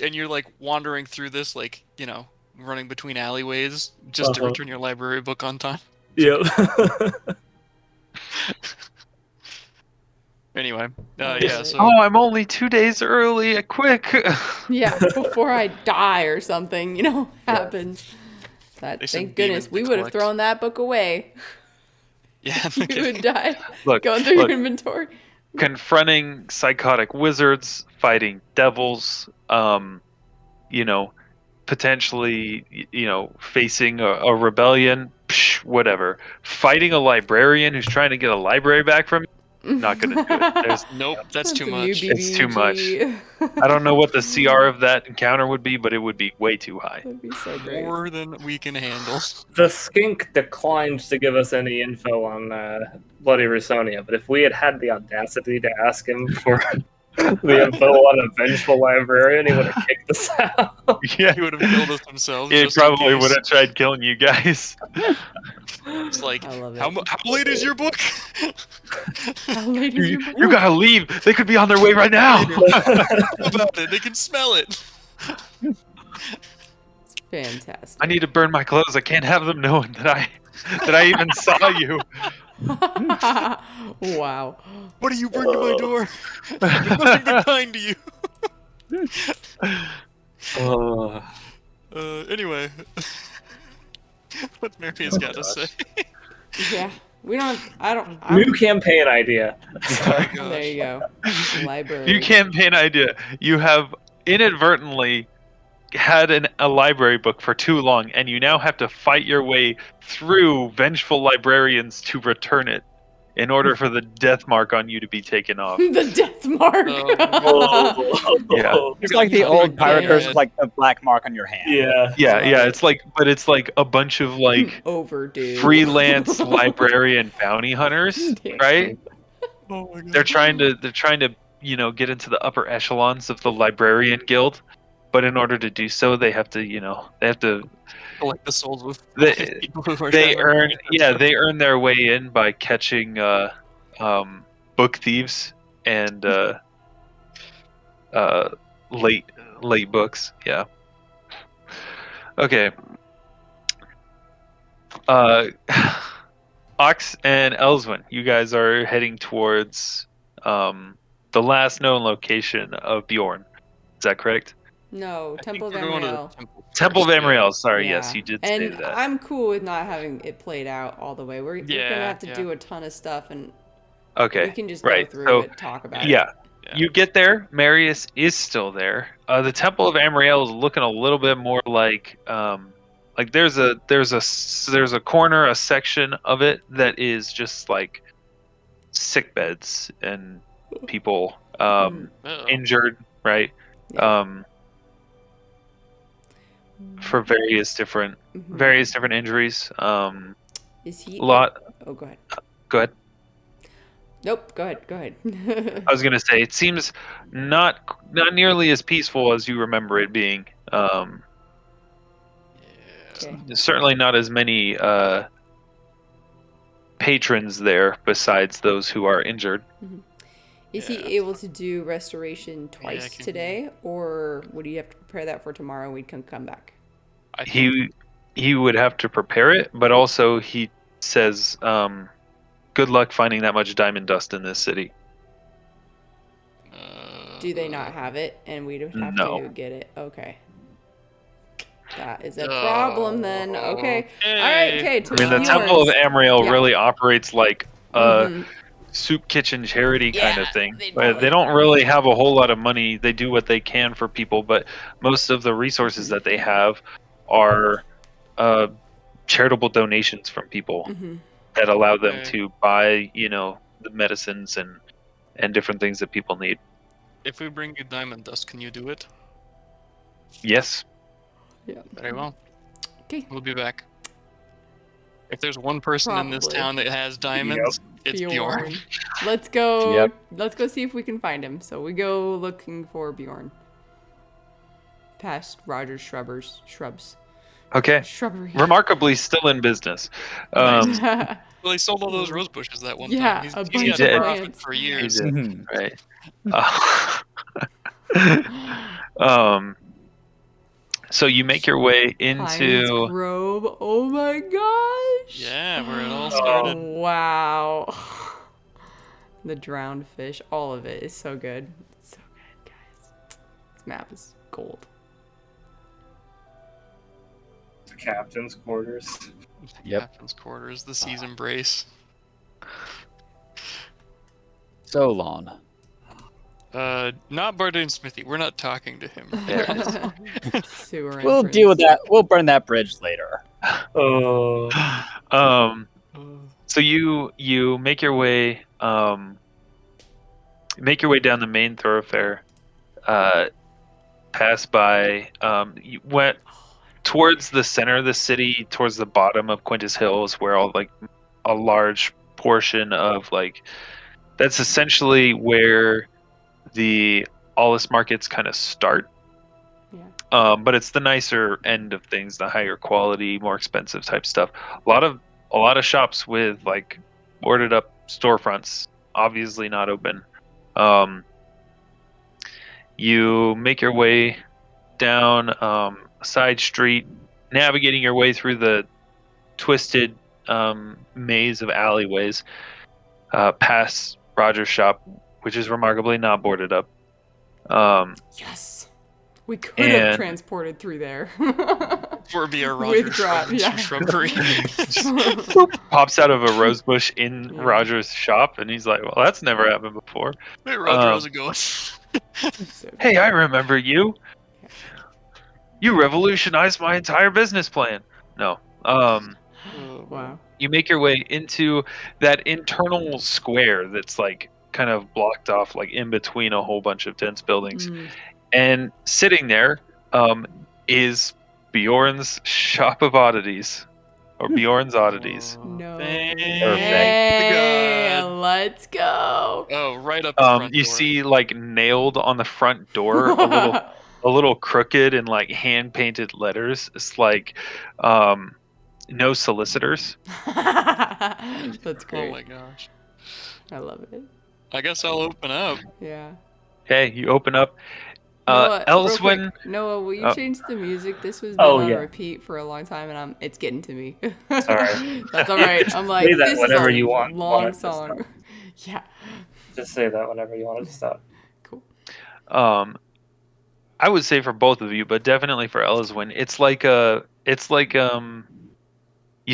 and you're like wandering through this, like, you know, running between alleyways just to return your library book on time. yeah. Anyway, yeah. So Oh, I'm only 2 days early. Quick! Yeah, before I die or something, you know, happens. That, They sent thank goodness, demons we to would have collect. thrown that book away. yeah, You would die Look, going through look. your inventory. Confronting psychotic wizards, fighting devils, you know, potentially, you know, facing a rebellion, whatever. Fighting a librarian who's trying to get a library back from you, not gonna do it. There's, nope, that's too a new much. It's too much. BBG. I don't know what the CR of that encounter would be, but it would be way too high. That'd be so great. More than we can handle. The skink declined to give us any info on Bloody Auxsonia, but if we had had the audacity to ask him for the info on a vengeful librarian, he would have kicked us out. Yeah, He would have killed us himself. he just in probably case. would have tried killing you guys. It's like, I love it. how late is your book? How late is your book? You gotta leave. They could be on their way right now. About it, they can smell it. Fantastic. I need to burn my clothes. I can't have them knowing that I even saw you. Wow. What do you bring to my door? I've been nothing but kind to you. Anyway, what Mary's got to say. Yeah. We don't. I don't. New campaign idea. There you go. Library. You campaign idea. You have inadvertently had a library book for too long, and you now have to fight your way through vengeful librarians to return it in order for the death mark on you to be taken off. The death mark. Yeah. It's like the old pirate curse with like the black mark on your hand. Yeah. Yeah. It's like a bunch of like Overdue. freelance librarian bounty hunters, Damn. right? Oh my God. They're trying to you know, get into the upper echelons of the librarian guild, but in order to do so, they have to collect the souls with They- people who are they trying to- they earn their way in by catching book thieves and late books. Yeah. Okay. Ox and Elswyn, you guys are heading towards the last known location of Bjorn. Is that correct? No, I think Temple of we're going to the Amriel. Temple of first, yeah. Amriel. Sorry, Yeah. yes, you did say And that. I'm cool with not having it played out all the way. We're gonna Yeah, have to yeah. do a ton of stuff, and Okay. we can just right, go through so, it, talk about Yeah. it. Yeah. You get there. Marius is still there. The Temple of Amriel is looking a little bit more like there's a corner, a section of it that is just like sick beds and people Uh-oh. injured, right? Yeah. For various different Mhm. injuries. Is he? Lot. Oh, go ahead. Go ahead. Nope. Go ahead. Go ahead. I was gonna say it seems not nearly as peaceful as you remember it being. Okay. Certainly not as many patrons there besides those who are injured. Is Yeah. he able to do restoration twice can- today, or would you have to prepare that for tomorrow? And we can come back. I think, He would have to prepare it, but also he says, "Good luck finding that much diamond dust in this city." Do they not have it, and we'd have No. to get it? Okay. That is a problem then. Okay. Okay. All right. Okay. I mean, the Temple of Amriel really operates like a Mhm. soup kitchen charity kind Yeah, of thing. they Where they don't really have a whole lot of money. They do what they can for people, but most of the resources that they have are charitable donations from people Mhm. that allow them Okay. to buy, the medicines and different things that people need. If we bring you diamond dust, can you do it? Yes. Very well. Okay. We'll be back. If there's one person in this Probably. town that has diamonds, it's Bjorn. Let's go. Yep. Let's go see if we can find him. So we go looking for Bjorn. Past Roger's shrubs. Okay. Shrubbery. Remarkably, still in business. Well, he sold all those rose bushes that one Yeah, time. He's a got bunch of profit plants. for He years. did. Mhm. Right. So you make your way Pines into. Grove. Oh my gosh. Yeah, where it all started. Wow. The drowned fish. All of it is so good. It's so good, guys. This map is gold. The captain's quarters. Yep. Captain's quarters, the sea's embrace. So long. Not Bardane Smithy. We're not talking to him. Sewer We'll entrance. deal with that. We'll burn that bridge later. Oh, So you make your way down the main thoroughfare, pass by, you went towards the center of the city, towards the bottom of Quintus Hills, where all like a large portion of that's essentially where the Allus markets kind of start. Yeah. But it's the nicer end of things, the higher quality, more expensive type stuff. A lot of shops with boarded up storefronts, obviously not open. You make your way down a side street, navigating your way through the twisted maze of alleyways, past Roger's shop, which is remarkably not boarded up. Yes. We could have And- transported through there. Or be a With Roger drop, shrub, yeah. shrubbery. Pops out of a rose bush in Yeah. Roger's shop, and he's like, "Well, that's never happened before." Hey, Roger, how's it going? So Hey, I remember you. You revolutionized my entire business plan. No. wow. You make your way into that internal square that's kind of blocked off in between a whole bunch of dense buildings. Mm. And sitting there is Bjorn's Shop of Oddities, or Bjorn's Oddities. No. Thank Hey, God. let's go. Oh, right up the front You door. see nailed on the front door a little crooked and hand painted letters. It's no solicitors. That's Oh great. my gosh. I love it. I guess I'll open up. Yeah. Hey, you open up. Noah, real ELYSWEN. quick, Noah, will you Oh. change the music? This was Oh, been on yeah. repeat for a long time, and it's getting to me. Sorry. That's all right. I'm like, Say that this whenever is a you want long it to stop. song. Yeah. Just say that whenever you want it to stop. Cool. I would say for both of you, but definitely for ELYSWEN, it's like you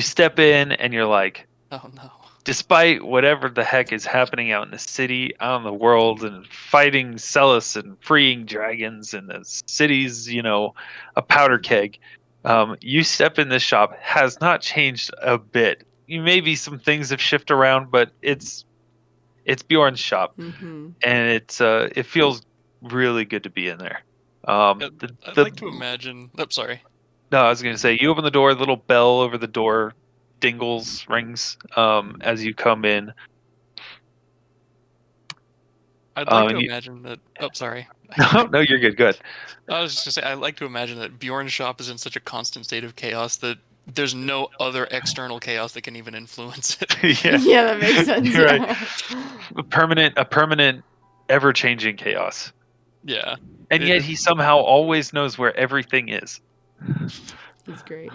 step in and you're like, Oh no. despite whatever the heck is happening out in the city, out in the world, and fighting Celis and freeing dragons, and the city's, a powder keg, you step in this shop, has not changed a bit. Maybe some things have shifted around, but it's Bjorn's shop, Mm-hmm. and it feels really good to be in there. I'd like to imagine. Oh, sorry. No, I was going to say, you open the door, little bell over the door rings as you come in. I'd like to you- imagine that. Oh, sorry. No, you're good. Good. I was just gonna say, I'd like to imagine that Bjorn's shop is in such a constant state of chaos that there's no other external chaos that can even influence it. Yeah, Yeah, that makes sense. You're right. Yeah. a permanent, ever-changing chaos. Yeah. And yet he somehow always knows where everything is. That's great.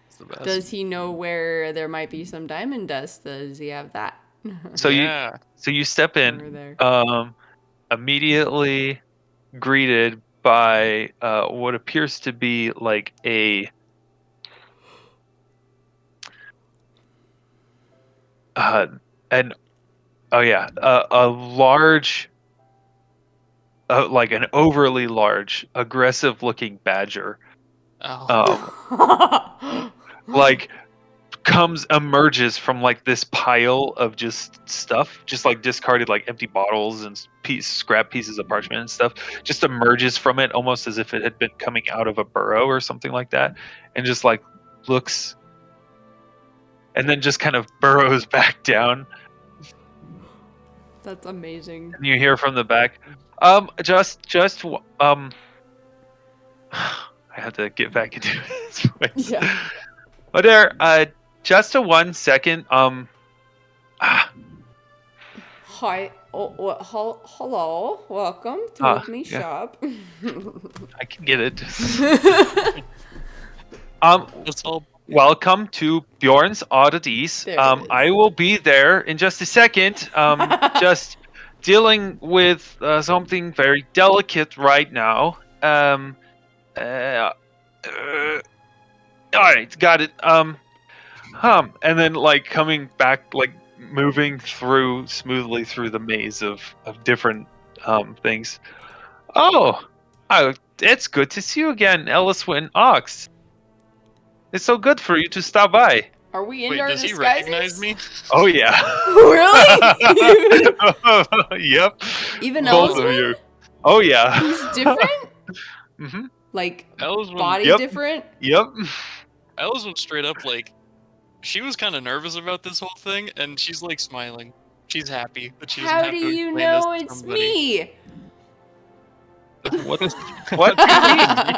It's the best. Does he know where there might be some diamond dust? Does he have that? So yeah. you step in, Over there. immediately greeted by what appears to be like a a large, like an overly large, aggressive-looking badger, Oh. like emerges from like this pile of just stuff, just like discarded like empty bottles and scrap pieces of parchment and stuff. Just emerges from it almost as if it had been coming out of a burrow or something like that, and just like looks, and then just kind of burrows back down. That's amazing. And you hear from the back, I have to get back into this place. Yeah. Oh, there, just a 1 second. Hi. Hello. Welcome to With Me yeah. Shop. I can get it. That's all. Welcome to Bjorn's Oddities. There it is. I will be there in just a second. Just dealing with something very delicate right now. All right, got it. And then like coming back, like moving through smoothly through the maze of different things. Oh, it's good to see you again, ELYSWEN Ox. It's so good for you to stop by. Are we in Wait, our does he disguises? recognize me? Oh yeah. Really? Yep. Even Both of ELYSWEN? you. Oh yeah. He's different? Mhm. Like, Ellis body Yep. different? Yep. went straight up like, she was kind of nervous about this whole thing, and she's like smiling. She's happy that she doesn't How have do to you explain know this to it's somebody. me? What do you mean?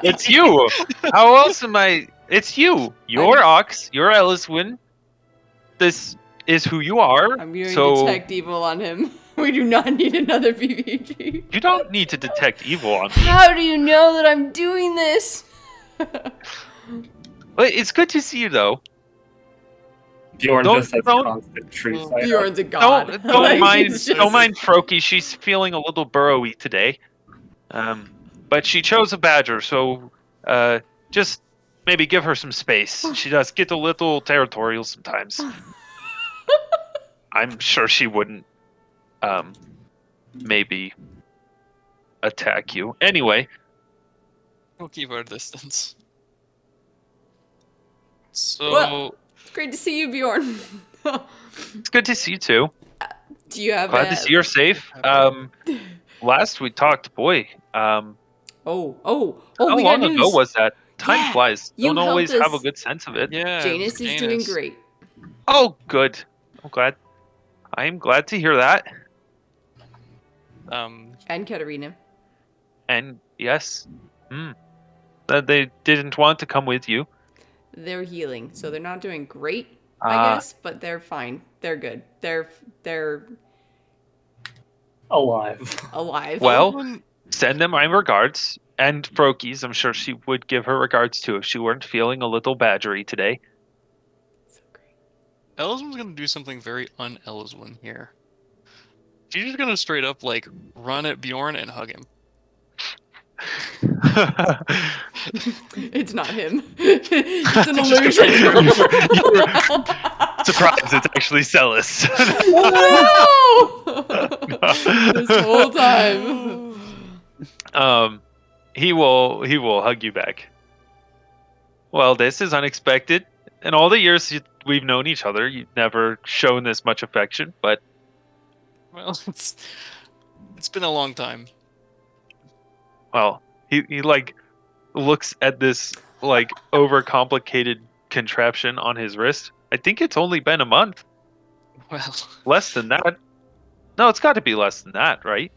It's you. How else am I? It's you. You're Ox. You're ELYSWEN. This is who you are. I'm going so to detect evil on him. We do not need another BBG. you don't need to detect evil on me. How do you know that I'm doing this? But it's good to see you though. Bjorn Don't- just has don't- constant true sight. Bjorn's a god. Don't Like, mind. it's just- Don't mind Froki. She's feeling a little burrowy today. But she chose a badger, so just maybe give her some space. She does get a little territorial sometimes. I'm sure she wouldn't maybe attack you. Anyway, We'll keep our distance. So, Well- It's great to see you, Bjorn. it's good to see you too. Do you have Glad to see you're safe. Last we talked, boy, how Oh, long we got news. ago was that? Time Yeah, flies. you Don't always helped have a us. good sense of it. yeah, Janus is doing great. Oh, good. I'm glad. I'm glad to hear that. And Katarina. And yes, that they didn't want to come with you. They're healing, so they're not doing great, I Ah. guess, but they're fine. They're good. They're Alive. alive. Well, send them my regards. And Froki's, I'm sure she would give her regards too if she weren't feeling a little badgery today. So great. ELYSWEN's gonna do something very un-ELYSWEN here. She's just gonna straight up like run at Bjorn and hug him. It's not him. It's an illusion. Surprise, it's actually Celis. No! This whole time. He will hug you back. Well, this is unexpected. In all the years we've known each other, you've never shown this much affection, but Well, it's been a long time. well, he like looks at this like overcomplicated contraption on his wrist. I think it's only been a month. Well, Less than that. No, it's got to be less than that, right?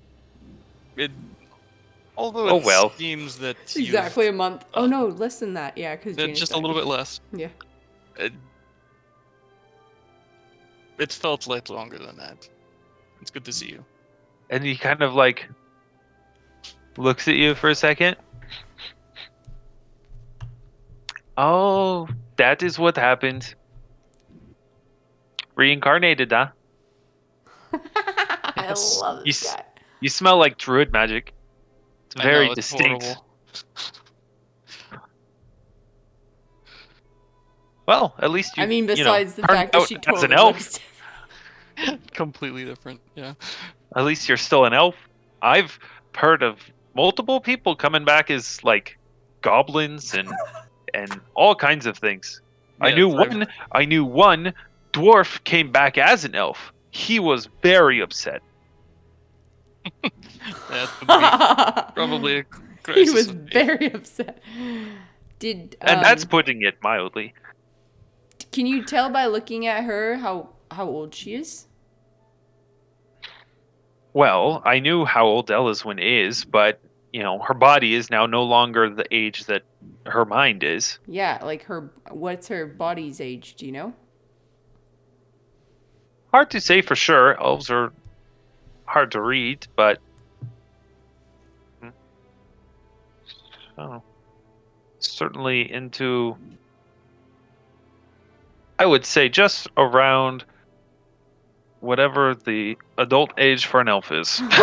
although Oh, it well. seems that Exactly a month. Oh no, less than that. Yeah, because just a little bit less. Yeah. It's felt like longer than that. It's good to see you. And he kind of like looks at you for a second. Oh, that is what happened. Reincarnated, huh? I love You this guy. You smell like druid magic. I very know, it's distinct. horrible. Well, at least you. I mean, you know, besides the turned fact that out she as totally an elf. looks. Completely different. Yeah. At least you're still an elf. I've heard of multiple people coming back as like goblins and all kinds of things. I Yes, knew I've- one dwarf came back as an elf. He was very upset. That would be probably a He crisis was of faith. very upset. Did And that's putting it mildly. can you tell by looking at her how old she is? Well, I knew how old ELYSWEN is, but you know, her body is now no longer the age that her mind is. Yeah, like what's her body's age? Do you know? Hard to say for sure. Elves are hard to read, but oh, certainly into, I would say, just around whatever the adult age for an elf is. About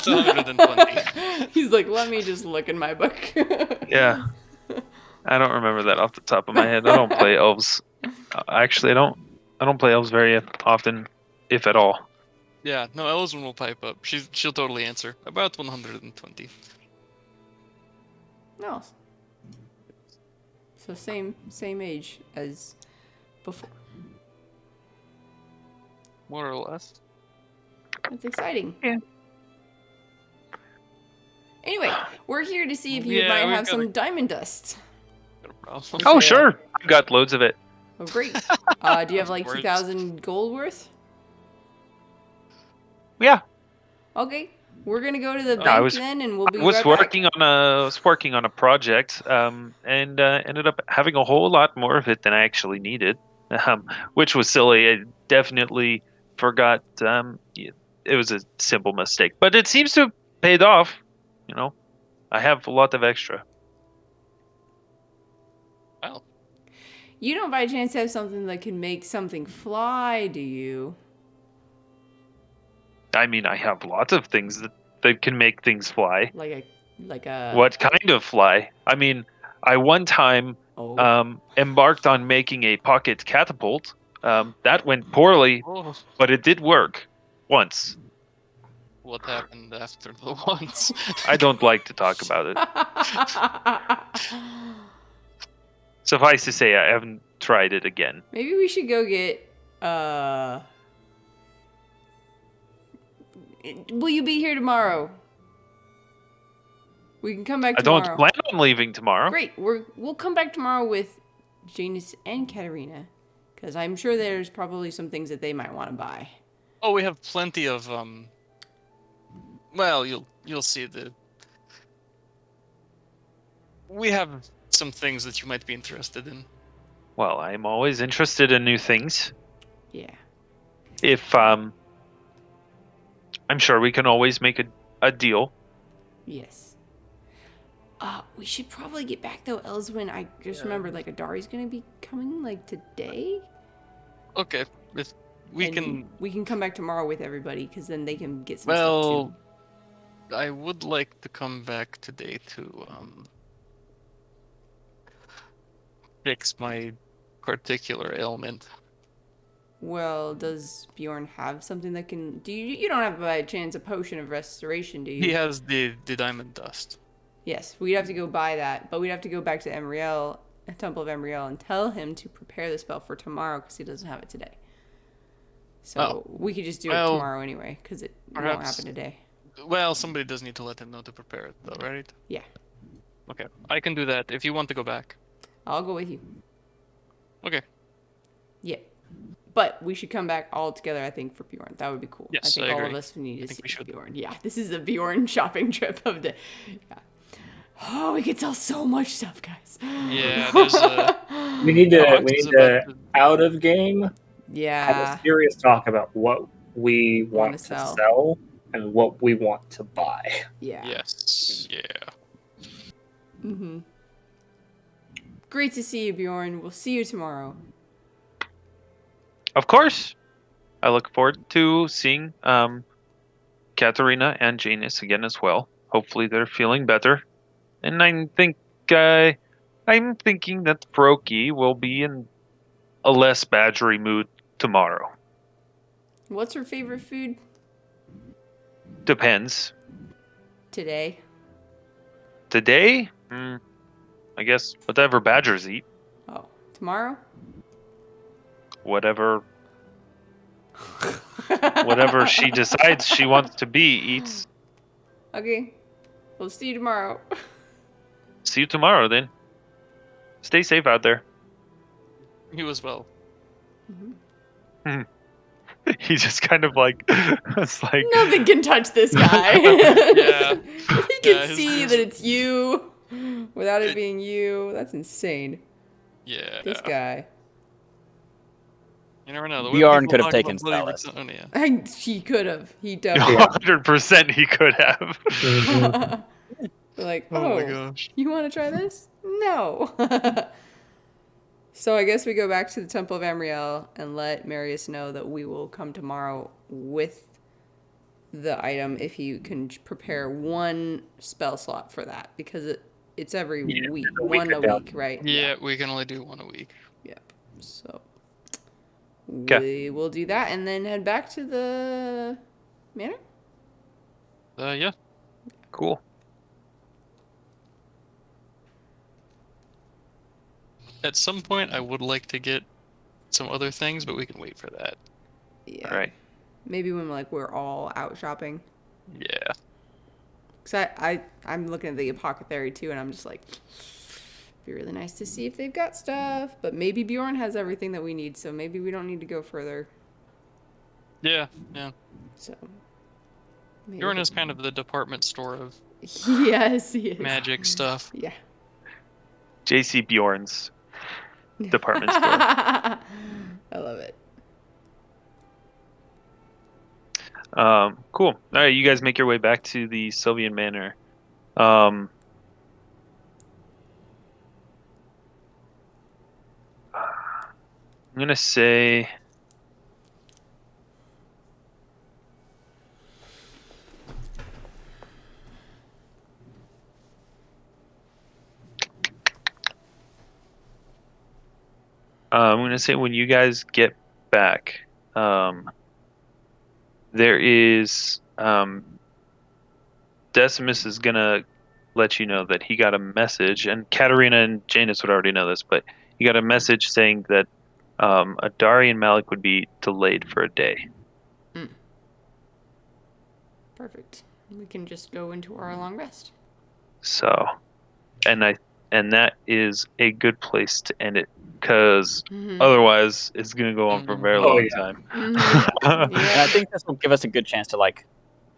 120. He's like, let me just look in my book. Yeah. I don't remember that off the top of my head. I don't play elves. Actually, I don't play elves very often, if at all. Yeah, no, ELYSWEN will pipe up. She'll totally answer. About 120. No. So same age as before. More or less. That's exciting. Yeah. Anyway, we're here to see if you Yeah, might we've have got some diamond dust. No problem. Oh, Yeah. sure. I've got loads of it. Oh, great. Do you have like Words. 2,000 gold worth? Yeah. Okay, we're gonna go to the I bank was- then, and we'll be I was right working on a project, and ended up having a whole lot more of it than I actually needed, which was silly. I definitely forgot. It was a simple mistake, but it seems to have paid off. You know, I have a lot of extra. Well, back. You don't by chance have something that can make something fly, do you? I mean, I have lots of things that can make things fly. Like a What kind of fly? I mean, I one time Oh. embarked on making a pocket catapult. That went poorly, oh, but it did work once. what happened after the once? I don't like to talk about it. Suffice to say, I haven't tried it again. Maybe we should go get will you be here tomorrow? We can come back I tomorrow. don't plan on leaving tomorrow. Great. We'll come back tomorrow with Janus and Katarina, because I'm sure there's probably some things that they might want to buy. Oh, we have plenty of well, you'll see we have some things that you might be interested in. Well, I'm always interested in new things. Yeah. If I'm sure we can always make a deal. Yes. We should probably get back though, ELYSWEN. I just remembered like Adari's gonna be coming like today. Okay, if we And can. we can come back tomorrow with everybody, because then they can get some stuff Well, too. I would like to come back today to fix my particular ailment. Well, does Bjorn have something that can? Do you don't have by chance a potion of restoration, do you? He has the diamond dust. Yes, we'd have to go buy that, but we'd have to go back to Emriel, Temple of Emriel, and tell him to prepare the spell for tomorrow because he doesn't have it today. So Oh. we could just do it Well, tomorrow anyway, because it won't perhaps- happen today. Well, somebody does need to let him know to prepare it, though, right? Yeah. Okay, I can do that if you want to go back. I'll go with you. Okay. Yeah. But we should come back all together, I think, for Bjorn. That would be cool. Yes, I think I all agree. of us need to think see we should. Bjorn. Yeah, this is the Bjorn shopping trip of the. Yeah. Oh, we could sell so much stuff, guys. Yeah, there's a. We need to Alex we is need to about to- out of game have Yeah. a serious talk about what we Wanna want to sell. sell and what we want to buy. Yeah. Yes. Yeah. Mm-hmm. Great to see you, Bjorn. We'll see you tomorrow. Of course. I look forward to seeing Katarina and Janus again as well. Hopefully they're feeling better. And I'm thinking that Brokey will be in a less badgery mood tomorrow. What's her favorite food Depends. today? Today? I guess whatever badgers eat. Oh, tomorrow? Whatever she decides she wants to be eats. Okay. We'll see you tomorrow. See you tomorrow then. Stay safe out there. You as well. He just kind of like it's like Nothing can touch this guy. Yeah. He can Yeah, see that it's you without it being you. That's insane. Yeah. This guy. You never know. The Bjorn people could have talk taken about bloody Stelis. Auxsonia. He could have. He definitely. 100% he could have. Like, Oh my oh, gosh. you want to try this? No. So I guess we go back to the Temple of Amriel and let Marius know that we will come tomorrow with the item if you can prepare one spell slot for that, because it's every week, a week one a ago. week, right? Yeah, we can only do one a week. Yep. So 'Kay. we will do that and then head back to the manor. Yeah. Cool. At some point, I would like to get some other things, but we can wait for that. Yeah. All right. Maybe when we're all out shopping. Yeah. Cause I'm looking at the apothecary too, and I'm just like, be really nice to see if they've got stuff. But maybe Bjorn has everything that we need, so maybe we don't need to go further. Yeah. So. maybe- Bjorn is kind of the department store of Yes, he is. magic stuff. Yeah. JC Bjorn's department store. I love it. Cool. All right, you guys make your way back to the Sylvian Manor. I'm gonna say when you guys get back, there is Decimus is gonna let you know that he got a message, and Katarina and Janus would already know this, but he got a message saying that Adari and Malik would be delayed for a day. Perfect. We can just go into our long rest. So, and that is a good place to end it, because otherwise it's gonna go on for a very Oh, long yeah. time. And I think this will give us a good chance to like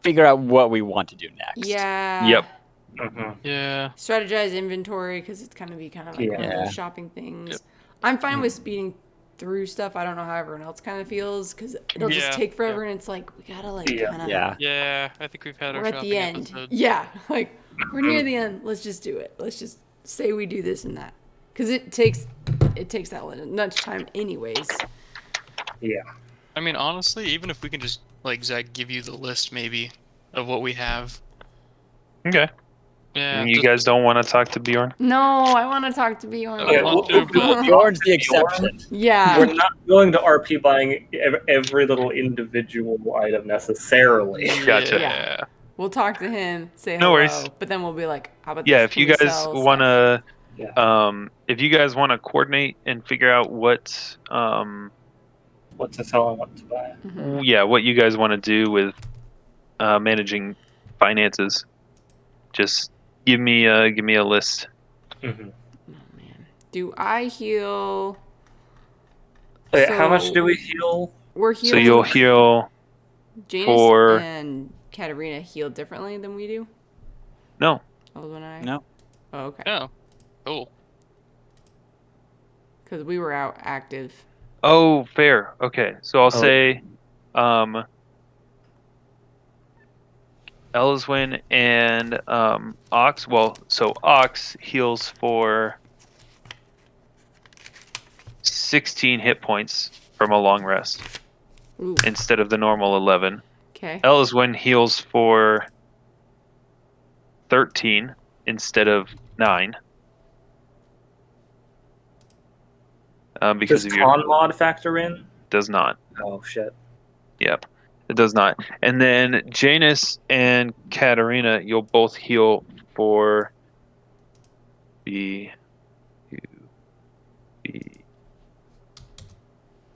figure out what we want to do next. Yeah. Yep. Yeah. Strategize inventory, because it's kind of like one of Yeah. those shopping things. Yep. I'm fine with speeding through stuff. I don't know how everyone else kind of feels, because it'll just Yeah, take forever, and it's like we gotta like Yeah. kind of. Yeah. Yeah. I think we've had our We're at shopping the end. episode. Yeah, like we're near the end. Let's just do it. Let's just say we do this and that, because it takes that much time anyways. Yeah. I mean, honestly, even if we can just like Zach give you the list maybe of what we have. Okay. Yeah. You guys don't want to talk to Bjorn? No, I want to talk to Bjorn. I want to, but Bjorn's the exception. Yeah. We're not going to RP buying every little individual item necessarily. Gotcha. Yeah. We'll talk to him, say No hello, worries. but then we'll be like, how about Yeah, this? if you Can we guys sell want stuff? to, if you guys want to coordinate and figure out what, What to sell and what to buy. what you guys want to do with managing finances, just give me a list. Mm-hmm. Oh man, do I heal? Wait, how much So- do we heal? We're So healing. you'll heal. Janus for- and Katarina heal differently than we do. No. Alvyn and I. No. Oh, okay. Oh. Cool. Because we were out active. Oh, fair. Okay, so I'll say, ELYSWEN and Ox. Well, so Ox heals for 16 hit points from a long rest Ooh. instead of the normal 11. Okay. ELYSWEN heals for 13 instead of 9. Because Does of your con mod factor in? does not. Oh shit. Yep, it does not. And then Janus and Katarina, you'll both heal for the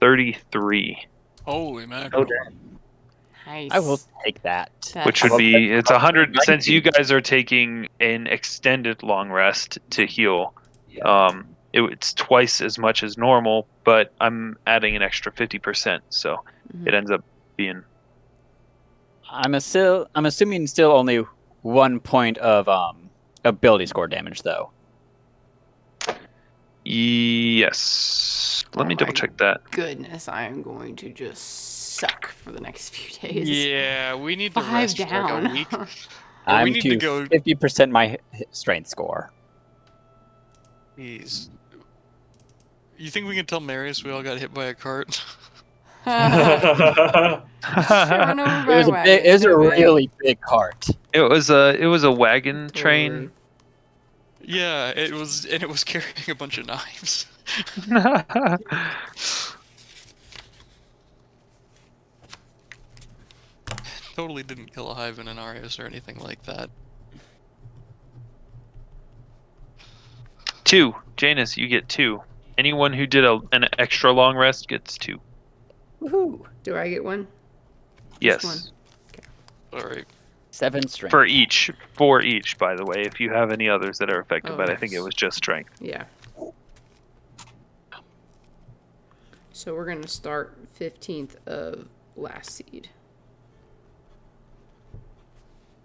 33, Holy mackerel. Okay. Nice. I will take that. which That's- would be it's Up to 100 since you 90. guys are taking an extended long rest to heal. Yeah. It's twice as much as normal, but I'm adding an extra 50%, so Mhm. it ends up being I'm assuming still only 1 point of ability score damage though. yes. Let me Oh double my check that. Goodness, I am going to just suck for the next few days. Yeah, we need to 5 rest for like down. a week. Or we I'm need to to go. 50% my strength score. Jeez. You think we can tell Marius we all got hit by a cart? Just run over by It was wagon. it was a no big. really big cart. It was a wagon Totally. train. Yeah, it was carrying a bunch of knives. Totally didn't kill a hive in an Arius or anything like that. 2. Janus, you get 2. Anyone who did an extra long rest gets 2. Woohoo! Do I get one? Yes. one. All right. 7 strength. For each, by the way, if you have any others that are affected, Oh, but I think it nice. was just strength. Yeah. So we're gonna start 15th of last seed.